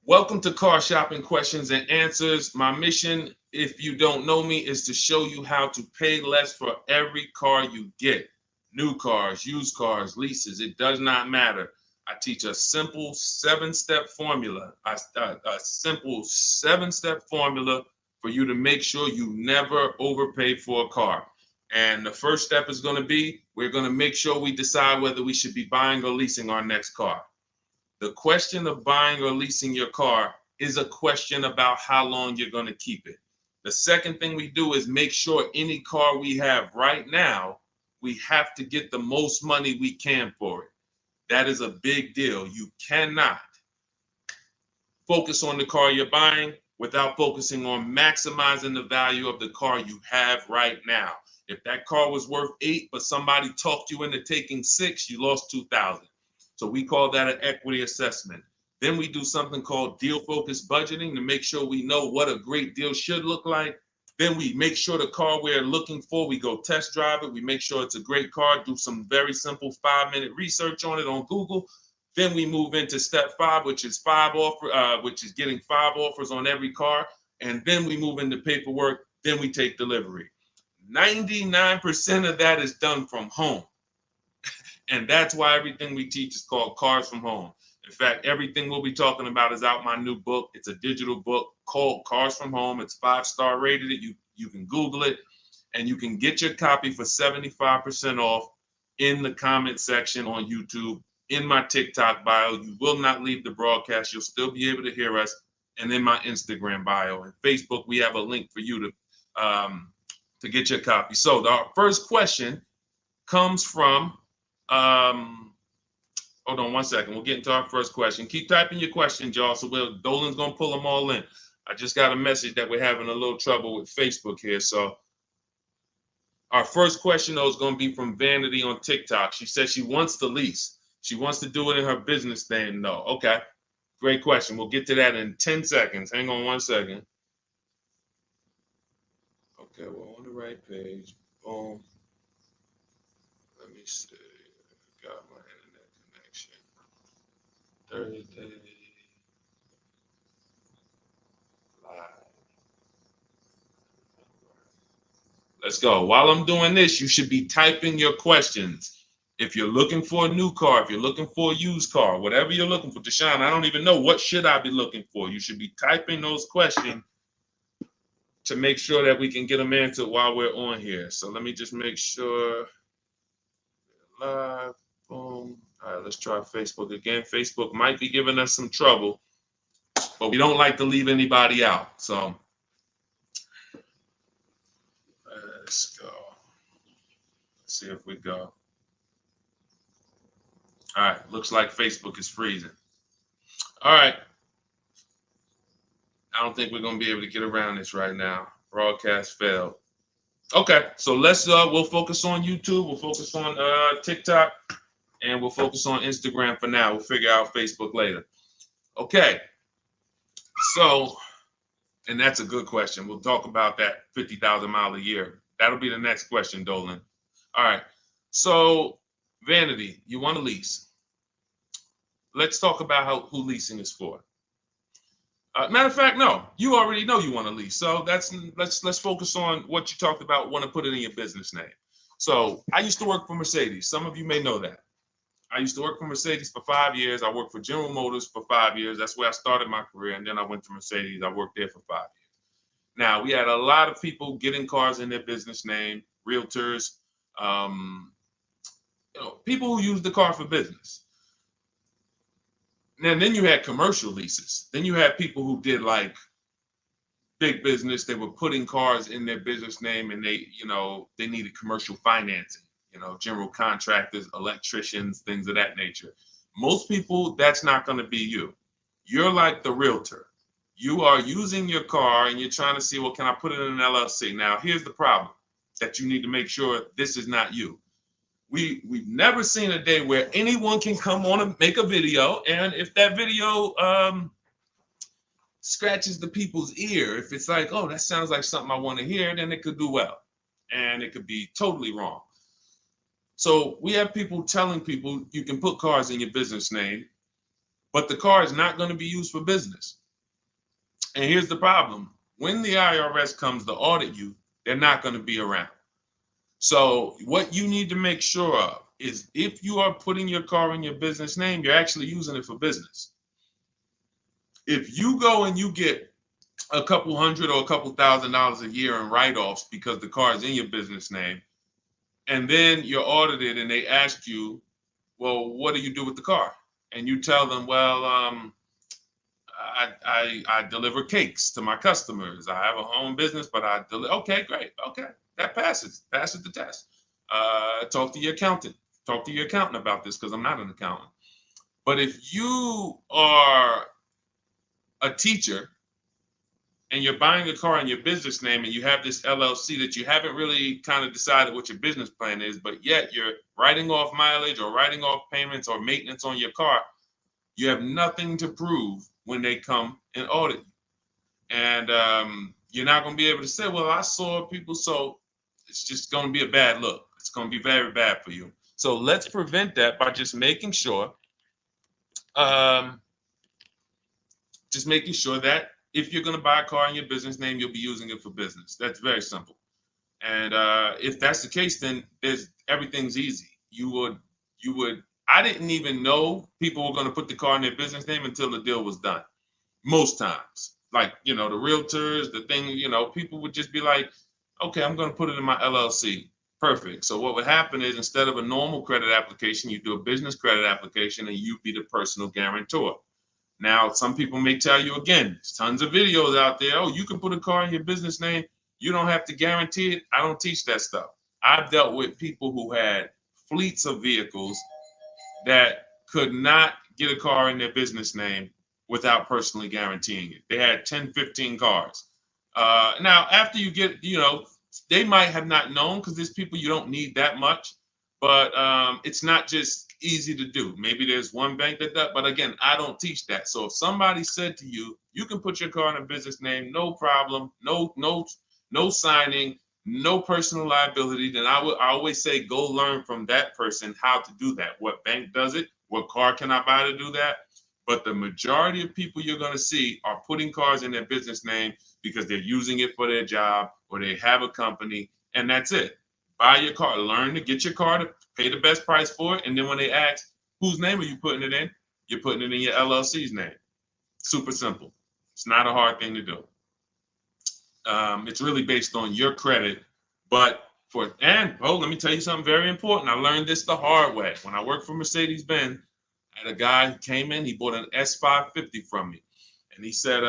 Welcome to Car Shopping Questions and Answers. My mission, if you don't know me, is to show you how to pay less for every car you get. New cars, used cars, leases, it does not matter. I teach a simple seven-step formula, a simple seven-step formula for you to make sure you never overpay for a car. And the first step is going to be, we're going to make sure we decide whether we should be buying or leasing our next car. The question of buying or leasing your car is a question about how long you're going to keep it. The second thing we do is make sure any car we have right now, we have to get the most money we can for it. That is a big deal. You cannot focus on the car you're buying without focusing on maximizing the value of the car you have right now. If that car was worth 8, but somebody talked you into taking 6, you lost 2,000. So we call that an equity assessment. Then we do something called deal focused budgeting to make sure we know what a great deal should look like. Then we make sure the car we're looking for, we go test drive it. We make sure it's a great car, do some very simple 5-minute research on it on Google. Then we move into step 5, which is getting 5 offers on every car. And then we move into paperwork. Then we take delivery. 99% of that is done from home. And that's why everything we teach is called Cars from Home. In fact, everything we'll be talking about is out my new book. It's a digital book called Cars from Home. It's 5-star rated. You can Google it, and you can get your copy for 75% off in the comment section on YouTube, in my TikTok bio. You will not leave the broadcast. You'll still be able to hear us. And in my Instagram bio and Facebook, we have a link for you to get your copy. So our first question comes from hold on one second. We'll get into our first question. Keep typing your questions, y'all. So Dolan's gonna pull them all in. I just got a message that we're having a little trouble with Facebook here. So our first question though is gonna be from Vanity on TikTok. She says she wants to lease. She wants to do it in her business name though. Okay, great question. We'll get to that in 10 seconds. Hang on one second. Okay, we're on the right page. Boom. Let me see. Got my internet connection. Thursday live. Let's go. While I'm doing this, you should be typing your questions. If you're looking for a new car, if you're looking for a used car, whatever you're looking for, Deshone, I don't even know what should I be looking for. You should be typing those questions to make sure that we can get them answered while we're on here. So let me just make sure. Live. Boom. All right, let's try Facebook again. Facebook might be giving us some trouble, but we don't like to leave anybody out. So let's go. Let's see if we go. All right, looks like Facebook is freezing. All right. I don't think we're going to be able to get around this right now. Broadcast failed. Okay, so we'll focus on YouTube. We'll focus on TikTok. And we'll focus on Instagram for now. We'll figure out Facebook later. Okay. So, and that's a good question. We'll talk about that 50,000 mile a year. That'll be the next question, Dolan. All right. So, Vanity, you want to lease. Let's talk about who leasing is for. Matter of fact, no, you already know you want to lease. So let's focus on what you talked about, want to put it in your business name. So I used to work for Mercedes. Some of you may know that. I used to work for Mercedes for 5 years. I worked for General Motors for 5 years. That's where I started my career. And then I went to Mercedes. I worked there for 5 years. Now, we had a lot of people getting cars in their business name, realtors, people who use the car for business. And then you had commercial leases. Then you had people who did like big business. They were putting cars in their business name and they needed commercial financing. General contractors, electricians, things of that nature. Most people, that's not going to be you. You're like the realtor. You are using your car and you're trying to see, well, can I put it in an LLC? Now, here's the problem that you need to make sure this is not you. We've never seen a day where anyone can come on and make a video, and if that video scratches the people's ear, if it's like, oh, that sounds like something I want to hear, then it could do well, and it could be totally wrong. So we have people telling people you can put cars in your business name, but the car is not going to be used for business. And here's the problem. When the IRS comes to audit you, they're not going to be around. So what you need to make sure of is if you are putting your car in your business name, you're actually using it for business. If you go and you get a couple hundred or a couple $1,000s a year in write-offs because the car is in your business name, and then you're audited and they ask you, well, what do you do with the car? And you tell them, well, I deliver cakes to my customers. I have a home business, but I deliver. Okay, great. Okay, that passes the test. Talk to your accountant. Talk to your accountant about this because I'm not an accountant. But if you are a teacher and you're buying a car in your business name and you have this LLC that you haven't really kind of decided what your business plan is, but yet you're writing off mileage or writing off payments or maintenance on your car, you have nothing to prove when they come and audit you. And you're not going to be able to say, well, I saw people. So it's just going to be a bad look. It's going to be very bad for you. So let's prevent that by just making sure that if you're going to buy a car in your business name, you'll be using it for business. That's very simple. And if that's the case, then everything's easy. I didn't even know people were going to put the car in their business name until the deal was done. Most times, like, the realtors, the thing, people would just be like, okay, I'm going to put it in my LLC. Perfect. So what would happen is instead of a normal credit application, you do a business credit application and you be the personal guarantor. Now, some people may tell you, again, there's tons of videos out there. Oh, you can put a car in your business name. You don't have to guarantee it. I don't teach that stuff. I've dealt with people who had fleets of vehicles that could not get a car in their business name without personally guaranteeing it. They had 10, 15 cars. Now, after you get, they might have not known because there's people you don't need that much, but it's not just easy to do. Maybe there's one bank that does, but again, I don't teach that. So if somebody said to you, you can put your car in a business name, no problem, no signing, no personal liability, then I always say go learn from that person how to do that. What bank does it? What car can I buy to do that? But the majority of people you're going to see are putting cars in their business name because they're using it for their job or they have a company, and that's it. Buy your car, learn to get your car to pay the best price for it, and then when they ask, whose name are you putting it in? You're putting it in your LLC's name. Super simple. It's not a hard thing to do. It's really based on your credit, but let me tell you something very important. I learned this the hard way. When I worked for Mercedes-Benz, I had a guy who came in, he bought an S550 from me. And he said,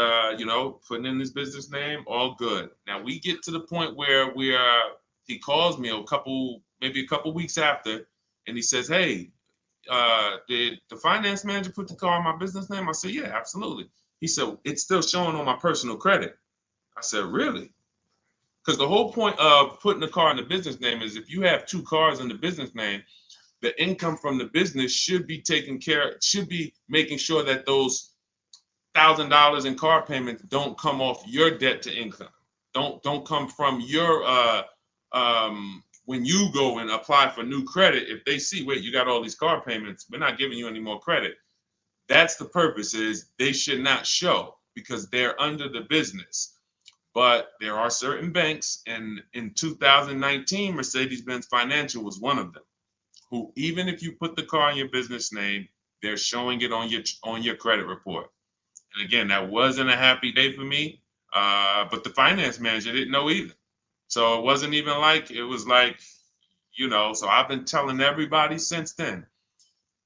putting in his business name, all good. Now we get to the point where he calls me maybe a couple weeks after, and he says, hey, did the finance manager put the car on my business name? I said, yeah, absolutely. He said, it's still showing on my personal credit. I said, really? Because the whole point of putting the car in the business name is if you have two cars in the business name, the income from the business should be making sure that those $1,000 in car payments don't come off your debt to income. Don't come from your when you go and apply for new credit. If they see, wait, you got all these car payments, we're not giving you any more credit. That's the purpose, is they should not show because they're under the business. But there are certain banks, and in 2019, Mercedes-Benz Financial was one of them, who even if you put the car in your business name, they're showing it on your credit report. And again, that wasn't a happy day for me, but the finance manager didn't know either. So it wasn't even like, it was like, so I've been telling everybody since then,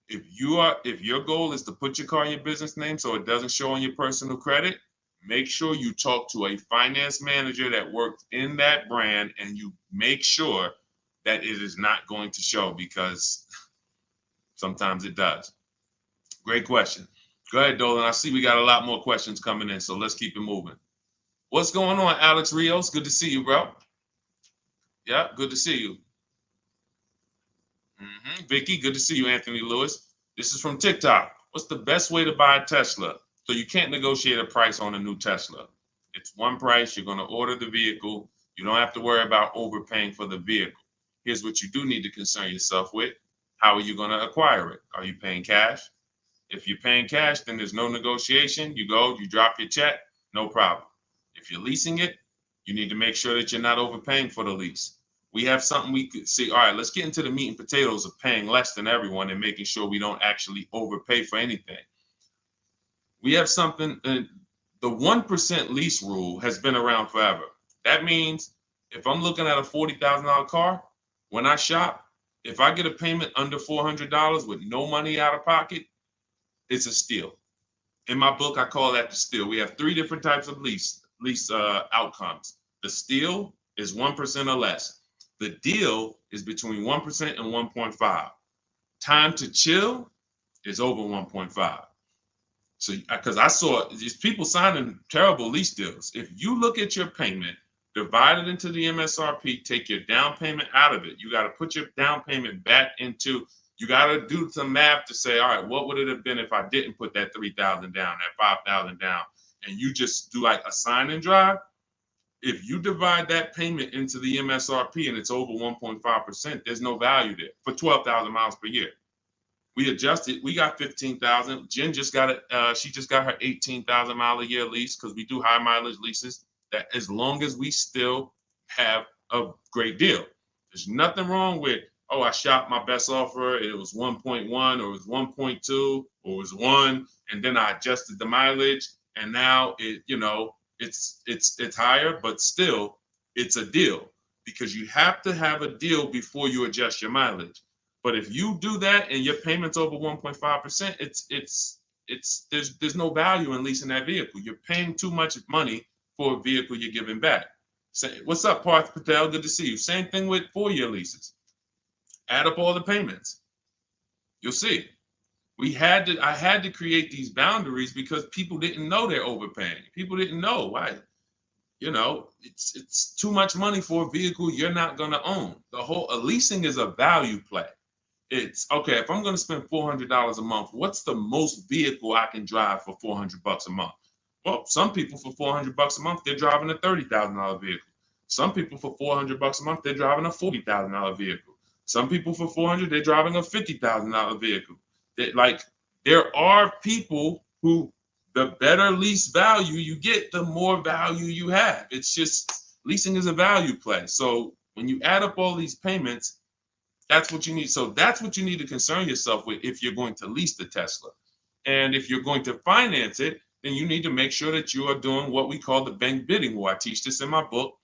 if your goal is to put your car in your business name so it doesn't show on your personal credit, make sure you talk to a finance manager that works in that brand and you make sure that it is not going to show, because sometimes it does. Great question. Go ahead, Dolan. I see we got a lot more questions coming in, so let's keep it moving. What's going on, Alex Rios? Good to see you, bro. Yeah, good to see you. Vicky, good to see you, Anthony Lewis. This is from TikTok. What's the best way to buy a Tesla? So you can't negotiate a price on a new Tesla. It's one price. You're going to order the vehicle. You don't have to worry about overpaying for the vehicle. Here's what you do need to concern yourself with. How are you going to acquire it? Are you paying cash? If you're paying cash, then there's no negotiation. You go, you drop your check, no problem. If you're leasing it, you need to make sure that you're not overpaying for the lease. We have something we could see. All right, let's get into the meat and potatoes of paying less than everyone and making sure we don't actually overpay for anything. We have something, the 1% lease rule has been around forever. That means if I'm looking at a $40,000 car, when I shop, if I get a payment under $400 with no money out of pocket, it's a steal. In my book, I call that the steal. We have 3 different types of lease outcomes. The steal is 1% or less. The deal is between 1% and 1.5. Time to chill is over 1.5. So, because I saw these people signing terrible lease deals. If you look at your payment, divide it into the MSRP, take your down payment out of it. You got to put your down payment back into, you got to do some math to say, all right, what would it have been if I didn't put that 3,000 down, that 5,000 down, and you just do like a sign and drive? If you divide that payment into the MSRP and it's over 1.5%, there's no value there for 12,000 miles per year. We adjusted. We got 15,000. Jen just got it. She just got her 18,000 mile a year lease because we do high mileage leases. That as long as we still have a great deal, there's nothing wrong with, oh, I shopped my best offer. It was 1.1 or it was 1.2 or it was 1, and then I adjusted the mileage, and now it's higher, but still it's a deal because you have to have a deal before you adjust your mileage. But if you do that and your payment's over 1.5%, there's no value in leasing that vehicle. You're paying too much money for a vehicle you're giving back. Say, what's up, Parth Patel? Good to see you. Same thing with 4-year leases. Add up all the payments. You'll see. I had to create these boundaries because people didn't know they're overpaying. People didn't know why. It's too much money for a vehicle you're not going to own. Leasing is a value play. It's okay, if I'm going to spend $400 a month, what's the most vehicle I can drive for $400 a month? Well, some people for $400 a month, they're driving a $30,000 vehicle. Some people for $400 a month, they're driving a $40,000 vehicle. Some people for $400, they're driving a $50,000 vehicle. There are people who, the better lease value you get, the more value you have. It's just, leasing is a value play. So when you add up all these payments, that's what you need. So that's what you need to concern yourself with if you're going to lease the Tesla. And if you're going to finance it, then you need to make sure that you are doing what we call the bank bidding war. I teach this in my book.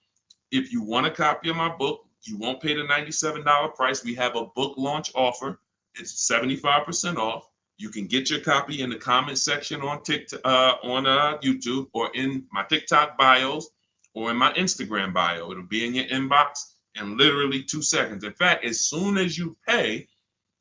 If you want a copy of my book, you won't pay the $97 price. We have a book launch offer. It's 75% off. You can get your copy in the comment section on TikTok, on YouTube, or in my TikTok bios, or in my Instagram bio. It'll be in your inbox in literally 2 seconds. In fact, as soon as you pay,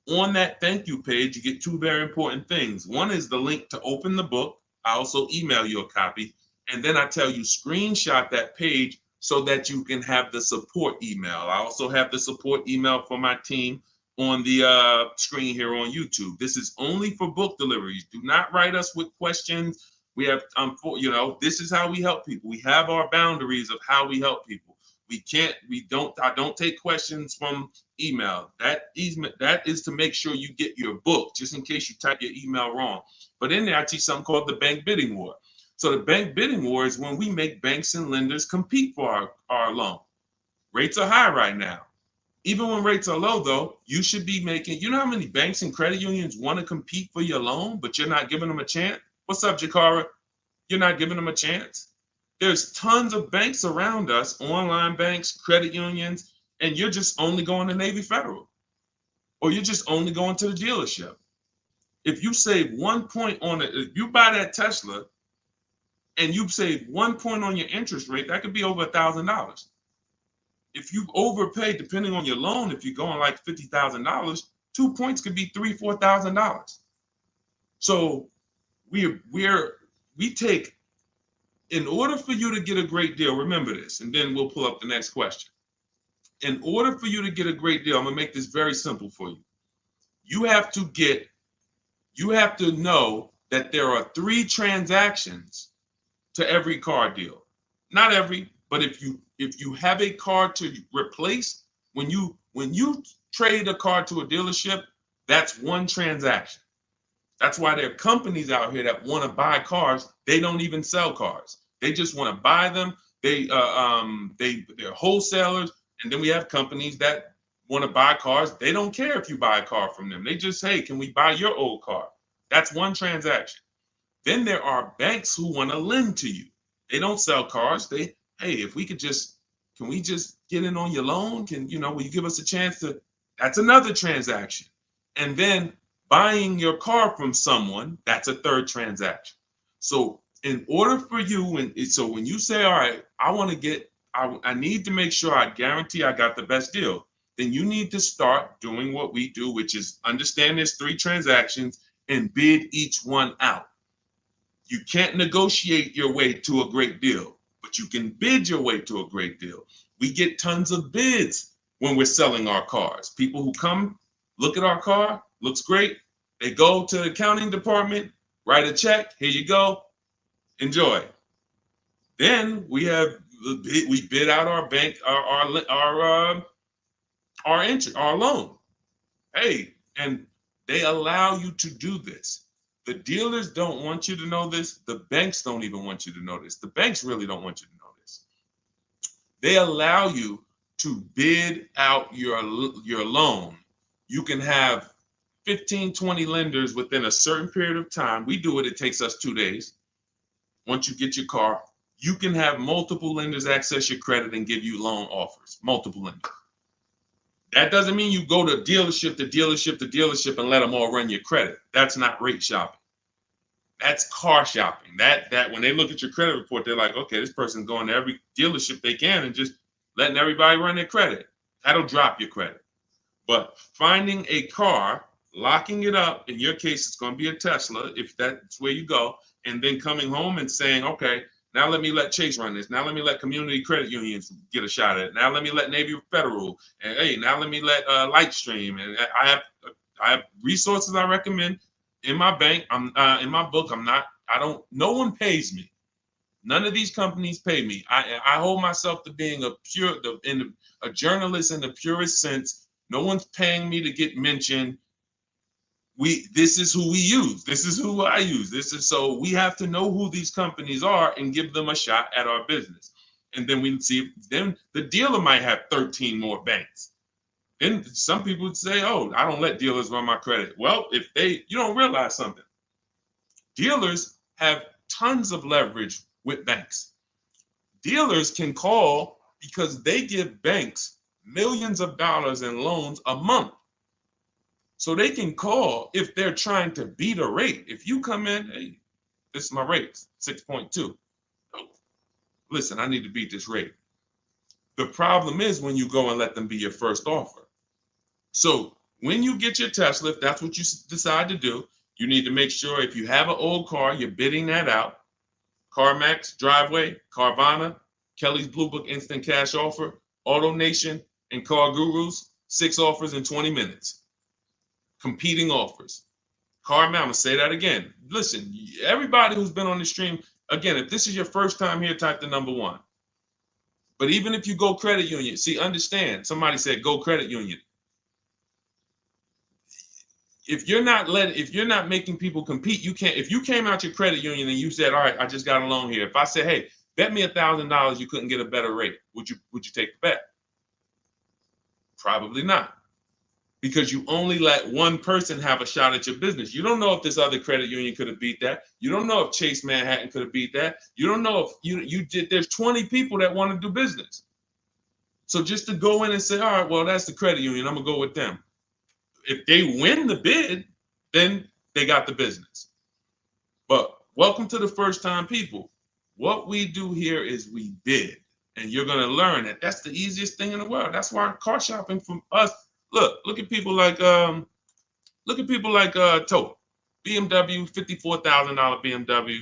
on that thank you page, you get 2 very important things. One is the link to open the book. I also email you a copy. And then I tell you, screenshot that page so that you can have the support email. I also have the support email for my team on the screen here on YouTube. This is only for book deliveries. Do not write us with questions. We have, this is how we help people. We have our boundaries of how we help people. I don't take questions from email. That is to make sure you get your book, just in case you type your email wrong. But in there, I teach something called the bank bidding war. So the bank bidding war is when we make banks and lenders compete for our loan. Rates are high right now. Even when rates are low, though, you should be making, you know how many banks and credit unions want to compete for your loan, but you're not giving them a chance? What's up, Jakara? You're not giving them a chance? There's tons of banks around us, online banks, credit unions, and you're just only going to Navy Federal, or you're just only going to the dealership. If you save 1 point on it, if you buy that Tesla and you save 1 point on your interest rate, that could be over $1,000. If you overpay, depending on your loan, if you're going like $50,000, 2 points could be $3,000, $4,000. So we take, in order for you to get a great deal, remember this, and then we'll pull up the next question. In order for you to get a great deal, I'm gonna make this very simple for you. You have to know that there are 3 transactions to every car deal. Not every, but if you have a car to replace, when you trade a car to a dealership, that's 1 transaction. That's why there are companies out here that want to buy cars. They don't even sell cars. They just want to buy them. They're wholesalers, and then we have companies that want to buy cars. They don't care if you buy a car from them. They just say, "Can we buy your old car?" That's one transaction. Then there are banks who want to lend to you. They don't sell cars. Hey, if we could just, can we just get in on your loan? Will you give us a chance to? That's another transaction. And then buying your car from someone, that's a third transaction. So in order for you, so when you say, all right, I need to make sure I guarantee I got the best deal, then you need to start doing what we do, which is understand there's 3 transactions and bid each one out. You can't negotiate your way to a great deal, but you can bid your way to a great deal. We get tons of bids when we're selling our cars. People who come, look at our car, looks great. They go to the accounting department, write a check. Here you go. Enjoy. Then we bid out our bank, our loan. Hey, and they allow you to do this. The dealers don't want you to know this. The banks don't even want you to know this. The banks really don't want you to know this. They allow you to bid out your loan. You can have 15, 20 lenders within a certain period of time. We do it. It takes us 2 days. Once you get your car, you can have multiple lenders access your credit and give you loan offers. Multiple lenders. That doesn't mean you go to dealership to dealership to dealership and let them all run your credit. That's not rate shopping. That's car shopping. That when they look at your credit report, they're like, okay, this person's going to every dealership they can and just letting everybody run their credit. That'll drop your credit. But finding a car, locking it up, in your case, it's going to be a Tesla, if that's where you go, and then coming home and saying, okay, now let me let Chase run this. Now let me let community credit unions get a shot at it. Now let me let Navy Federal. And hey, now let me let Lightstream. And I have resources I recommend in my bank. I'm in my book. No one pays me. None of these companies pay me. I hold myself to being a journalist in the purest sense. No one's paying me to get mentioned. This is who we use. This is who I use. So we have to know who these companies are and give them a shot at our business. And then we see, then the dealer might have 13 more banks. Then some people would say, oh, I don't let dealers run my credit. Well, you don't realize something. Dealers have tons of leverage with banks. Dealers can call because they give banks millions of dollars in loans a month. So they can call if they're trying to beat a rate. If you come in, hey, this is my rate, 6.2. Oh, listen, I need to beat this rate. The problem is when you go and let them be your first offer. So when you get your Tesla, if that's what you decide to do, you need to make sure if you have an old car, you're bidding that out. CarMax, Driveway, Carvana, Kelly's Blue Book Instant Cash Offer, AutoNation, and Car Gurus, 6 offers in 20 minutes. Competing offers. CarMax, I'm going to say that again. Listen, everybody who's been on the stream, again, if this is your first time here, type the number 1. But even if you go credit union, see, understand, somebody said go credit union. If you're not making people compete, you can't. If you came out your credit union and you said, all right, I just got a loan here. If I said, hey, bet me $1,000 you couldn't get a better rate, would you take the bet? Probably not. Because you only let one person have a shot at your business. You don't know if this other credit union could have beat that. You don't know if Chase Manhattan could have beat that. You don't know if you did. There's 20 people that want to do business. So just to go in and say, all right, well, that's the credit union, I'm going to go with them. If they win the bid, then they got the business. But welcome to the first time people. What we do here is we bid. And you're going to learn that that's the easiest thing in the world. That's why car shopping from us. Look at people like Tote, BMW, $54,000 BMW,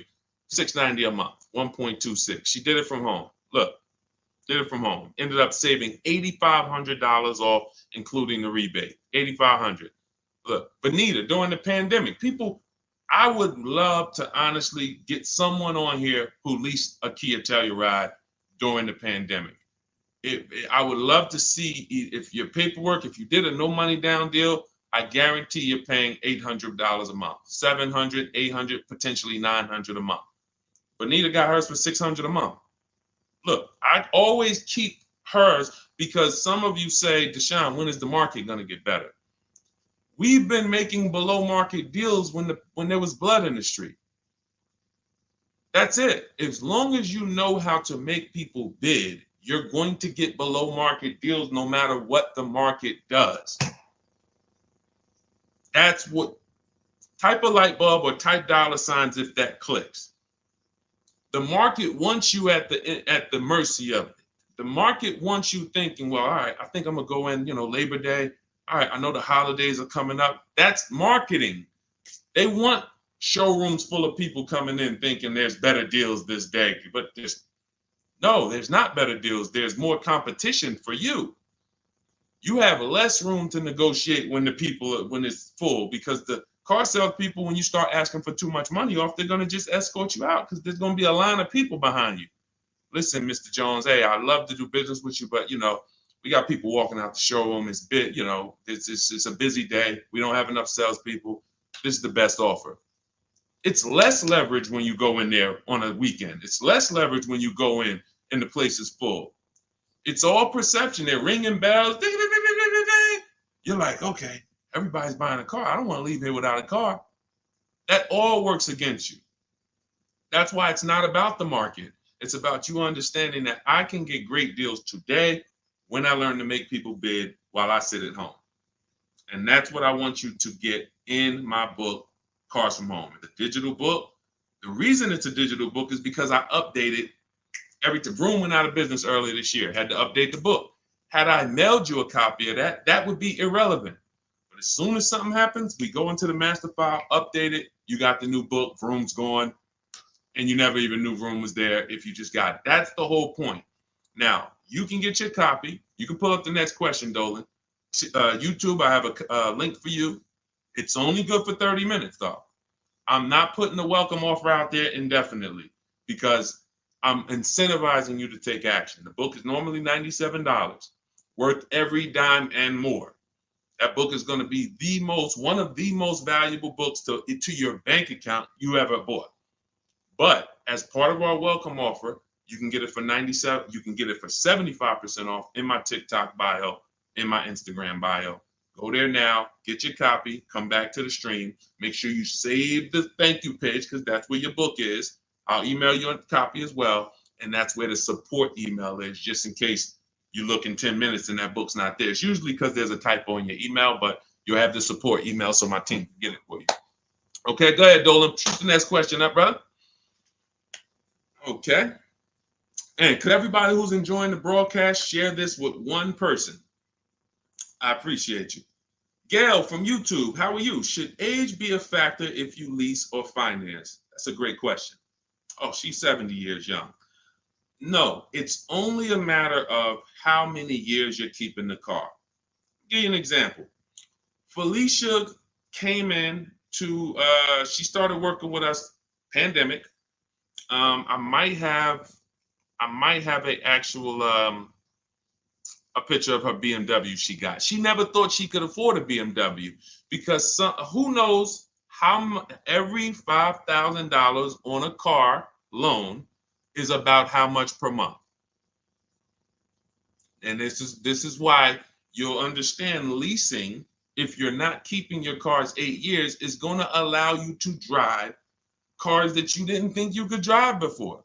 $690 a month, 1.26. She did it from home. Did it from home. Ended up saving $8,500 off, including the rebate. $8,500. Look, Benita, during the pandemic, I would love to honestly get someone on here who leased a Kia Telluride during the pandemic. I would love to see if your paperwork, if you did a no money down deal, I guarantee you're paying $800 a month, 700, 800, potentially 900 a month. Bonita got hers for 600 a month. Look, I always keep hers because some of you say, Deshone, when is the market going to get better? We've been making below market deals when there was blood in the street. That's it. As long as you know how to make people bid, you're going to get below market deals no matter what the market does. That's what, type a light bulb or type dollar signs if that clicks. The market wants you at the mercy of it. The market wants you thinking, well, all right, I think I'm gonna go in, Labor Day. All right, I know the holidays are coming up. That's marketing. They want showrooms full of people coming in thinking there's better deals this day, but there's not better deals. There's more competition for you. You have less room to negotiate when it's full, because the car sales people, when you start asking for too much money off, they're going to just escort you out because there's going to be a line of people behind you. Listen, Mr. Jones, hey, I'd love to do business with you, but we got people walking out the showroom. It's it's a busy day. We don't have enough salespeople. This is the best offer. It's less leverage when you go in there on a weekend. It's less leverage when you go in and the place is full. It's all perception. They're ringing bells. You're like, okay, everybody's buying a car. I don't want to leave here without a car. That all works against you. That's why it's not about the market. It's about you understanding that I can get great deals today when I learn to make people bid while I sit at home. And that's what I want you to get in my book, Cars from Home. It's a digital book. The reason it's a digital book is because I updated Vroom went out of business earlier this year. Had to update the book. Had I mailed you a copy of that would be irrelevant. But as soon as something happens, we go into the master file, update it. You got the new book. Vroom's gone, and you never even knew Vroom was there if you just got it. That's the whole point. Now you can get your copy. You can pull up the next question, Dolan. YouTube, I have a link for you. It's only good for 30 minutes, though. I'm not putting the welcome offer out there indefinitely because I'm incentivizing you to take action. The book is normally $97, worth every dime and more. That book is going to be one of the most valuable books to your bank account you ever bought. But as part of our welcome offer, you can get it for $97. You can get it for 75% off in my TikTok bio, in my Instagram bio. Go there now, get your copy, come back to the stream. Make sure you save the thank you page because that's where your book is. I'll email you a copy as well. And that's where the support email is, just in case you look in 10 minutes and that book's not there. It's usually because there's a typo in your email, but you'll have the support email so my team can get it for you. Okay, go ahead, Dolan. Shoot the next question up, brother. Okay. And could everybody who's enjoying the broadcast share this with one person? I appreciate you. Gail from YouTube, how are you? Should age be a factor if you lease or finance? That's a great question. Oh, she's 70 years young. No, it's only a matter of how many years you're keeping the car. I'll give you an example. Felicia came in she started working with us, pandemic. I might have a picture of her BMW she got. She never thought she could afford a BMW because who knows how every $5,000 on a car loan is about how much per month. And this is why you'll understand leasing, if you're not keeping your cars 8 years, is going to allow you to drive cars that you didn't think you could drive before.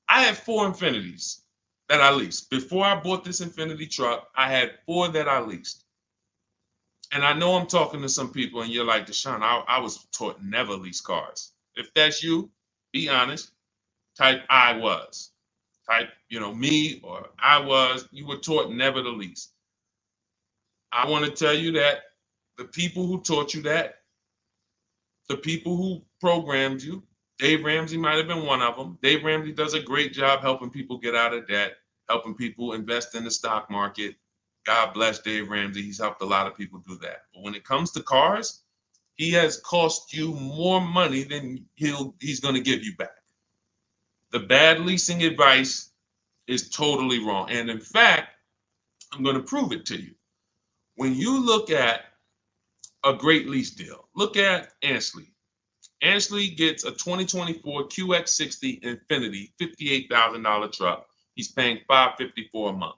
I had 4 Infinities that I leased. Before I bought this Infinity truck, I had 4 that I leased. And I know I'm talking to some people and you're like, Deshone, I was taught never lease cars. If that's you, be honest. Type I was. Type, me or I was. You were taught never to lease. I want to tell you that the people who taught you that, the people who programmed you, Dave Ramsey might have been one of them. Dave Ramsey does a great job helping people get out of debt, helping people invest in the stock market. God bless Dave Ramsey. He's helped a lot of people do that. But when it comes to cars, he has cost you more money than he's going to give you back. The bad leasing advice is totally wrong. And in fact, I'm going to prove it to you. When you look at a great lease deal. Look at Ansley. Ansley gets a 2024 QX60 Infinity $58,000 truck. He's paying $554 a month.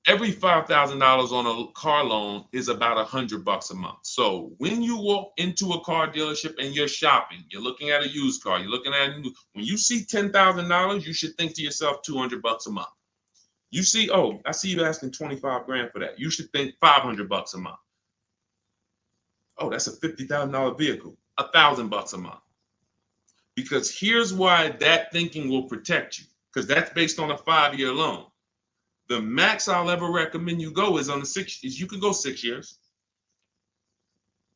Every $5,000 on a car loan is about $100 a month. So when you walk into a car dealership and you're shopping, you're looking at a used car, you're looking at a new, when you see $10,000, you should think to yourself $200 a month. You see, oh, I see you asking 25 grand for that. You should think $500 a month. Oh, that's a $50,000 vehicle, $1,000 a month. Because here's why that thinking will protect you, because that's based on a 5-year loan. The max I'll ever recommend you go is on the 6 years. You can go 6 years.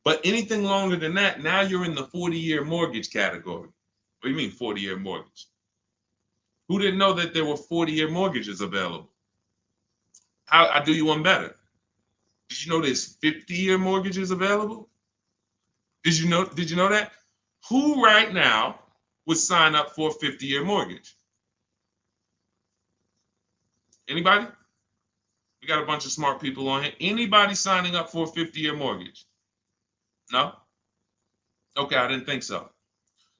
But anything longer than that, now you're in the 40-year mortgage category. What do you mean 40-year mortgage? Who didn't know that there were 40-year mortgages available? I'll do you one better. Did you know there's 50-year mortgages available? Did you know that? Who right now would sign up for a 50-year mortgage? Anybody? We got a bunch of smart people on here. Anybody signing up for a 50-year mortgage? No? Okay, I didn't think so.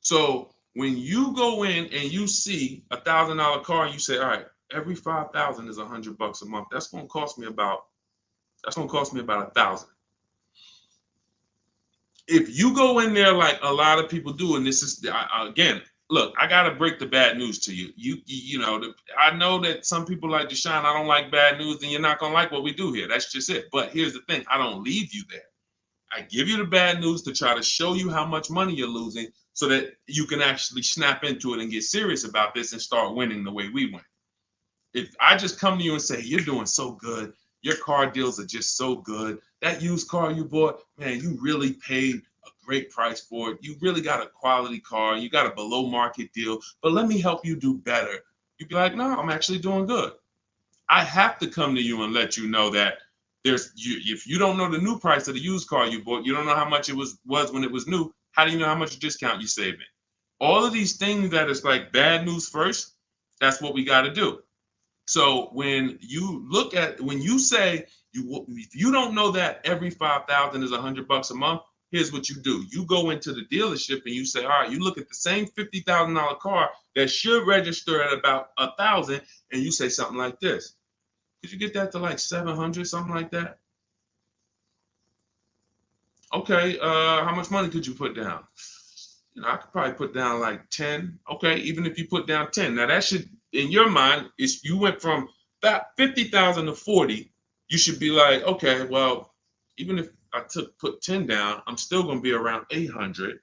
So when you go in and you see $1,000 car and you say, all right, every 5,000 is $100 a month. That's going to cost me about $1,000. If you go in there like a lot of people do, and this is again, look, I gotta break the bad news to you. I know that some people like Deshone, I don't like bad news, and you're not gonna like what we do here. That's just it. But here's the thing: I don't leave you there. I give you the bad news to try to show you how much money you're losing, so that you can actually snap into it and get serious about this and start winning the way we win. If I just come to you and say, you're doing so good, your car deals are just so good, that used car you bought, man, you really paid a great price for it. You really got a quality car. You got a below market deal, but let me help you do better. You'd be like, no, I'm actually doing good. I have to come to you and let you know that if you don't know the new price of the used car you bought, you don't know how much it was when it was new. How do you know how much discount you saving? All of these things that is like bad news first, that's what we got to do. So when you say if you don't know that every 5,000 is $100 a month, here's what you do. You go into the dealership and you say, all right, you look at the same $50,000 car that should register at about 1,000, and you say something like this. Could you get that to like 700, something like that? Okay, how much money could you put down? I could probably put down like 10. Okay, even if you put down 10. Now that should, in your mind, if you went from that 50,000 to 40, you should be like, okay, well, even if I put 10 down, I'm still going to be around 800.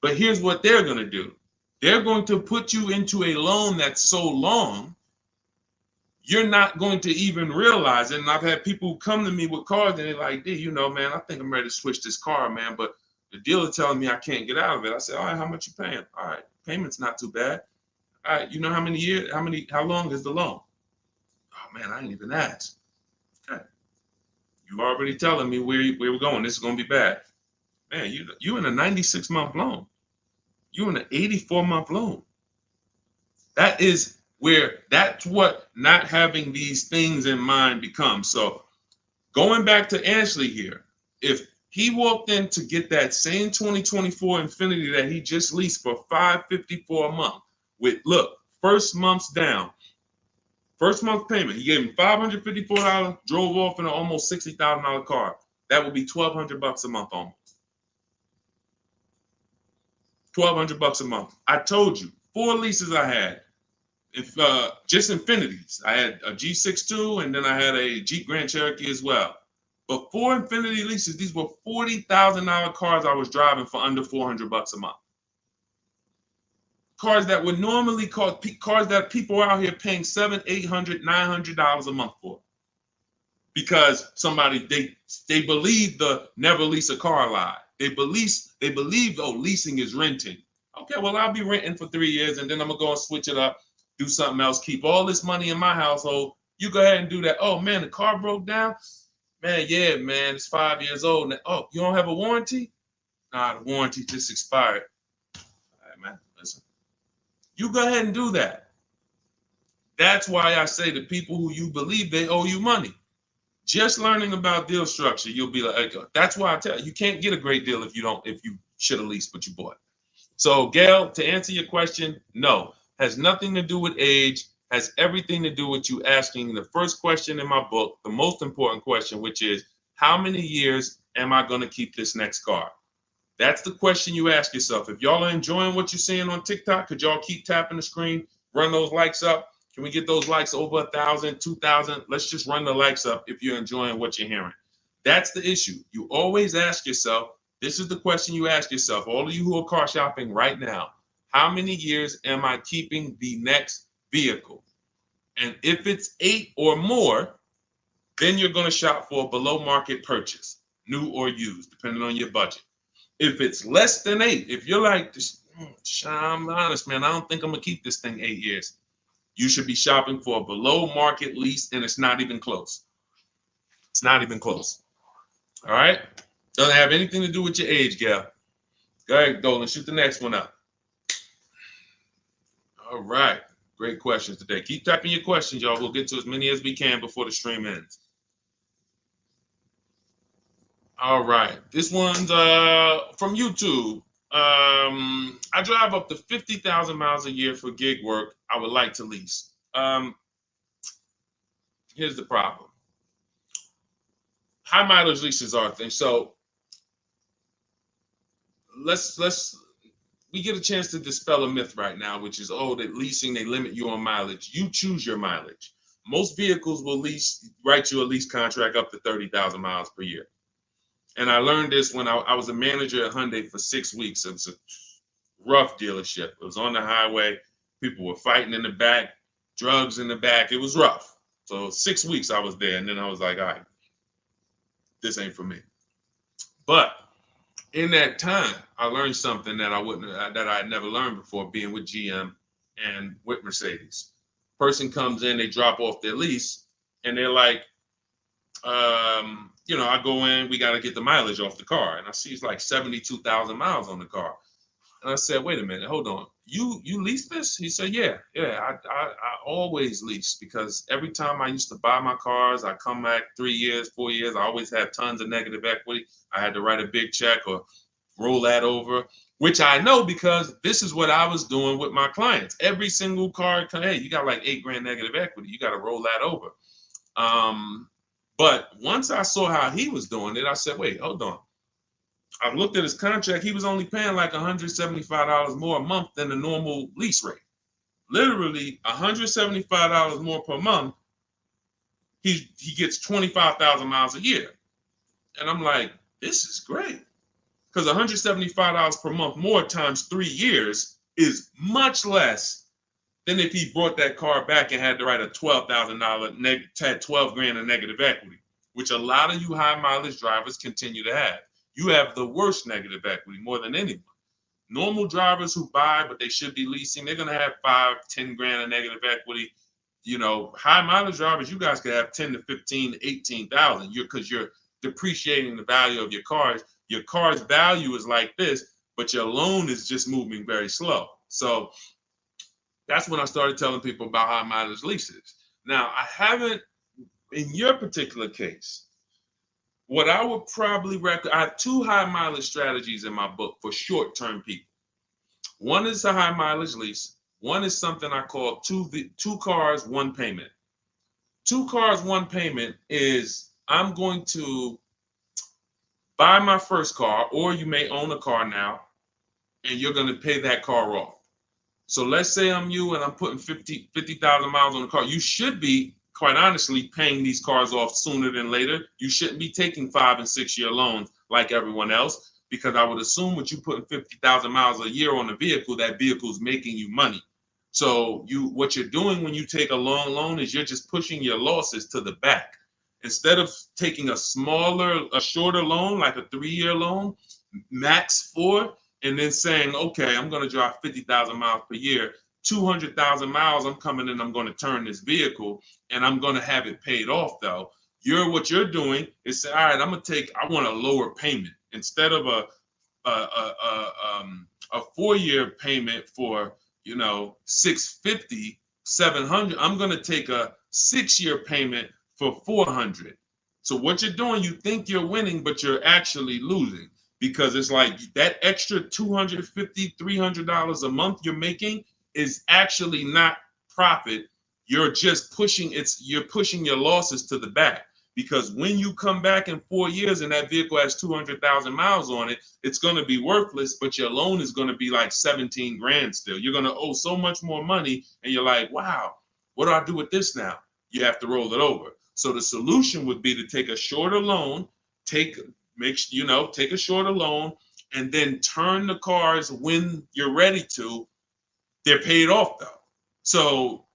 But here's what they're going to do. They're going to put you into a loan that's so long, you're not going to even realize it. And I've had people come to me with cars and they're like, D, man, I think I'm ready to switch this car, man, but the dealer telling me I can't get out of it. I said, all right, how much you paying? All right, payment's not too bad. All right, you know how many years, how long is the loan? Oh man, I ain't even asked. Okay. You already telling me where we're going. This is gonna be bad. Man, you in a 96-month loan. You in an 84-month loan. That's what not having these things in mind becomes. So going back to Ashley here, if he walked in to get that same 2024 Infinity that he just leased for $554 a month with, look, first month's down, first month payment, he gave him $554, drove off in an almost $60,000 car. That would be $1,200 a month almost. $1,200 a month. I told you, 4 leases I had. If just Infinities. I had a G62 and then I had a Jeep Grand Cherokee as well. But 4 Infinity leases, these were $40,000 cars I was driving for under $400 a month. Cars that would normally cost, cars that people are out here paying $700, $800, $900 a month for. Because they believe the never lease a car lie. They believe, oh, leasing is renting. Okay, well, I'll be renting for 3 years and then I'm gonna go and switch it up, do something else, keep all this money in my household. You go ahead and do that. Oh man, the car broke down. Man, yeah, man, it's 5 years old. Now, oh, you don't have a warranty? Nah, the warranty just expired. All right, man, listen. You go ahead and do that. That's why I say to people who you believe they owe you money. Just learning about deal structure, you'll be like, that's why I tell you, you can't get a great deal if you should have leased what you bought. So, Gail, to answer your question, no, has nothing to do with age, has everything to do with you asking the first question in my book, the most important question, which is, how many years am I going to keep this next car? That's the question you ask yourself. If y'all are enjoying what you're seeing on TikTok, could y'all keep tapping the screen, run those likes up? Can we get those likes over 1,000, 2,000? Let's just run the likes up if you're enjoying what you're hearing. That's the issue. You always ask yourself, this is the question you ask yourself, all of you who are car shopping right now, how many years am I keeping the next vehicle? And if it's 8 or more, then you're going to shop for a below market purchase, new or used, depending on your budget. If it's less than 8, if you're like, I'm honest, man, I don't think I'm going to keep this thing 8 years. You should be shopping for a below market lease, and it's not even close. It's not even close. All right? Doesn't have anything to do with your age, Gail. Go ahead, Dolan, shoot the next one up. All right. Great questions today. Keep typing your questions, y'all. We'll get to as many as we can before the stream ends. All right. This one's from YouTube. I drive up to 50,000 miles a year for gig work. I would like to lease. Here's the problem. High mileage leases are a thing. So we get a chance to dispel a myth right now, which is, oh, that leasing, they limit you on mileage. You choose your mileage. Most vehicles will write you a lease contract up to 30,000 miles per year. And I learned this when I was a manager at Hyundai for 6 weeks. It was a rough dealership. It was on the highway. People were fighting in the back, drugs in the back. It was rough. So 6 weeks I was there, and then I was like, all right, this ain't for me. But in that time, I learned something that I had never learned before, being with GM and with Mercedes. Person comes in, they drop off their lease, and they're like, I go in, we got to get the mileage off the car. And I see it's like 72,000 miles on the car. And I said, wait a minute, hold on. You lease this? He said, yeah, I always lease, because every time I used to buy my cars, I come back 3 years, 4 years, I always had tons of negative equity. I had to write a big check or roll that over, which I know because this is what I was doing with my clients. Every single car, hey, you got like $8,000 negative equity. You got to roll that over. But once I saw how he was doing it, I said, wait, hold on. I looked at his contract. He was only paying like $175 more a month than the normal lease rate. Literally $175 more per month. He gets 25,000 miles a year. And I'm like, this is great. Because $175 per month more times 3 years is much less than if he brought that car back and had to write a $12,000 had $12,000 in negative equity, which a lot of you high mileage drivers continue to have. You have the worst negative equity more than anyone. Normal drivers who buy, but they should be leasing, they're going to have $5,000-10,000 in negative equity. High mileage drivers, you guys could have 10 to 15, 18,000 because you're depreciating the value of your cars. Your car's value is like this, but your loan is just moving very slow. So that's when I started telling people about high mileage leases. Now, I haven't, in your particular case, what I would probably recommend, I have 2 high mileage strategies in my book for short-term people. One is a high mileage lease. One is something I call two cars, one payment. 2 cars, one payment is I'm going to buy my first car, or you may own a car now, and you're going to pay that car off. So let's say I'm you and I'm putting 50,000 miles on the car. You should be, quite honestly, paying these cars off sooner than later. You shouldn't be taking 5- and 6-year loans like everyone else, because I would assume with you putting 50,000 miles a year on a vehicle, that vehicle is making you money. So what you're doing when you take a long loan is you're just pushing your losses to the back. Instead of taking a shorter loan, like a 3-year loan, max 4, and then saying, okay, I'm going to drive 50,000 miles per year, 200,000 miles, I'm coming in, I'm going to turn this vehicle, and I'm going to have it paid off, though. What you're doing is say, all right, I want a lower payment. Instead of a 4-year payment for, $650, $700, I'm going to take a 6-year payment for $400. So what you're doing, you think you're winning, but you're actually losing, because it's like that extra $250, $300 a month you're making is actually not profit. You're just you're pushing your losses to the back, because when you come back in 4 years and that vehicle has 200,000 miles on it, it's going to be worthless, but your loan is going to be like 17 grand still. You're going to owe so much more money, and you're like, wow, what do I do with this now? You have to roll it over. So the solution would be to take a shorter loan, take a shorter loan, and then turn the cars when you're ready to. They're paid off though. So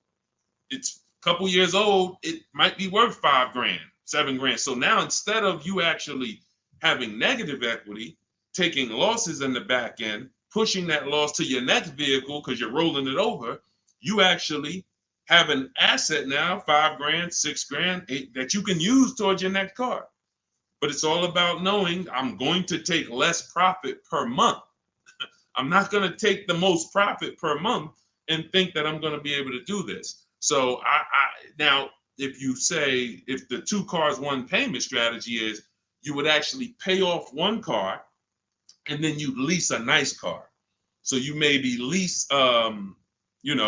it's a couple years old, it might be worth 5 grand, 7 grand. So now instead of you actually having negative equity, taking losses in the back end, pushing that loss to your next vehicle because you're rolling it over, you actually have an asset now, 5 grand, 6 grand, 8, that you can use towards your next car. But it's all about knowing I'm going to take less profit per month. I'm not going to take the most profit per month and think that I'm going to be able to do this. So now, if you say, if the 2 cars, 1 payment strategy is, you would actually pay off 1 car and then you lease a nice car. So you maybe lease,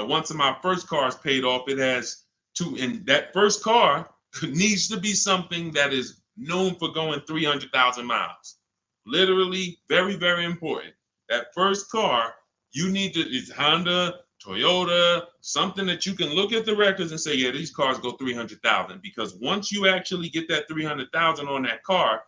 once my first car is paid off, it has 2, and that first car needs to be something that is known for going 300,000 miles. Literally, very, very important. That first car, you need to, it's Honda, Toyota, something that you can look at the records and say, yeah, these cars go 300,000. Because once you actually get that 300,000 on that car,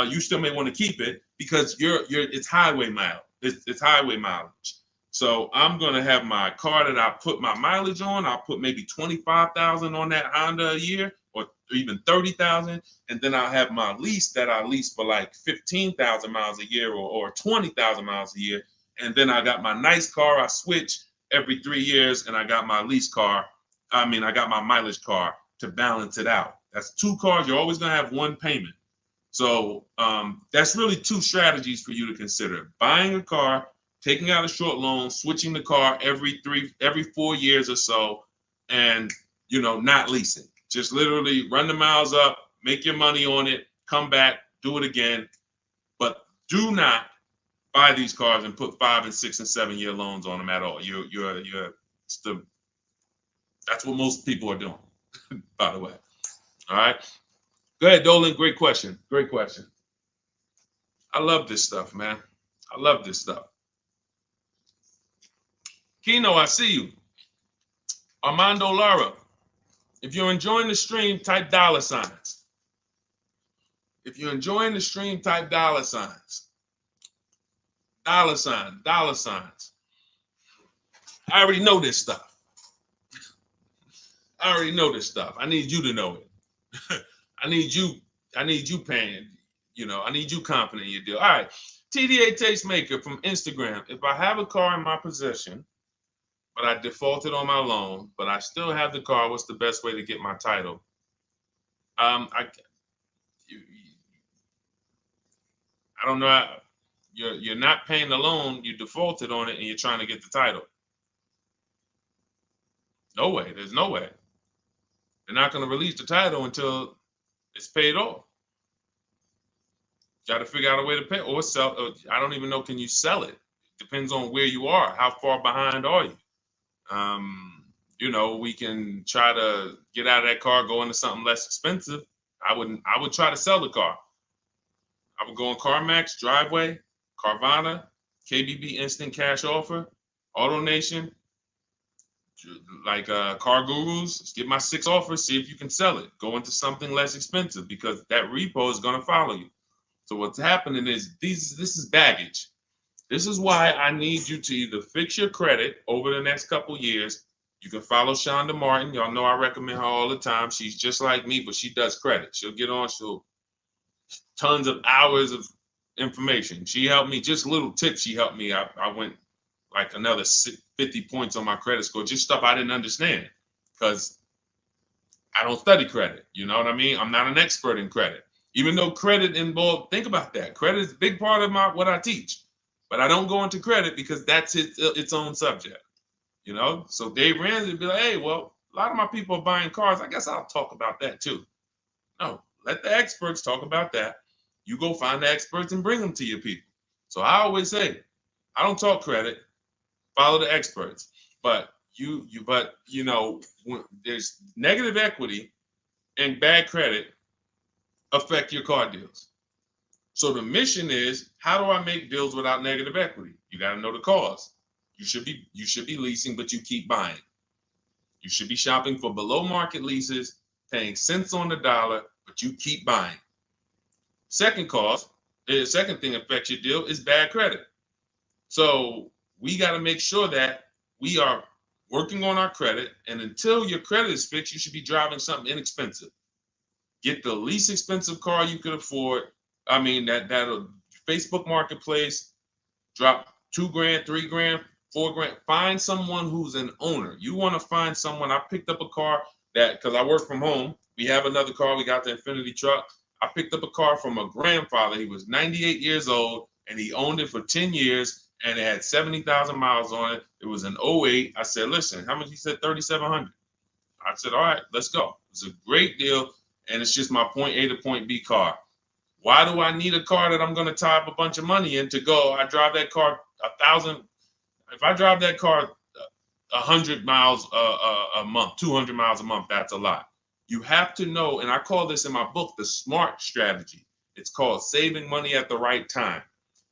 you still may want to keep it, because it's highway mileage. It's highway mileage. So I'm gonna have my car that I put my mileage on. I'll put maybe 25,000 on that Honda a year, or even 30,000, and then I'll have my lease that I lease for like 15,000 miles a year, or 20,000 miles a year. And then I got my nice car I switch every 3 years, and I got my lease car. I got my mileage car to balance it out. That's 2 cars. You're always gonna have 1 payment. So that's really 2 strategies for you to consider: buying a car, taking out a short loan, switching the car every 4 years or so, and not leasing. Just literally run the miles up, make your money on it, come back, do it again. But do not buy these cars and put 5 and 6 and 7 year loans on them at all. That's what most people are doing, by the way. All right. Go ahead, Dolan. Great question. Great question. I love this stuff, man. I love this stuff. Kino, I see you. Armando Lara, if you're enjoying the stream, type $signs. If you're enjoying the stream, type $signs. $signs. I already know this stuff. I already know this stuff. I need you to know it. I need you paying, I need you confident in your deal. All right. TDA Tastemaker from Instagram. If I have a car in my possession, but I defaulted on my loan, but I still have the car, what's the best way to get my title? I don't know. You're not paying the loan, you defaulted on it, and you're trying to get the title. No way. There's no way. They're not going to release the title until it's paid off. Got to figure out a way to pay or sell. I don't even know. Can you sell it? Depends on where you are. How far behind are you? We can try to get out of that car, go into something less expensive. I would try to sell the car. I would go on CarMax, Driveway, Carvana, KBB Instant Cash Offer, AutoNation, like Car Gurus. Get my 6 offers, see if you can sell it. Go into something less expensive, because that repo is going to follow you. So what's happening is this is baggage. This is why I need you to either fix your credit over the next couple years. You can follow Shonda Martin. Y'all know I recommend her all the time. She's just like me, but she does credit. She'll get on, tons of hours of information. She helped me, just little tips she helped me. I went like another 50 points on my credit score, just stuff I didn't understand, because I don't study credit. You know what I mean? I'm not an expert in credit. Even though credit involved, think about that. Credit is a big part of what I teach, but I don't go into credit because that's its own subject. So Dave Ramsey would be like, hey, well, a lot of my people are buying cars. I guess I'll talk about that too. No, let the experts talk about that. You go find the experts and bring them to your people. So I always say, I don't talk credit, follow the experts. But when there's negative equity and bad credit affect your car deals. So the mission is, how do I make deals without negative equity? You got to know the cause. You should be leasing, but you keep buying. You should be shopping for below market leases, paying cents on the dollar, but you keep buying. Second cause, the second thing affects your deal is bad credit. So we got to make sure that we are working on our credit, and until your credit is fixed, you should be driving something inexpensive. Get the least expensive car you could afford. I mean, that'll Facebook Marketplace, drop $2,000, $3,000, $4,000. Find someone who's an owner. You want to find someone. I picked up a car because I work from home. We have another car. We got the Infinity truck. I picked up a car from a grandfather. He was 98 years old, and he owned it for 10 years, and it had 70,000 miles on it. It was an '08. I said, listen, how much? He said, $3,700. I said, all right, let's go. It's a great deal, and it's just my point A to point B car. Why do I need a car that I'm going to tie up a bunch of money in to go? I drive that car 1,000. If I drive that car 100 miles a month, 200 miles a month, that's a lot. You have to know, and I call this in my book, the SMART strategy. It's called saving money at the right time.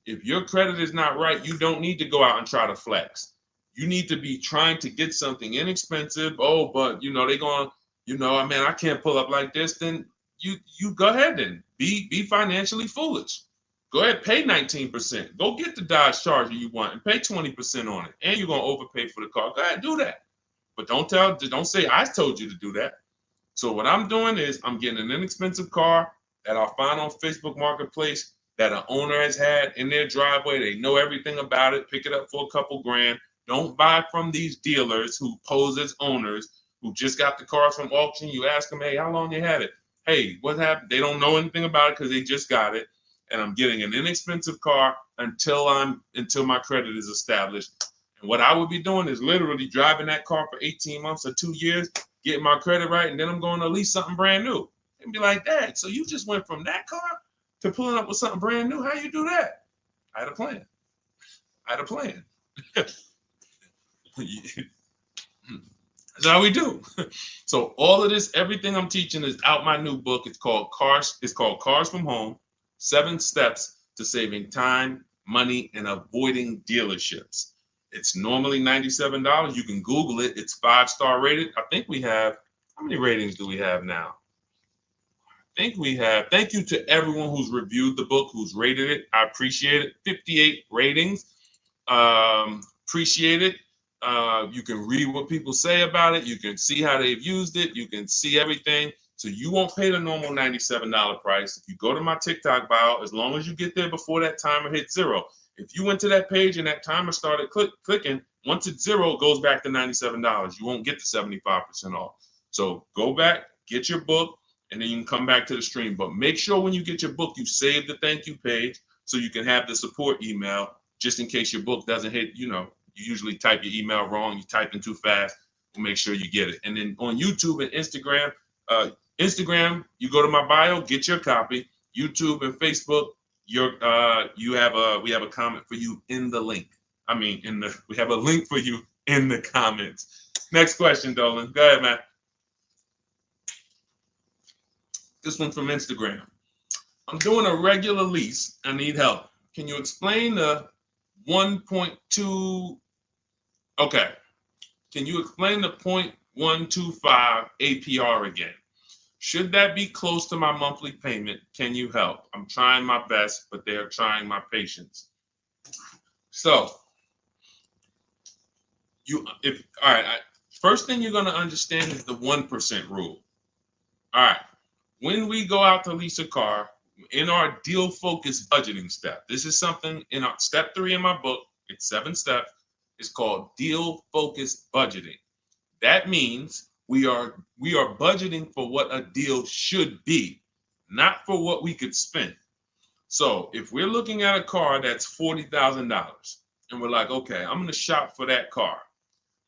If your credit is not right, you don't need to go out and try to flex. You need to be trying to get something inexpensive. Oh, but they're going, man, I can't pull up like this. Then you go ahead and be financially foolish. Go ahead, pay 19%. Go get the Dodge Charger you want and pay 20% on it. And you're gonna overpay for the car. Go ahead, do that. But don't say I told you to do that. So what I'm doing is I'm getting an inexpensive car that I'll find on Facebook Marketplace that an owner has had in their driveway. They know everything about it. Pick it up for a couple grand. Don't buy from these dealers who pose as owners who just got the cars from auction. You ask them, hey, how long you had it? Hey, what happened? They don't know anything about it because they just got it. And I'm getting an inexpensive car until my credit is established. And what I would be doing is literally driving that car for 18 months or 2 years, getting my credit right, and then I'm going to lease something brand new. And be like, Dad, so you just went from that car to pulling up with something brand new? How you do that? I had a plan. That's how we do. So all of this, everything I'm teaching is out my new book. It's called Cars from Home, 7 Steps to Saving Time, Money, and Avoiding Dealerships. It's normally $97. You can Google it. It's 5-star rated. I think we have, how many ratings do we have now? I think we have, thank you to everyone who's reviewed the book, who's rated it. I appreciate it. 58 ratings. Appreciate it. You can read what people say about it. You can see how they've used it. You can see everything. So you won't pay the normal $97 price. If you go to my TikTok bio, as long as you get there before that timer hits 0. If you went to that page and that timer started clicking, once it's 0, it goes back to $97. You won't get the 75% off. So go back, get your book, and then you can come back to the stream. But make sure when you get your book, you save the thank you page so you can have the support email just in case your book doesn't hit, you usually type your email wrong, you type in too fast. We'll make sure you get it. And then on YouTube and Instagram, you go to my bio, get your copy. YouTube and Facebook, we have a comment for you in the link. We have a link for you in the comments. Next question, Dolan. Go ahead, man. This one from Instagram. I'm doing a regular lease. I need help. Can you explain the 1.2? Okay. Can you explain the 0.125 APR again? Should that be close to my monthly payment? Can you help? I'm trying my best, but they're trying my patience. So, first thing you're going to understand is the 1% rule. All right. When we go out to lease a car, in our deal focused budgeting step, this is something in our step 3 in my book. It's 7 steps. It's called deal focused budgeting. That means we are budgeting for what a deal should be, not for what we could spend. So if we're looking at a car that's $40,000 and we're like, okay, I'm going to shop for that car.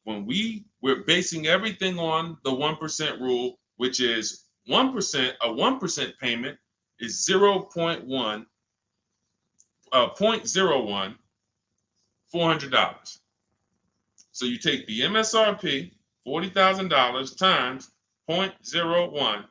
When we're basing everything on the 1% rule, which is 1%, a 1% payment is 0.01, 0.01, $400. So you take the MSRP, $40,000 times 0.01,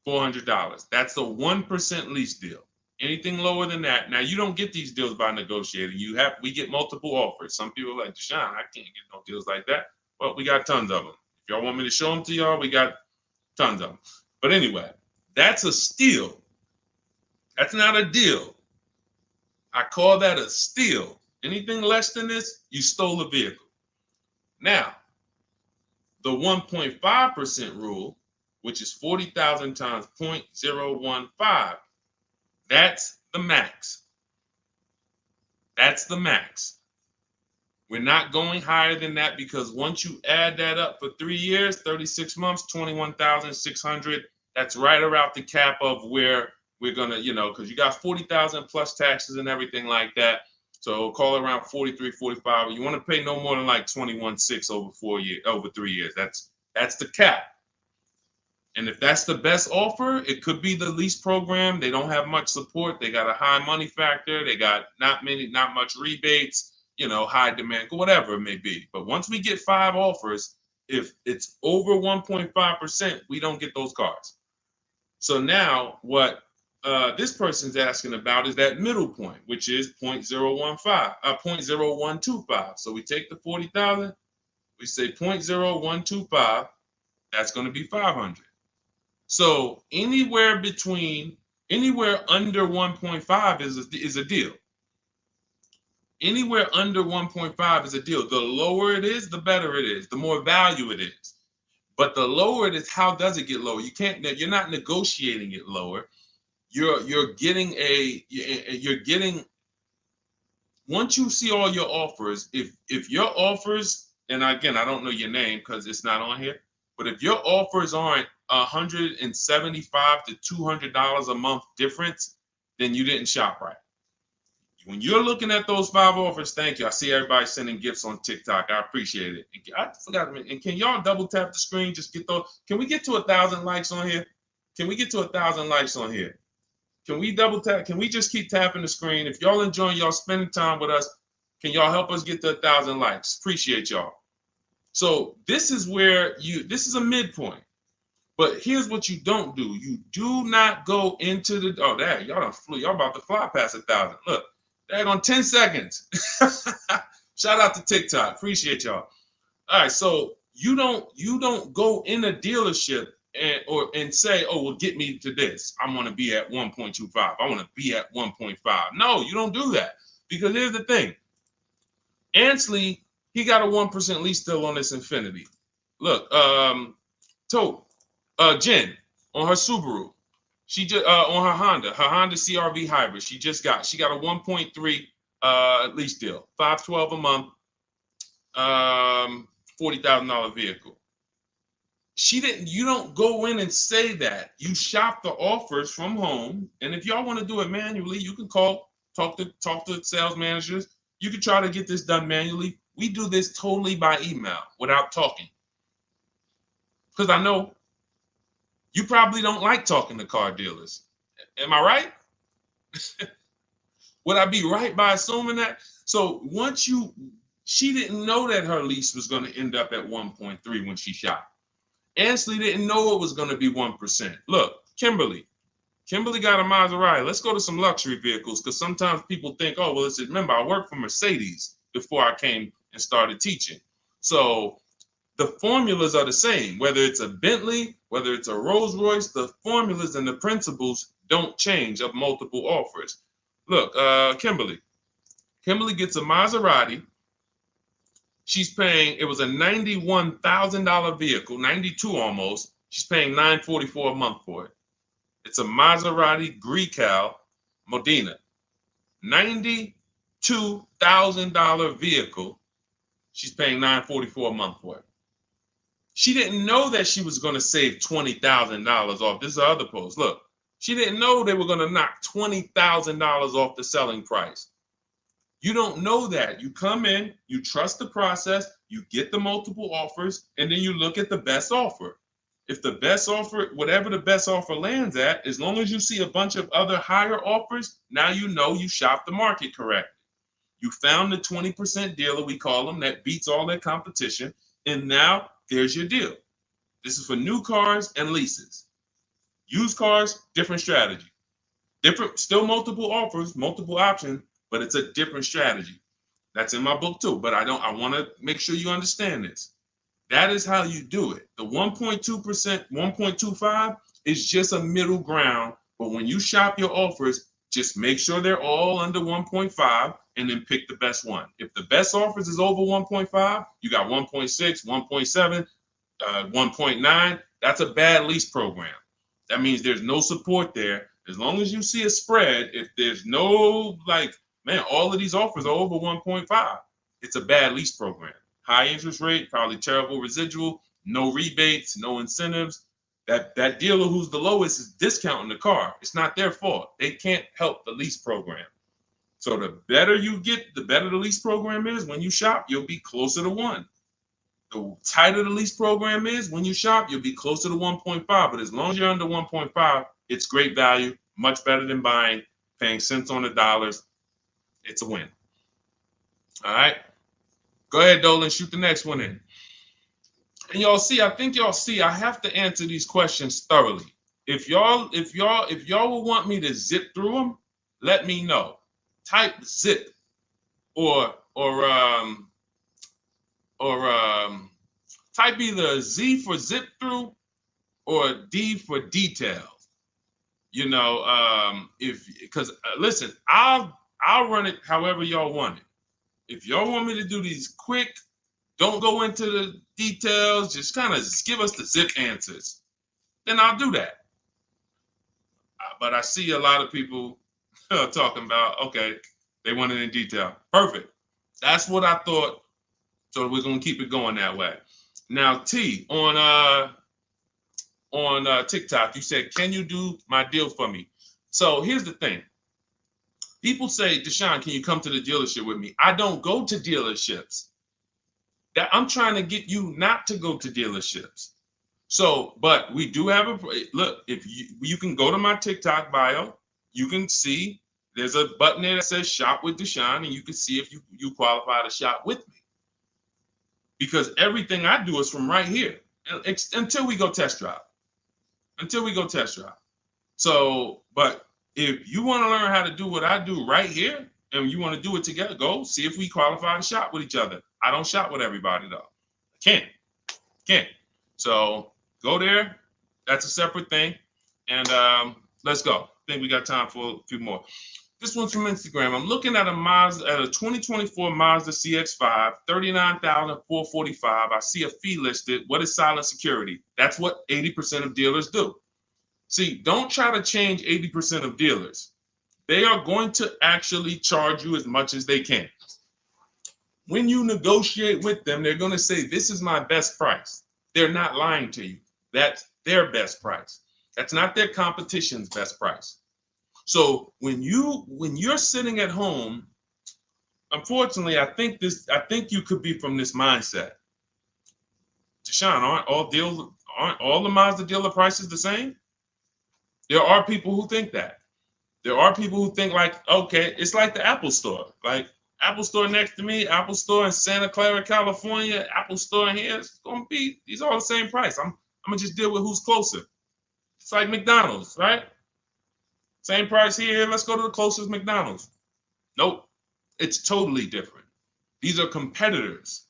$400. That's the 1% lease deal. Anything lower than that, now you don't get these deals by negotiating. We get multiple offers. Some people are like, Deshone, I can't get no deals like that. Well, we got tons of them. If y'all want me to show them to y'all, we got tons of them. But anyway, that's a steal. That's not a deal. I call that a steal. Anything less than this, you stole a vehicle. Now, the 1.5% rule, which is 40,000 times 0.015, that's the max. That's the max. We're not going higher than that because once you add that up for 3 years, 36 months, 21,600, that's right around the cap of where we're gonna, because you got 40,000 plus taxes and everything like that. So call it around 43, 45. You want to pay no more than like 21.6 over 3 years. That's the cap. And if that's the best offer, it could be the lease program. They don't have much support. They got a high money factor. They got not much rebates, high demand, whatever it may be. But once we get 5 offers, if it's over 1.5%, we don't get those cars. So now what this person's asking about is that middle point, which is 0.0125. So we take the 40,000, we say 0.0125, that's going to be 500. So anywhere under 1.5 is a deal. Anywhere under 1.5 is a deal. The lower it is, the better it is, the more value it is. But the lower it is, how does it get lower? You're not negotiating it lower. You're getting once you see all your offers, if your offers, and again, I don't know your name because it's not on here, but if your offers aren't $175 to $200 a month difference, then you didn't shop right. When you're looking at those 5 offers, thank you. I see everybody sending gifts on TikTok. I appreciate it. I forgot. And can y'all double tap the screen? Just get those. Can we get to 1,000 likes on here? Can we get to 1,000 likes on here? Can we double tap? Can we just keep tapping the screen? If y'all enjoying y'all spending time with us, can y'all help us get to 1,000 likes? Appreciate y'all. So this is where this is a midpoint. But here's what you don't do. You do not go into the, y'all done flew. Y'all about to fly past 1,000. Look, on 10 seconds. Shout out to TikTok. Appreciate y'all. All right, so you don't go in a dealership and say, oh, well, get me to this. I want to be at 1.25. I want to be at 1.5. No, you don't do that. Because here's the thing. Ansley, he got a 1% lease deal on this Infiniti. Look, Jen on her Subaru. She just on her Honda CRV hybrid. She got a 1.3 lease deal, $512 a month, $40,000 vehicle. You don't go in and say that. You shop the offers from home, and if y'all want to do it manually, you can talk to sales managers. You can try to get this done manually. We do this totally by email without talking, because I know you probably don't like talking to car dealers. Am I right? Would I be right by assuming that? So she didn't know that her lease was going to end up at 1.3 when she shopped. Ansley didn't know it was going to be 1%. Look, Kimberly got a Maserati. Let's go to some luxury vehicles, because sometimes people think, oh, well, remember, I worked for Mercedes before I came and started teaching. So the formulas are the same, whether it's a Bentley, whether it's a Rolls Royce, the formulas and the principles don't change of multiple offers. Look, Kimberly gets a Maserati. She's paying, it was a $91,000 vehicle, 92 almost. She's paying $944 a month for it. It's a Maserati Grecal Modena, $92,000 vehicle. She's paying $944 a month for it. She didn't know that she was going to save $20,000 off. This is the other post. Look, she didn't know they were going to knock $20,000 off the selling price. You don't know that. You come in, you trust the process, you get the multiple offers, and then you look at the best offer. If the best offer, whatever the best offer lands at, as long as you see a bunch of other higher offers, now you know you shopped the market correctly. You found the 20% dealer, we call them, that beats all their competition. And now there's your deal. This is for new cars and leases. Used cars, different strategy. Different, still multiple offers, multiple options, but it's a different strategy. That's in my book too. But I want to make sure you understand this. That is how you do it. The 1.2%, 1.25 is just a middle ground. But when you shop your offers, just make sure they're all under 1.5 and then pick the best one. If the best offers is over 1.5, you got 1.6, 1.7, 1.9. That's a bad lease program. That means there's no support there. As long as you see a spread, if there's no, like, man, all of these offers are over 1.5, it's a bad lease program. High interest rate, probably terrible residual, no rebates, no incentives. That dealer who's the lowest is discounting the car. It's not their fault. They can't help the lease program. So the better you get, the better the lease program is. When you shop, you'll be closer to 1. The tighter the lease program is, when you shop, you'll be closer to 1.5. But as long as you're under 1.5, it's great value, much better than buying, paying cents on the dollars. It's a win. All right. Go ahead, Dolan, shoot the next one in. And I think y'all see, I have to answer these questions thoroughly. If y'all will want me to zip through them, let me know. Type zip or type either Z for zip through or D for details. Because listen, I'll run it however y'all want it. If y'all want me to do these quick, don't go into the details, just kind of give us the zip answers, then I'll do that. But I see a lot of people talking about, okay, they want it in detail. Perfect. That's what I thought. So we're gonna keep it going that way. Now, T, on TikTok, you said, "Can you do my deal for me?" So here's the thing. People say, "Deshone, can you come to the dealership with me?" I don't go to dealerships. That I'm trying to get you not to go to dealerships. So, but we do have a look. If you can go to my TikTok bio, you can see there's a button there that says "Shop with Deshone," and you can see if you qualify to shop with me. Because everything I do is from right here until we go test drive. Until we go test drive. So, but if you want to learn how to do what I do right here, and you want to do it together, go see if we qualify to shop with each other. I don't shop with everybody though. I can't. So go there. That's a separate thing. And let's go. I think we got time for a few more. This one's from Instagram. I'm looking at a 2024 Mazda CX-5, $39,445. I see a fee listed. What is silent security? That's what 80% of dealers do. See, don't try to change 80% of dealers. They are going to actually charge you as much as they can. When you negotiate with them, they're going to say, "This is my best price." They're not lying to you. That's their best price. That's not their competition's best price. So when you're sitting at home, unfortunately, I think you could be from this mindset. Deshone, aren't all the Mazda dealer prices the same? There are people who think that. There are people who think like, okay, it's like the Apple Store. Like Apple Store next to me, Apple Store in Santa Clara, California, Apple Store in here, it's gonna be, these are all the same price. I'm gonna just deal with who's closer. It's like McDonald's, right? Same price here, let's go to the closest McDonald's. Nope, it's totally different. These are competitors.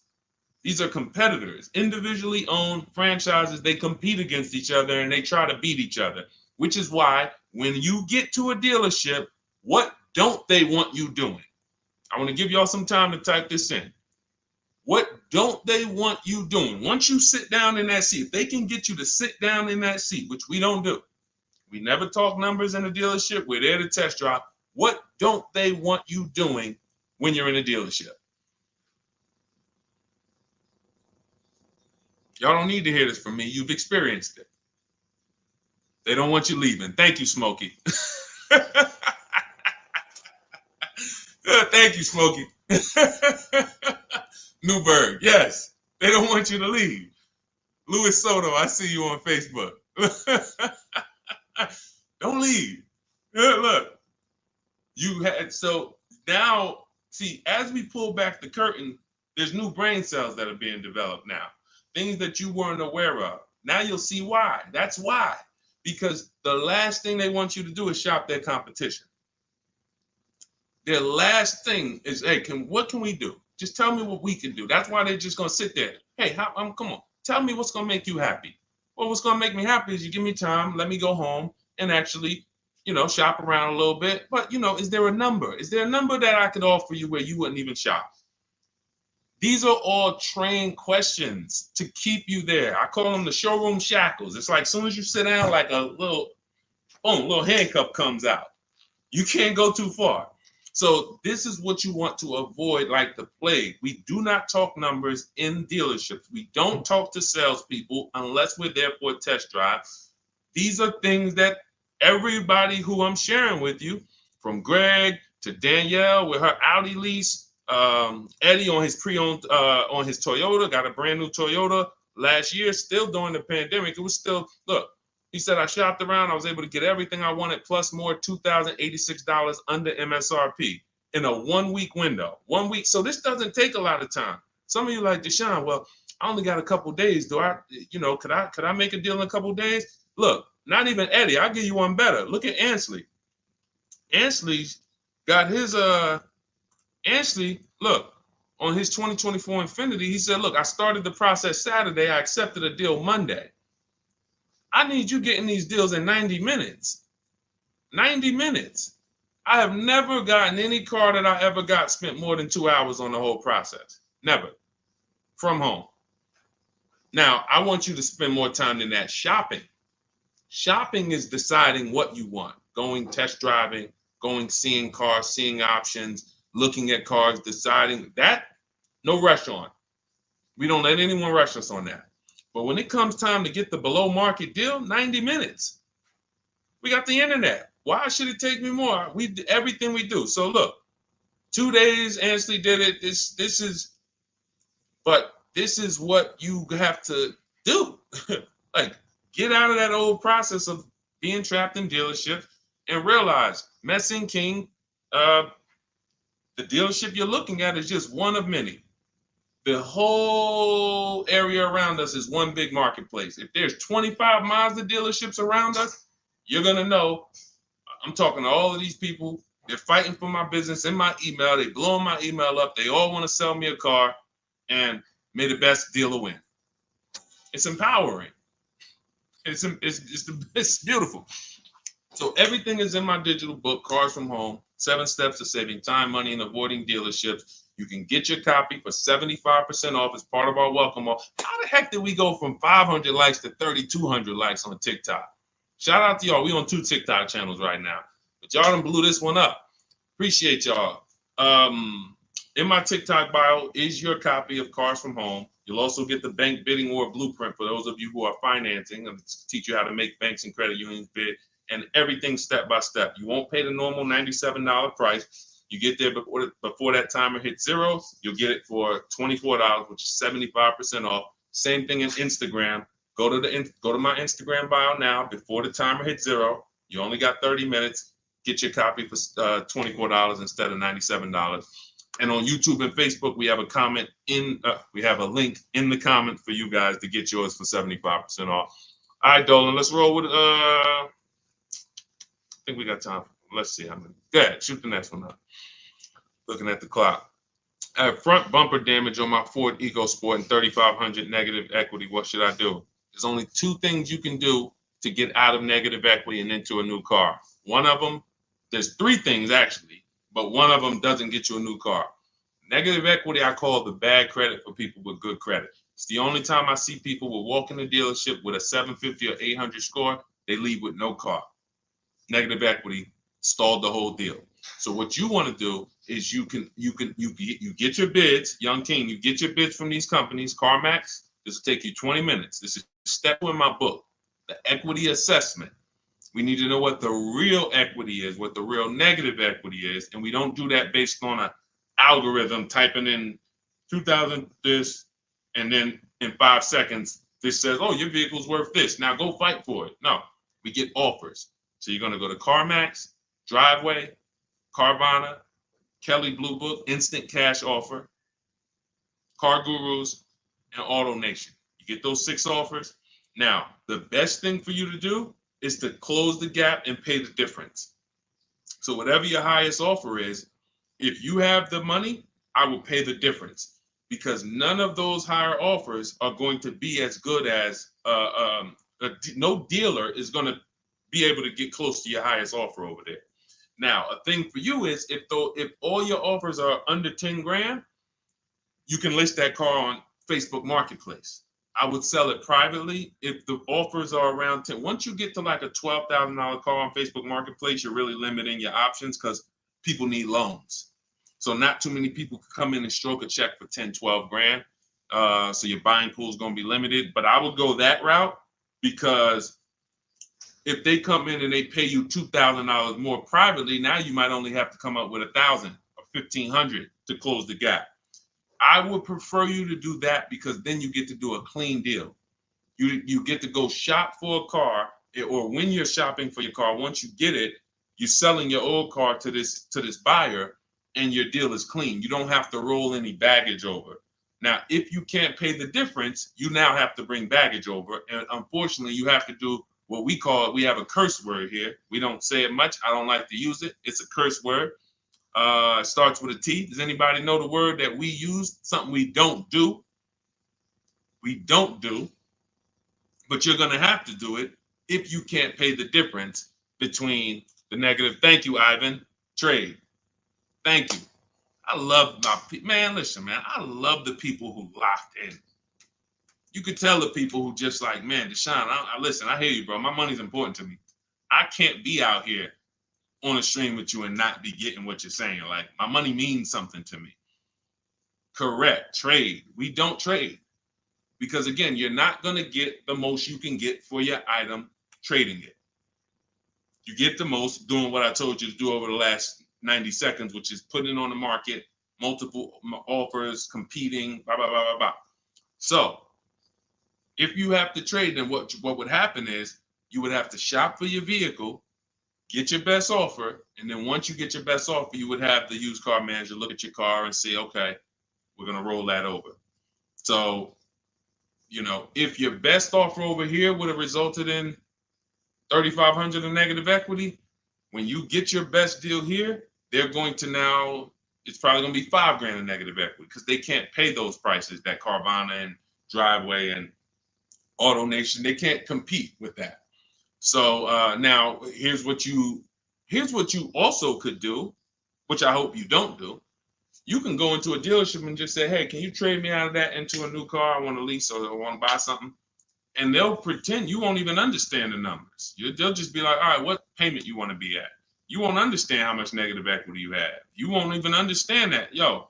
These are competitors, individually owned franchises. They compete against each other and they try to beat each other, which is why when you get to a dealership, what don't they want you doing? I want to give y'all some time to type this in. What don't they want you doing? Once you sit down in that seat, if they can get you to sit down in that seat, which we don't do. We never talk numbers in a dealership. We're there to test drive. What don't they want you doing when you're in a dealership? Y'all don't need to hear this from me. You've experienced it. They don't want you leaving. Thank you, Smokey. Thank you, Smokey. Newberg, yes. They don't want you to leave. Luis Soto, I see you on Facebook. Don't leave. Look, you had, so now, see, as we pull back the curtain, there's new brain cells that are being developed now, things that you weren't aware of. Now you'll see why. That's why. Because the last thing they want you to do is shop their competition. Their last thing is, hey, what can we do? Just tell me what we can do. That's why they're just gonna sit there. Hey, come on, tell me what's gonna make you happy. Well, what's gonna make me happy is you give me time, let me go home and actually, shop around a little bit. But is there a number? Is there a number that I could offer you where you wouldn't even shop? These are all trained questions to keep you there. I call them the showroom shackles. It's like as soon as you sit down, like a little, boom, little handcuff comes out. You can't go too far. So this is what you want to avoid like the plague. We do not talk numbers in dealerships. We don't talk to salespeople unless we're there for a test drive. These are things that everybody who I'm sharing with you, from Greg to Danielle with her Audi lease, Eddie on his pre-owned, on his Toyota, got a brand new Toyota last year, still during the pandemic. It was still, look, he said, I shopped around. I was able to get everything I wanted, plus more, $2,086 under MSRP in a 1 week window. 1 week. So this doesn't take a lot of time. Some of you like, Deshone, well, I only got a couple days. Could I make a deal in a couple days? Look, not even Eddie. I'll give you one better. Look at Ansley. Ansley's got his, Ansley, look, on his 2024 Infiniti, he said, look, I started the process Saturday. I accepted a deal Monday. I need you getting these deals in 90 minutes. 90 minutes. I have never gotten any car that I ever got spent more than 2 hours on the whole process. Never. From home. Now, I want you to spend more time than that shopping. Shopping is deciding what you want. Going test driving, going seeing cars, seeing options, looking at cars, deciding that. No rush on. We don't let anyone rush us on that. But when it comes time to get the below market deal, 90 minutes. We got the internet. Why should it take me more? We do everything we do. So look, 2 days, Ansley did it. This is what you have to do. Like, get out of that old process of being trapped in dealership and realize, Messing King, the dealership you're looking at is just one of many. The whole area around us is one big marketplace. If there's 25 Mazda dealerships around us, you're going to know. I'm talking to all of these people. They're fighting for my business in my email. They blowing my email up. They all want to sell me a car, and may the best dealer win. It's empowering. It's beautiful. So everything is in my digital book, Cars from Home, 7 Steps to Saving Time, Money, and Avoiding Dealerships. You can get your copy for 75% off as part of our welcome offer. How the heck did we go from 500 likes to 3,200 likes on TikTok? Shout out to y'all. We on 2 TikTok channels right now. But y'all done blew this one up. Appreciate y'all. In my TikTok bio is your copy of Cars from Home. You'll also get the bank bidding war blueprint for those of you who are financing, and teach you how to make banks and credit unions bid, and everything step by step. You won't pay the normal $97 price. You get there before that timer hits 0. You'll get it for $24, which is 75% off. Same thing in Instagram. Go to my Instagram bio now. Before the timer hits 0, you only got 30 minutes. Get your copy for $24 instead of $97. And on YouTube and Facebook, we have a link in the comment for you guys to get yours for 75% off. All right, Dolan, let's roll with I think we got time. Let's see how many. Go ahead, shoot the next one up. Looking at the clock. I have front bumper damage on my Ford EcoSport and 3,500 negative equity. What should I do? There's only 2 things you can do to get out of negative equity and into a new car. One of them, there's 3 things actually, but one of them doesn't get you a new car. Negative equity, I call the bad credit for people with good credit. It's the only time I see people will walk in the dealership with a 750 or 800 score, they leave with no car. Negative equity stalled the whole deal. So what you want to do is you get your bids, Young King, you get your bids from these companies, CarMax. This will take you 20 minutes. This is step 2 in my book, the equity assessment. We need to know what the real equity is, what the real negative equity is, and we don't do that based on an algorithm typing in 2,000 this, and then in 5 seconds This says, oh, your vehicle's worth this. Now go fight for it. No, we get offers. So you're going to go to CarMax, Driveway, Carvana, Kelly Blue Book, Instant Cash Offer, Car Gurus, and Auto Nation. You get those 6 offers. Now, the best thing for you to do is to close the gap and pay the difference. So whatever your highest offer is, if you have the money, I will pay the difference, because none of those higher offers are going to be as good as no dealer is going to be able to get close to your highest offer over there. Now, a thing for you is if all your offers are under 10 grand, you can list that car on Facebook Marketplace. I would sell it privately if the offers are around 10. Once you get to like a $12,000 car on Facebook Marketplace, you're really limiting your options because people need loans. So not too many people can come in and stroke a check for 10, 12 grand. So your buying pool is going to be limited. But I would go that route, because if they come in and they pay you $2,000 more privately, now you might only have to come up with $1,000 or $1,500 to close the gap. I would prefer you to do that, because then you get to do a clean deal. You get to go shop for a car, or when you're shopping for your car, once you get it, you're selling your old car to this buyer, and your deal is clean. You don't have to roll any baggage over. Now, if you can't pay the difference, you now have to bring baggage over. And unfortunately, you have to do what we have a curse word here. We don't say it much. I don't like to use it. It's a curse word. It starts with a T. Does anybody know the word that we use? Something we don't do. We don't do. But you're going to have to do it if you can't pay the difference between the negative. Thank you, Ivan. Trade. Thank you. I love my people. Man, listen, man. I love the people who locked in. You could tell the people who just like, man, Deshone, listen, I hear you, bro. My money's important to me. I can't be out here on a stream with you and not be getting what you're saying. Like, my money means something to me. Correct. Trade. We don't trade, because again, you're not going to get the most you can get for your item trading it. You get the most doing what I told you to do over the last 90 seconds, which is putting it on the market, multiple offers, competing, blah, blah, blah, blah, blah. So if you have to trade, then what would happen is you would have to shop for your vehicle, get your best offer, and then once you get your best offer, you would have the used car manager look at your car and say, okay, we're going to roll that over. So, if your best offer over here would have resulted in $3,500 in negative equity, when you get your best deal here, they're going to now, it's probably going to be $5 grand in negative equity, because they can't pay those prices that Carvana and Driveway and Auto Nation, they can't compete with that. So now here's what you also could do, which I hope you don't do. You can go into a dealership and just say, hey, can you trade me out of that into a new car? I want to lease or I want to buy something. And they'll pretend you won't even understand the numbers. They'll just be like, all right, what payment you want to be at? You won't understand how much negative equity you have. You won't even understand that. Yo,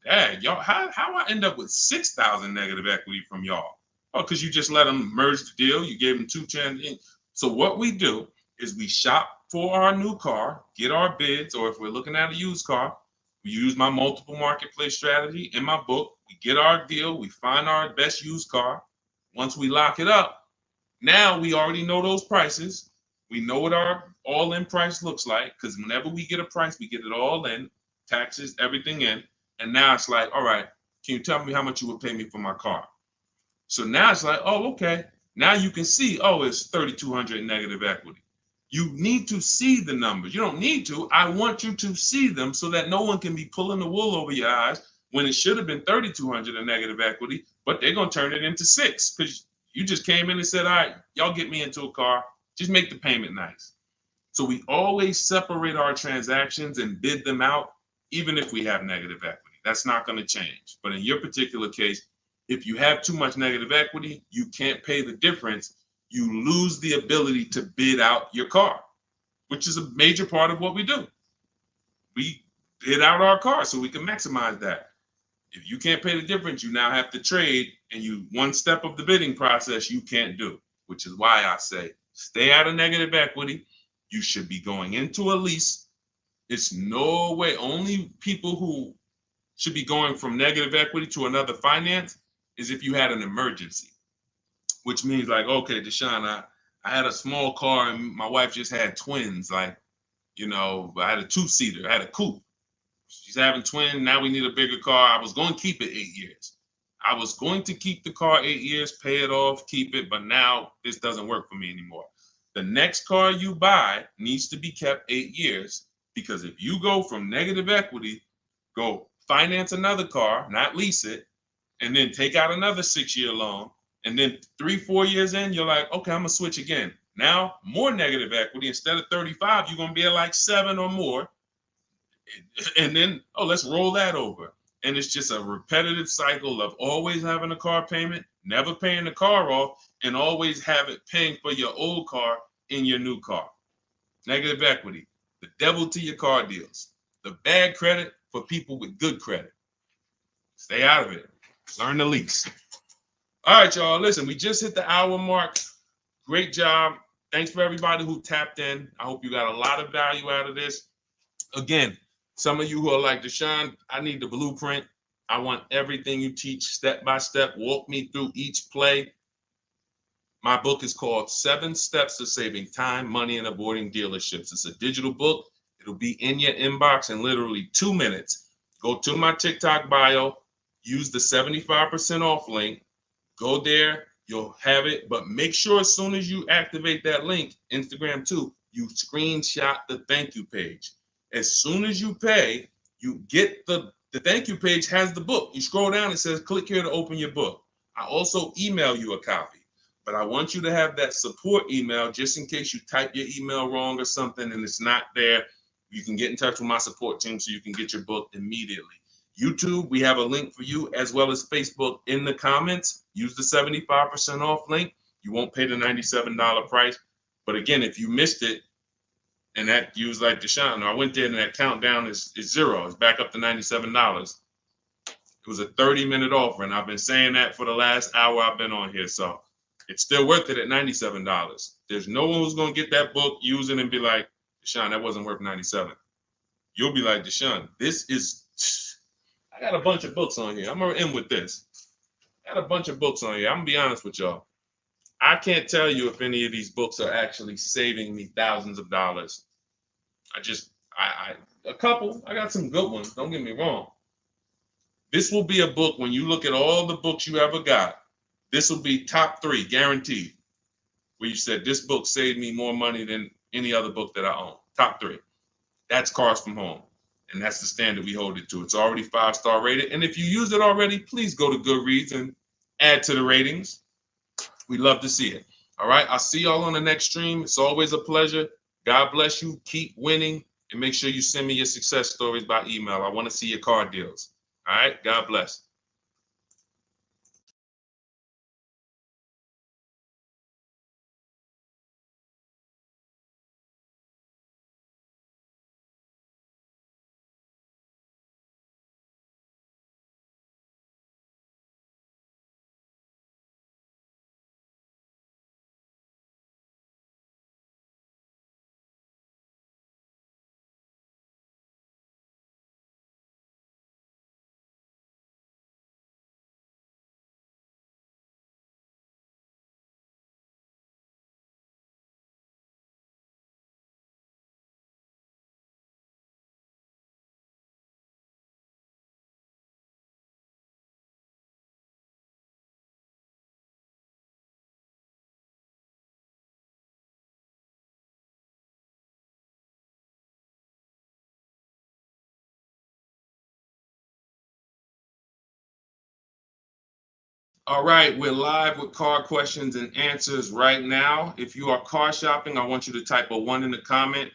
dad, y'all, how I end up with 6,000 negative equity from y'all? Oh, because you just let them merge the deal. You gave them 2 chances. So what we do is we shop for our new car, get our bids, or if we're looking at a used car, we use my multiple marketplace strategy in my book. We get our deal. We find our best used car. Once we lock it up, now we already know those prices. We know what our all-in price looks like, because whenever we get a price, we get it all in, taxes, everything in. And now it's like, all right, can you tell me how much you would pay me for my car? So now it's like, oh, okay. Now you can see, oh, it's 3,200 in negative equity. You need to see the numbers. You don't need to. I want you to see them so that no one can be pulling the wool over your eyes when it should have been 3,200 in negative equity, but they're going to turn it into 6 because you just came in and said, all right, y'all get me into a car. Just make the payment nice. So we always separate our transactions and bid them out, even if we have negative equity. That's not going to change. But in your particular case, if you have too much negative equity, you can't pay the difference. You lose the ability to bid out your car, which is a major part of what we do. We bid out our car so we can maximize that. If you can't pay the difference, you now have to trade, and one step of the bidding process you can't do, which is why I say stay out of negative equity. You should be going into a lease. It's no way. Only people who should be going from negative equity to another finance is if you had an emergency. which means like, okay, Deshone, I had a small car and my wife just had twins. Like, I had a two-seater, I had a coupe. She's having twins. Now we need a bigger car. I was going to keep it 8 years. I was going to keep the car 8 years, pay it off, keep it. But now this doesn't work for me anymore. The next car you buy needs to be kept 8 years, because if you go from negative equity, go finance another car, not lease it, and then take out another 6-year loan, and then 3-4 years in, you're like, okay, I'm gonna switch again. Now more negative equity. Instead of 35, you're gonna be at like 7 or more. And then, oh, let's roll that over. And it's just a repetitive cycle of always having a car payment, never paying the car off, and always have it paying for your old car in your new car. Negative equity, the devil to your car deals. The bad credit for people with good credit. Stay out of it. Learn the lease. All right, y'all. Listen, we just hit the hour mark. Great job. Thanks for everybody who tapped in. I hope you got a lot of value out of this. Again, some of you who are like, Deshone, I need the blueprint. I want everything you teach step by step. Walk me through each play. My book is called 7 Steps to Saving Time, Money, and Avoiding Dealerships. It's a digital book. It'll be in your inbox in literally 2 minutes. Go to my TikTok bio, use the 75% off link. Go there, you'll have it. But make sure as soon as you activate that link, Instagram too, you screenshot the thank you page. As soon as you pay, you get the thank you page has the book. You scroll down, it says click here to open your book. I also email you a copy, but I want you to have that support email just in case you type your email wrong or something and it's not there. You can get in touch with my support team so you can get your book immediately. YouTube, we have a link for you, as well as Facebook in the comments. Use the 75% off link. You won't pay the $97 price. But again, if you missed it, and that you was like, Deshone, I went there and that countdown is 0. It's back up to $97. It was a 30-minute offer, and I've been saying that for the last hour I've been on here. So it's still worth it at $97. There's no one who's going to get that book, use it, and be like, Deshone, that wasn't worth $97. You'll be like, Deshone, this is, I got a bunch of books on here. I'm going to end with this. I got a bunch of books on here. I'm going to be honest with y'all. I can't tell you if any of these books are actually saving me thousands of dollars. A couple. I got some good ones. Don't get me wrong. This will be a book, when you look at all the books you ever got, this will be top 3, guaranteed, where you said, this book saved me more money than any other book that I own. Top 3. That's Cars from Home. And that's the standard we hold it to. It's already 5-star rated. And if you use it already, please go to Goodreads and add to the ratings. We'd love to see it. All right. I'll see y'all on the next stream. It's always a pleasure. God bless you. Keep winning. And make sure you send me your success stories by email. I want to see your car deals. All right. God bless. All right, we're live with car questions and answers right now. If you are car shopping, I want you to type a 1 in the comment.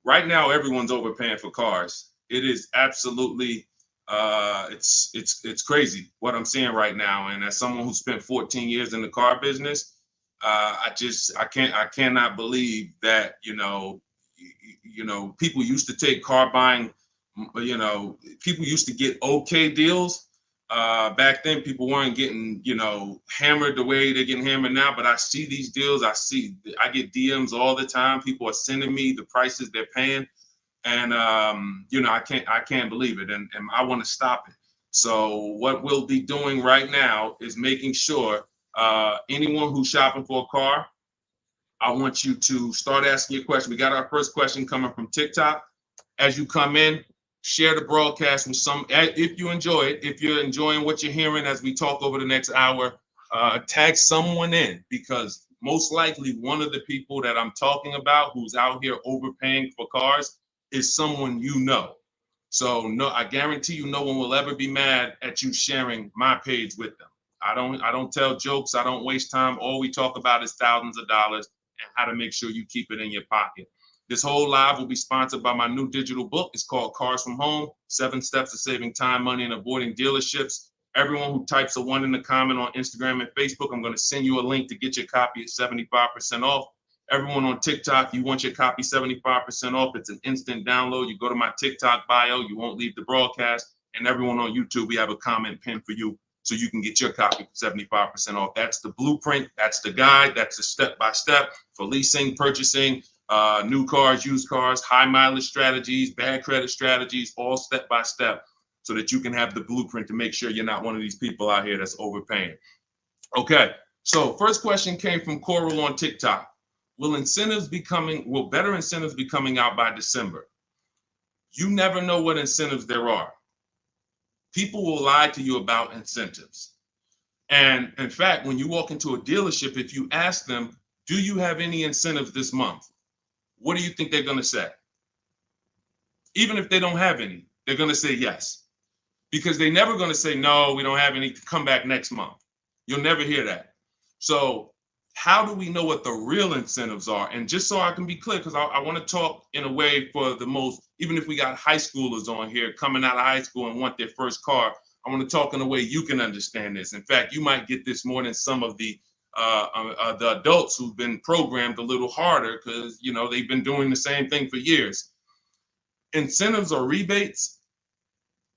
Right now, everyone's overpaying for cars. It is absolutely, it's crazy what I'm seeing right now. And as someone who spent 14 years in the car business, I cannot believe that people used to take car buying. People used to get okay deals. Back then, people weren't getting, hammered the way they're getting hammered now. But I see these deals. I get DMs all the time. People are sending me the prices they're paying, and I can't believe it, and I want to stop it. So what we'll be doing right now is making sure Anyone who's shopping for a car, I want you to start asking your question. We got our first question coming from TikTok. As you come in, share the broadcast with some, if you enjoy it, if you're enjoying what you're hearing as we talk over the next hour, tag someone in, because most likely one of the people that I'm talking about who's out here overpaying for cars is someone you know. So no, I guarantee you no one will ever be mad at you sharing my page with them. I don't tell jokes. I don't waste time. All we talk about is thousands of dollars and how to make sure you keep it in your pocket. This whole live will be sponsored by my new digital book. It's called Cars from Home, 7 Steps to Saving Time, Money, and Avoiding Dealerships. Everyone who types a 1 in the comment on Instagram and Facebook, I'm going to send you a link to get your copy at 75% off. Everyone on TikTok, you want your copy 75% off. It's an instant download. You go to my TikTok bio, you won't leave the broadcast. And everyone on YouTube, we have a comment pin for you so you can get your copy for 75% off. That's the blueprint. That's the guide. That's the step-by-step for leasing, purchasing, new cars, used cars, high mileage strategies, bad credit strategies, all step-by-step so that you can have the blueprint to make sure you're not one of these people out here that's overpaying. Okay, so first question came from Coral on TikTok. Will better incentives be coming out by December? You never know what incentives there are. People will lie to you about incentives. And in fact, when you walk into a dealership, if you ask them, do you have any incentives this month? What do you think they're going to say? Even if they don't have any, they're going to say yes. Because they're never going to say, no, we don't have any, come back next month. You'll never hear that. So how do we know what the real incentives are? And just so I can be clear, because I want to talk in a way for the most, even if we got high schoolers on here coming out of high school and want their first car, I want to talk in a way you can understand this. In fact, you might get this more than some of the adults who've been programmed a little harder because, you know, they've been doing the same thing for years. Incentives or rebates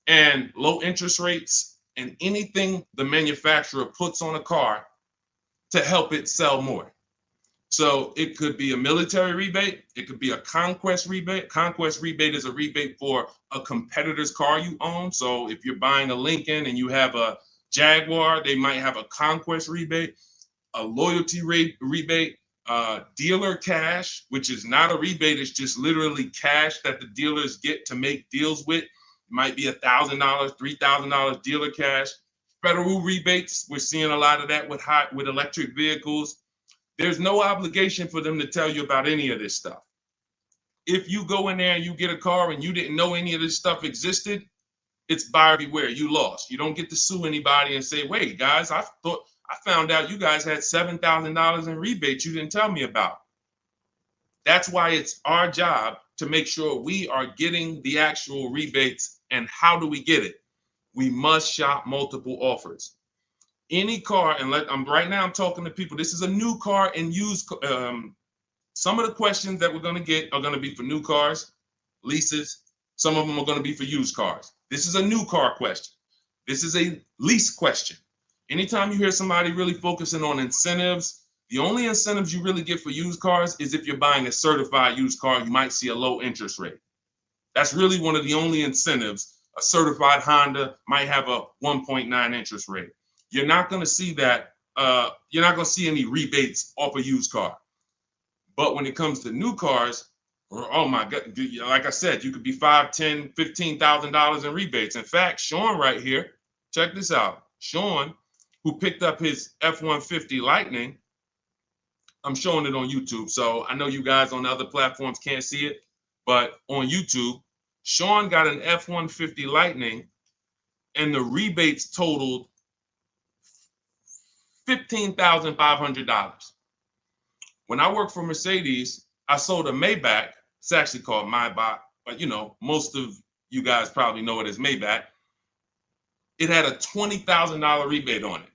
and low interest rates and anything the manufacturer puts on a car to help it sell more. So it could be a military rebate. It could be a conquest rebate. Conquest rebate is a rebate for a competitor's car you own. So if you're buying a Lincoln and you have a Jaguar, they might have a conquest rebate, a loyalty rebate, dealer cash, which is not a rebate. It's just literally cash that the dealers get to make deals with. It might be $1,000, $3,000 dealer cash. Federal rebates, we're seeing a lot of that with electric vehicles. There's no obligation for them to tell you about any of this stuff. If you go in there and you get a car and you didn't know any of this stuff existed, it's buyer beware. You lost. You don't get to sue anybody and say, wait, guys, I found out you guys had $7,000 in rebates you didn't tell me about. That's why it's our job to make sure we are getting the actual rebates. And how do we get it? We must shop multiple offers. Any car, and right now I'm talking to people. This is a new car and used. Some of the questions that we're going to get are going to be for new cars, leases. Some of them are going to be for used cars. This is a new car question. This is a lease question. Anytime you hear somebody really focusing on incentives, the only incentives you really get for used cars is if you're buying a certified used car, you might see a low interest rate. That's really one of the only incentives. A certified Honda might have a 1.9 interest rate. You're not going to see that. You're not going to see any rebates off a used car. But when it comes to new cars, oh my God, like I said, you could be $5,000, $10,000, $15,000 in rebates. In fact, Sean right here, check this out. Sean, who picked up his F-150 Lightning, I'm showing it on YouTube. So I know you guys on the other platforms can't see it, but on YouTube, Sean got an F-150 Lightning and the rebates totaled $15,500. When I worked for Mercedes, I sold a Maybach. It's actually called Maybach, but you know, most of you guys probably know it as Maybach. It had a $20,000 rebate on it.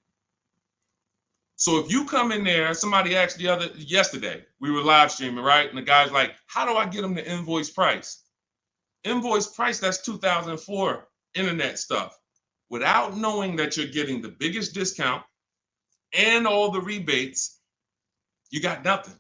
So if you come in there, somebody asked yesterday, we were live streaming, right? And the guy's like, how do I get them the invoice price? Invoice price, that's 2004 internet stuff. Without knowing that you're getting the biggest discount and all the rebates, you got nothing.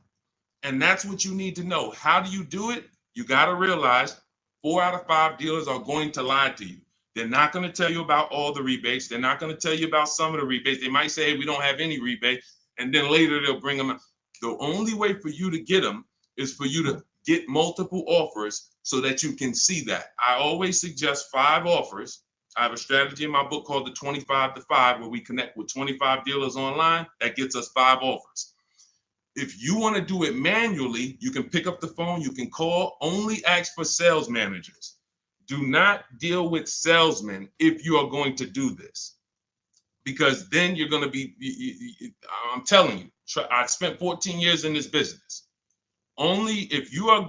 And that's what you need to know. How do you do it? You got to realize 4 out of 5 dealers are going to lie to you. They're not going to tell you about all the rebates. They're not going to tell you about some of the rebates. They might say, hey, we don't have any rebate. And then later they'll bring them. The only way for you to get them is for you to get multiple offers so that you can see that. I always suggest 5 offers. I have a strategy in my book called the 25 to 5, where we connect with 25 dealers online. That gets us 5 offers. If you want to do it manually, you can pick up the phone, you can call, only ask for sales managers. Do not deal with salesmen if you are going to do this, because then you're going to be, I'm telling you, I spent 14 years in this business. Only if you're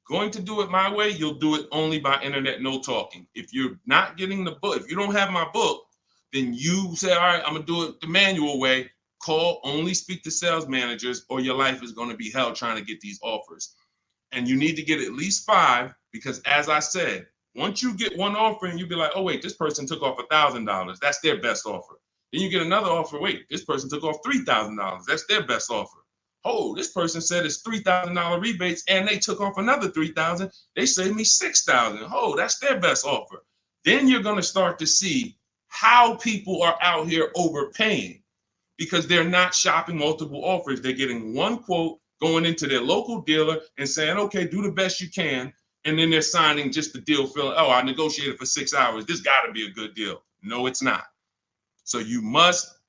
going to do it my way, you'll do it only by internet, no talking. If you're not getting the book, if you don't have my book, then you say, all right, I'm going to do it the manual way. Call, only speak to sales managers, or your life is going to be hell trying to get these offers. And you need to get at least 5, because as I said, once you get one offer and you be like, oh, wait, this person took off $1,000. That's their best offer. Then you get another offer. Wait, this person took off $3,000. That's their best offer. Oh, this person said it's $3,000 rebates and they took off another $3,000. They saved me $6,000. Oh, that's their best offer. Then you're going to start to see how people are out here overpaying, because they're not shopping multiple offers. They're getting one quote, going into their local dealer and saying, okay, do the best you can. And then they're signing just the deal, feeling, oh, I negotiated for 6 hours. This got to be a good deal. No, it's not. So you must,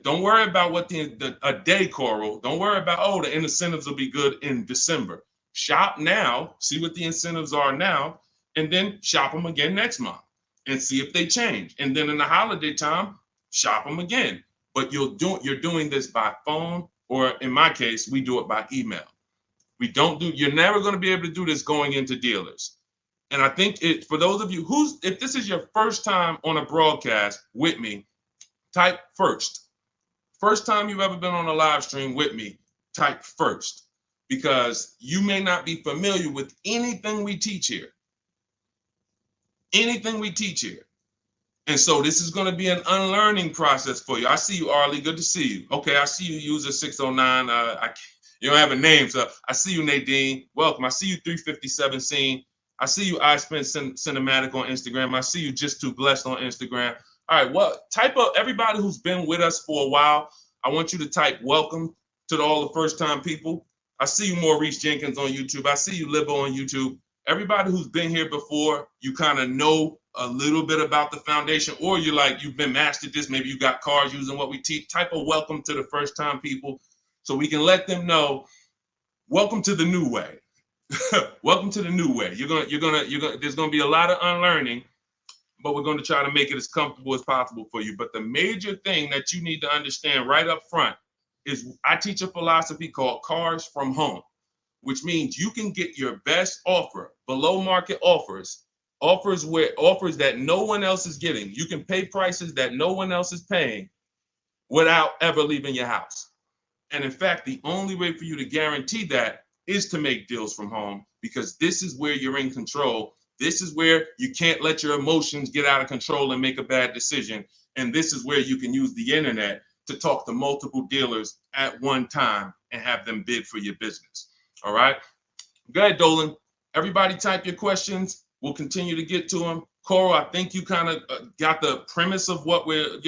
don't worry about what a day, Coral. Don't worry about, oh, the incentives will be good in December. Shop now, see what the incentives are now, and then shop them again next month and see if they change. And then in the holiday time, shop them again. But you're doing this by phone, or in my case, we do it by email. You're never going to be able to do this going into dealers. And I think for those of you if this is your first time on a broadcast with me, type first. First time you've ever been on a live stream with me, type first, because you may not be familiar with anything we teach here. Anything we teach here. And so this is going to be an unlearning process for you. I see you, Arlie. Good to see you. Okay, I see you, user 609. You don't have a name, so I see you, Nadine. Welcome. I see you, 357 Scene. I see you, I Spent Cinematic on Instagram. I see you, Just Too Blessed on Instagram. All right, well, type up everybody who's been with us for a while. I want you to type welcome to all the first-time people. I see you, Maurice Jenkins on YouTube. I see you, Libo on YouTube. Everybody who's been here before, you kind of know a little bit about the foundation, or you've been mastered this. Maybe you got cars using what we teach. Type a welcome to the first-time people, so we can let them know, welcome to the new way. Welcome to the new way. There's gonna be a lot of unlearning, but we're going to try to make it as comfortable as possible for you. But the major thing that you need to understand right up front is I teach a philosophy called cars from home, which means you can get your best offer, below market offers that no one else is getting. You can pay prices that no one else is paying without ever leaving your house. And in fact, the only way for you to guarantee that is to make deals from home, because this is where you're in control. This is where you can't let your emotions get out of control and make a bad decision. And this is where you can use the internet to talk to multiple dealers at one time and have them bid for your business. All right. Go ahead, Dolan. Everybody type your questions. We'll continue to get to them. Coral, I think you kind of got the premise of what we're,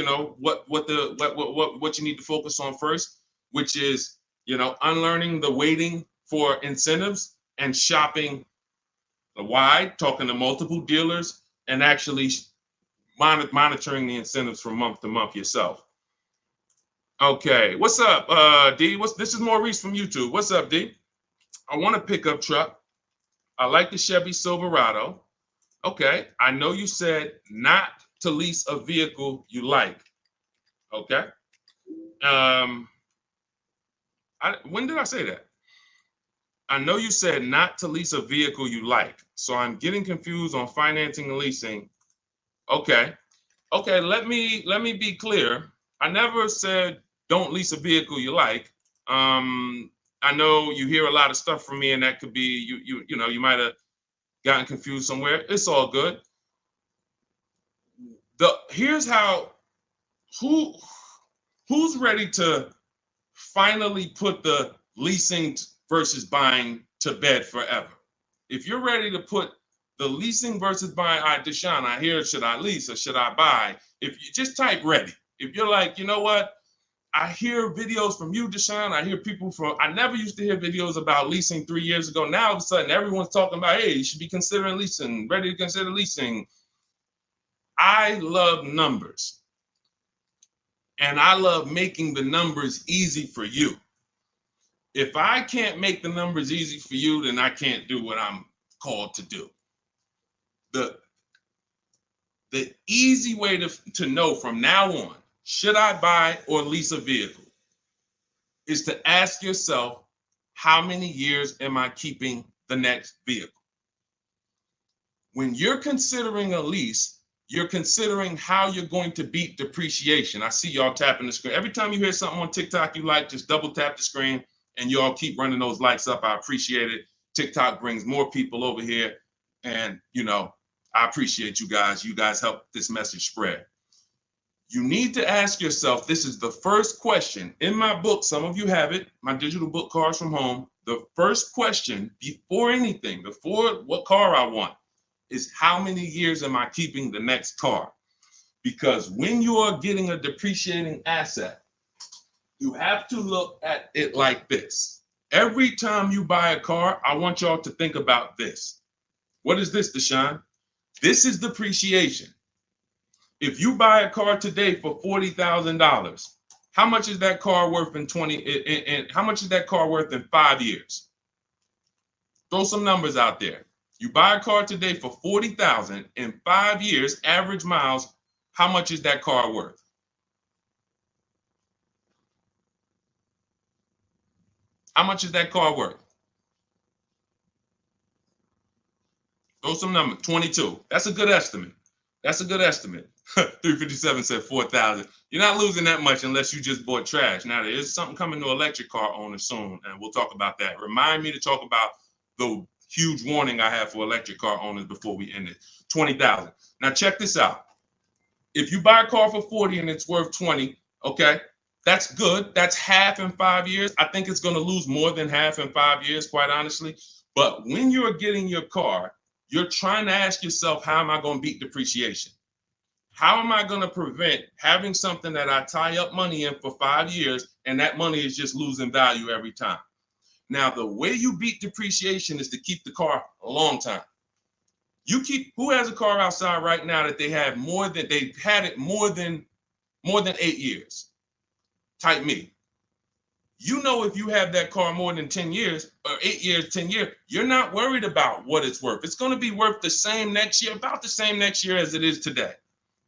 what you need to focus on first, which is, unlearning the waiting for incentives and shopping wide, talking to multiple dealers, and actually monitoring the incentives from month to month yourself. Okay, what's up, D? This is Maurice from YouTube. What's up, D? I want a pickup truck. I like the Chevy Silverado. Okay, I know you said not to lease a vehicle you like. Okay. When did I say that? I know you said not to lease a vehicle you like. So I'm getting confused on financing and leasing. Okay. Okay, let me be clear. I never said don't lease a vehicle you like. I know you hear a lot of stuff from me, and that could be you might have gotten confused somewhere. It's all good. Here's how who's ready to finally put the leasing versus buying to bed forever. If you're ready to put The leasing versus buying. All right, Deshone, I hear, should I lease or should I buy? If you just type ready. If you're like, you know what? I hear videos from you, Deshone. I hear people from, I never used to hear videos about leasing 3 years ago. Now all of a sudden everyone's talking about, hey, you should be considering leasing, ready to consider leasing. I love numbers. And I love making the numbers easy for you. If I can't make the numbers easy for you, then I can't do what I'm called to do. The easy way to know from now on, should I buy or lease a vehicle, is to ask yourself, how many years am I keeping the next vehicle? When you're considering a lease, you're considering how you're going to beat depreciation. I see y'all tapping the screen. Every time you hear something on TikTok you like, just double tap the screen and y'all keep running those likes up. I appreciate it. TikTok brings more people over here. And, you know, I appreciate you guys. You guys help this message spread. You need to ask yourself, this is the first question. In my book, some of you have it, my digital book, Cars from Home. The first question before anything, before what car I want, is how many years am I keeping the next car? Because when you are getting a depreciating asset, you have to look at it like this. Every time you buy a car, I want y'all to think about this. What is this, Deshone? This is depreciation. If you buy a car today for $40,000, how much is that car worth in how much is that car worth in 5 years? Throw some numbers out there. You buy a car today for $40,000 in 5 years, average miles, how much is that car worth? How much is that car worth? Throw some numbers. 22. That's a good estimate. That's a good estimate. 357 said 4,000. You're not losing that much unless you just bought trash. Now, there is something coming to electric car owners soon, and we'll talk about that. Remind me to talk about the huge warning I have for electric car owners before we end it. 20,000. Now, check this out. If you buy a car for 40 and it's worth 20, okay, that's good. That's half in 5 years. I think it's going to lose more than half in 5 years, quite honestly. But when you're getting your car, you're trying to ask yourself, how am I going to beat depreciation? How am I going to prevent having something that I tie up money in for 5 years and that money is just losing value every time? Now, the way you beat depreciation is to keep the car a long time. Who has a car outside right now that they've had it more than 8 years? Type me. You know, if you have that car more than 10 years or 8 years, 10 years, you're not worried about what it's worth. It's going to be worth the same next year, about the same next year as it is today.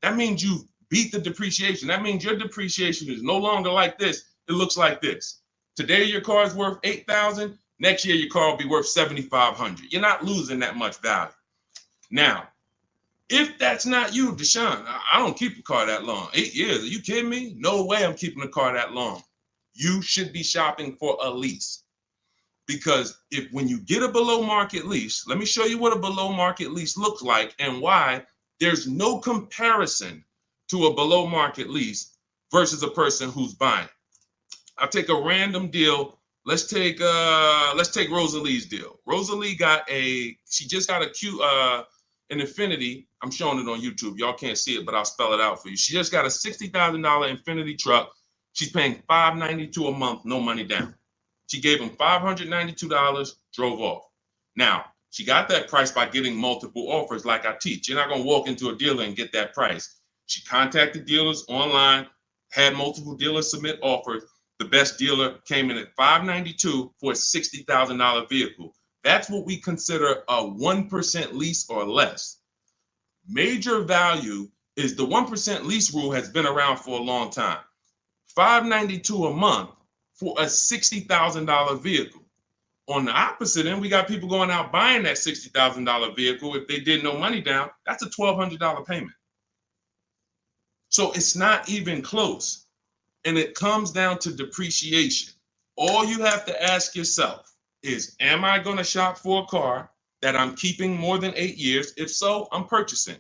That means you beat the depreciation. That means your depreciation is no longer like this. It looks like this. Today, your car is worth $8,000. Next year, your car will be worth $7,500. You're not losing that much value. Now, if that's not you, Deshone, I don't keep a car that long. 8 years, are you kidding me? No way I'm keeping a car that long. You should be shopping for a lease. Because when you get a below market lease, let me show you what a below market lease looks like and why there's no comparison to a below market lease versus a person who's buying. I'll take a random deal. Let's take Rosalie's deal. Rosalie she just got an Infiniti. I'm showing it on YouTube. Y'all can't see it, but I'll spell it out for you. She just got a $60,000 Infiniti truck. She's paying $592 a month, no money down. She gave him $592, drove off. Now, she got that price by getting multiple offers like I teach. You're not going to walk into a dealer and get that price. She contacted dealers online, had multiple dealers submit offers. The best dealer came in at $592 for a $60,000 vehicle. That's what we consider a 1% lease or less. Major value is the 1% lease rule has been around for a long time. $592 a month for a $60,000 vehicle. On the opposite end, we got people going out buying that $60,000 vehicle. If they did no money down, that's a $1,200 payment. So it's not even close. And it comes down to depreciation. All you have to ask yourself is, am I going to shop for a car that I'm keeping more than 8 years? If so, I'm purchasing.